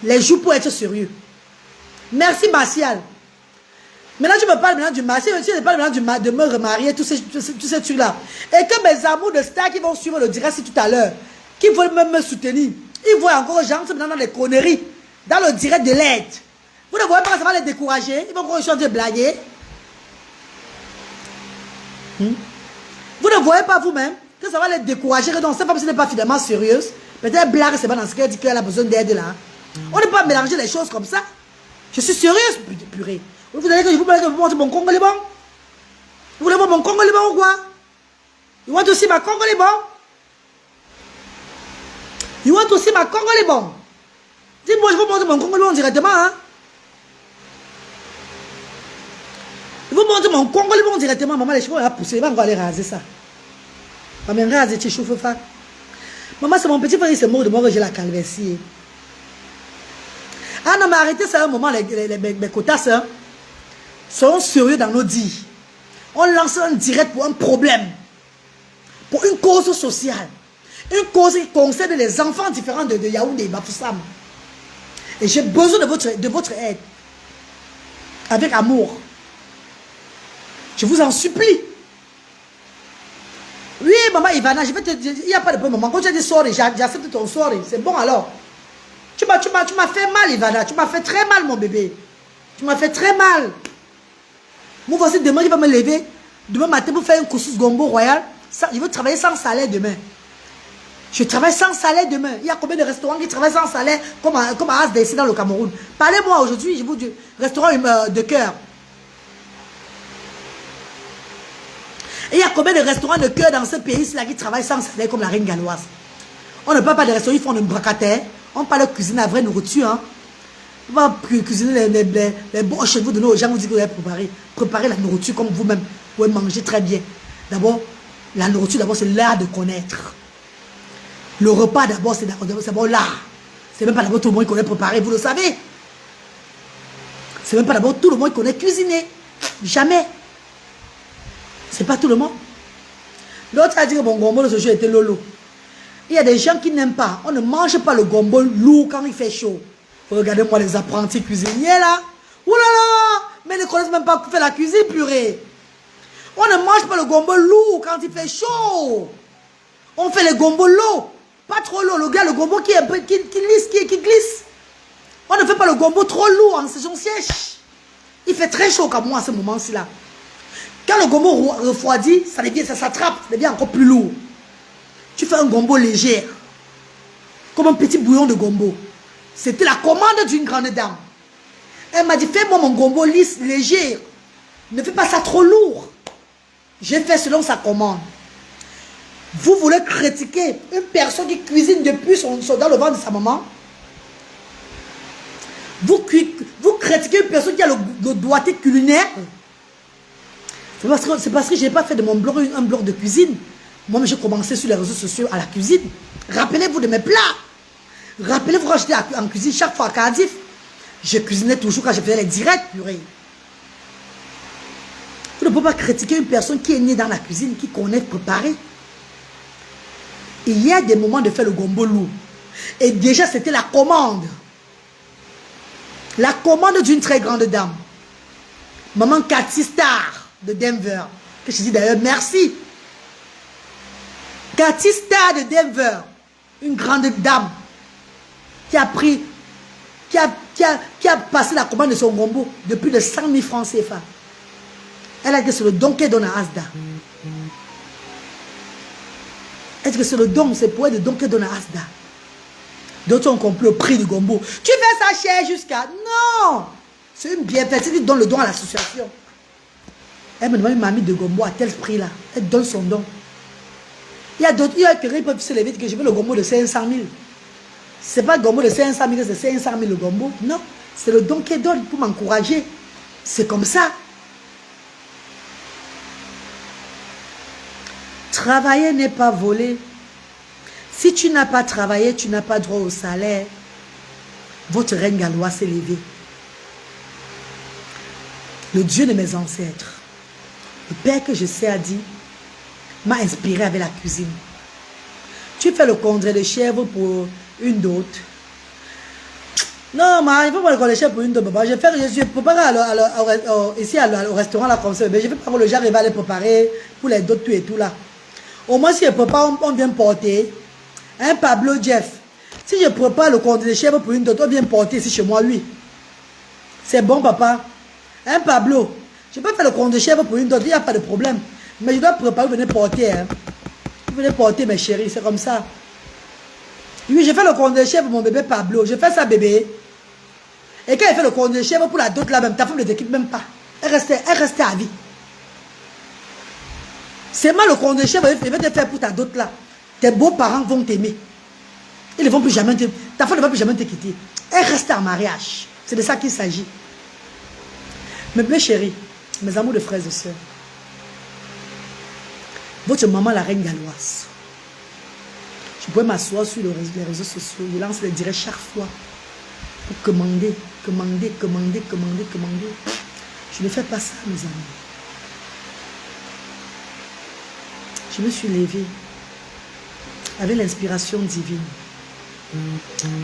Les jours pour être sérieux. Merci Martial. Maintenant, tu me parles maintenant du mariage. Tu me parles maintenant de me remarier, tous ces trucs-là. Et que mes amours de stars qui vont suivre le direct tout à l'heure, qui veulent même me soutenir, ils voient encore gens maintenant dans les conneries, dans le direct de l'aide. Vous ne voyez pas que ça va les décourager. Ils vont encore changer de blaguer. Vous ne voyez pas vous-même que ça va les décourager. Que non, cette femme, ce n'est pas finalement sérieuse. Peut-être blague, c'est pas dans ce qu'elle dit qu'elle a besoin d'aide là. On ne peut pas mélanger les choses comme ça. Je suis sérieuse, purée. Vous allez que je vous montre mon Congolais bon? Vous voulez voir mon Congolais bon ou quoi? You want to see ma Congolais bon? You want to see ma Congolais bon? Dis-moi, je vous montre mon Congolais bon directement, hein? Je vous montre mon Congolais bon directement. Maman, les cheveux, elle a poussé. Il va encore aller raser ça. Maman, rase, tu chauffes pas. Maman, c'est mon petit frère, il se moque de moi que j'ai la calvitie. Ah non, mais arrêtez ça un moment, mes cotas, hein, soyons sérieux dans nos dits. On lance un direct pour un problème, pour une cause sociale, une cause qui concerne les enfants différents de Yaoundé et Bafoussam. Et j'ai besoin de votre aide, avec amour. Je vous en supplie. Oui, maman Ivana, je vais te dire, il n'y a pas de problème. Maman, quand tu as dit sorry, j'accepte ton sorry. C'est bon alors. Tu m'as fait mal, Ivana. Tu m'as fait très mal, mon bébé. Tu m'as fait très mal. Moi, voici demain, il va me lever. Demain matin, pour faire un couscous gombo royal. Je veux travailler sans salaire demain. Je travaille sans salaire demain. Il y a combien de restaurants qui travaillent sans salaire, comme à Asda ici dans le Cameroun? Parlez-moi aujourd'hui, je vous dis, restaurant de cœur. Et il y a combien de restaurants de cœur dans ce pays-là qui travaillent sans salaire comme la reine galloise? On ne parle pas de restaurants, ils font de bracataire. On parle de cuisiner la vraie nourriture. Hein. On va cuisiner les bons cheveux de nos gens. Vous dites que vous allez préparer la nourriture comme vous-même. Vous pouvez manger très bien. D'abord, la nourriture, d'abord, c'est l'art de connaître. Le repas, d'abord, c'est d'abord l'art. C'est même pas d'abord tout le monde qui connaît préparer, vous le savez. C'est même pas d'abord tout le monde qui connaît cuisiner. Jamais. C'est pas tout le monde. L'autre a dit que mon gombo de ce jour était lolo. Il y a des gens qui n'aiment pas. On ne mange pas le gombo lourd quand il fait chaud. Regardez-moi les apprentis cuisiniers là. Ouh là là. Mais ils ne connaissent même pas faire la cuisine purée. On ne mange pas le gombo lourd quand il fait chaud. On fait le gombo lourd. Pas trop lourd. Le gars, le gombo qui est un peu qui glisse. On ne fait pas le gombo trop lourd en saison sèche. Il fait très chaud comme moi à ce moment-ci là. Quand le gombo refroidit, ça s'attrape, ça devient encore plus lourd. Tu fais un gombo léger, comme un petit bouillon de gombo. C'était la commande d'une grande dame. Elle m'a dit, fais-moi mon gombo lisse, léger. Ne fais pas ça trop lourd. J'ai fait selon sa commande. Vous voulez critiquer une personne qui cuisine depuis dans le ventre de sa maman? Vous critiquez une personne qui a le doigté culinaire? C'est parce que je n'ai pas fait de mon blog un blog de cuisine. Moi, j'ai commencé sur les réseaux sociaux à la cuisine. Rappelez-vous de mes plats. Rappelez-vous quand j'étais en cuisine, chaque fois à Cardiff, je cuisinais toujours quand je faisais les directs, purée. Vous ne pouvez pas critiquer une personne qui est née dans la cuisine, qui connaît préparer. Il y a des moments de faire le gombo lourd. Et déjà, c'était la commande. La commande d'une très grande dame. Maman Cathy Star de Denver. Que je dis d'ailleurs merci. Cathy Star de Denver. Une grande dame. Qui a qui a passé la commande de son gombo de plus de 100 000 francs CFA. Elle a dit que c'est le don qu'elle donne à Asda. Est-ce que c'est le don, c'est pour elle le don qu'elle donne à Asda? D'autres ont compris le prix du gombo. Tu fais ça cher jusqu'à... Non! C'est une bienfaisance qui donne le don à l'association. Elle me demande une mamie de gombo à tel prix là. Elle donne son don. Il y a d'autres qui peuvent se lever que je veux le gombo de 500 000. Ce n'est pas le gombo de 500 000, c'est 500 000 le gombo. Non, c'est le don qu'elle donne pour m'encourager. C'est comme ça. Travailler n'est pas voler. Si tu n'as pas travaillé, tu n'as pas droit au salaire. Votre règne gallois s'est levé. Le Dieu de mes ancêtres, le Père que je sais a dit, m'a inspiré avec la cuisine. Tu fais le congrès de chèvre pour une dot. Non, mais il faut pas le congrès de chèvre pour une dot. Je prépare ici au restaurant là comme ça. Mais je vais pas le genre il va les préparer pour les dots tout et tout là. Au moins si je prépare, on vient porter. Hein, Pablo Jeff. Si je prépare le congrès de chèvre pour une dot, on vient porter ici chez moi, lui. C'est bon, papa. Hein, Pablo. Je peux faire le congrès de chèvre pour une dot, il n'y a pas de problème. Mais je dois préparer, vous venez porter. Hein. Vous venez porter, mes chéris, c'est comme ça. Oui, je fais le congrès de chèvre pour mon bébé Pablo. Je fais ça, bébé. Et quand il fait le congrès de chèvre pour la dot là même, ta femme ne t'équipe même pas. Elle restait à vie. C'est mal le congrès de chèvre, il va te faire pour ta dot là. Tes beaux-parents vont t'aimer. Ils ne vont plus jamais te... Ta femme ne va plus jamais te quitter. Elle reste en mariage. C'est de ça qu'il s'agit. Mes bébés chéris, mes amours de frères et sœurs, votre maman, la reine galloise, je pourrais m'asseoir sur les réseaux sociaux, je lance les directs chaque fois pour commander. Je ne fais pas ça, mes amis. Je me suis levée avec l'inspiration divine.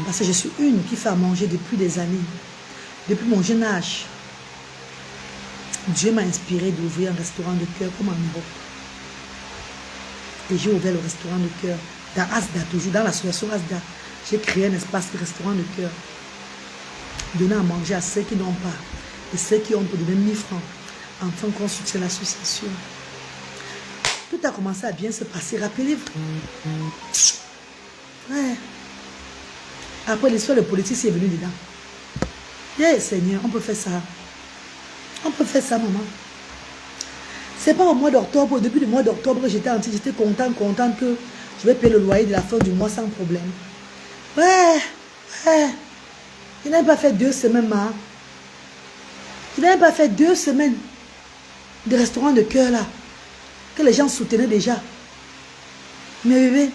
Parce que je suis une qui fait à manger depuis des années. Depuis mon jeune âge. Dieu m'a inspiré d'ouvrir un restaurant de cœur comme en Europe. Et j'ai ouvert le restaurant de cœur. Dans Asda, toujours dans l'association Asda. J'ai créé un espace de restaurant de cœur. Donner à manger à ceux qui n'ont pas. Et ceux qui ont pour donner 1000 francs. Enfin qu'on soutient l'association. Tout a commencé à bien se passer. Rappelez-vous. Ouais. Après l'histoire de politique, c'est venu dedans. Yeah, Seigneur, on peut faire ça. On peut faire ça, maman. C'est pas au mois d'octobre, au début du mois d'octobre, j'étais contente que je vais payer le loyer de la fin du mois sans problème. Ouais. Il n'avait pas fait 2 semaines, ma. Il n'avait pas fait 2 semaines de restaurant de cœur là. Que les gens soutenaient déjà. Mais bébé,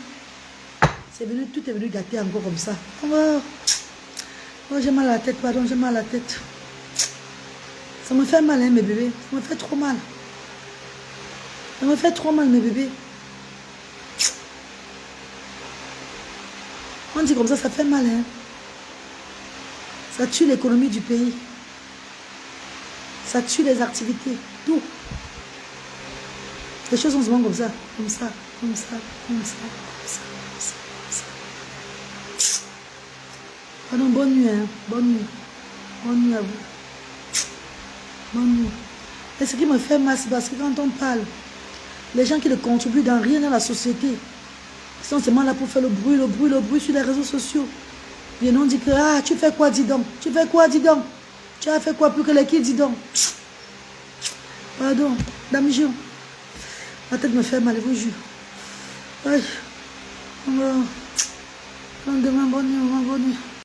tout est venu gâter encore comme ça. Oh, j'ai mal à la tête, pardon, j'ai mal à la tête. Ça me fait mal, hein, mes bébés. Ça me fait trop mal. Ça me fait trop mal, mes bébés. On dit comme ça fait mal, hein. Ça tue l'économie du pays. Ça tue les activités. Tout. Les choses, on se vend comme ça. Pardon, bonne nuit, hein. Bonne nuit. Bonne nuit à vous. Bonne nuit. Et ce qui me fait mal, c'est parce que quand on parle, les gens qui ne contribuent dans rien dans la société, ils sont seulement là pour faire le bruit sur les réseaux sociaux. Et on dit que, ah, tu fais quoi, dis donc? Tu fais quoi, dis donc? Tu as fait quoi plus que les qui, dis donc? Pardon, dame Jo. Ma tête me fait mal, je vous jure. Aïe. Demain, bonne nuit, bonne nuit.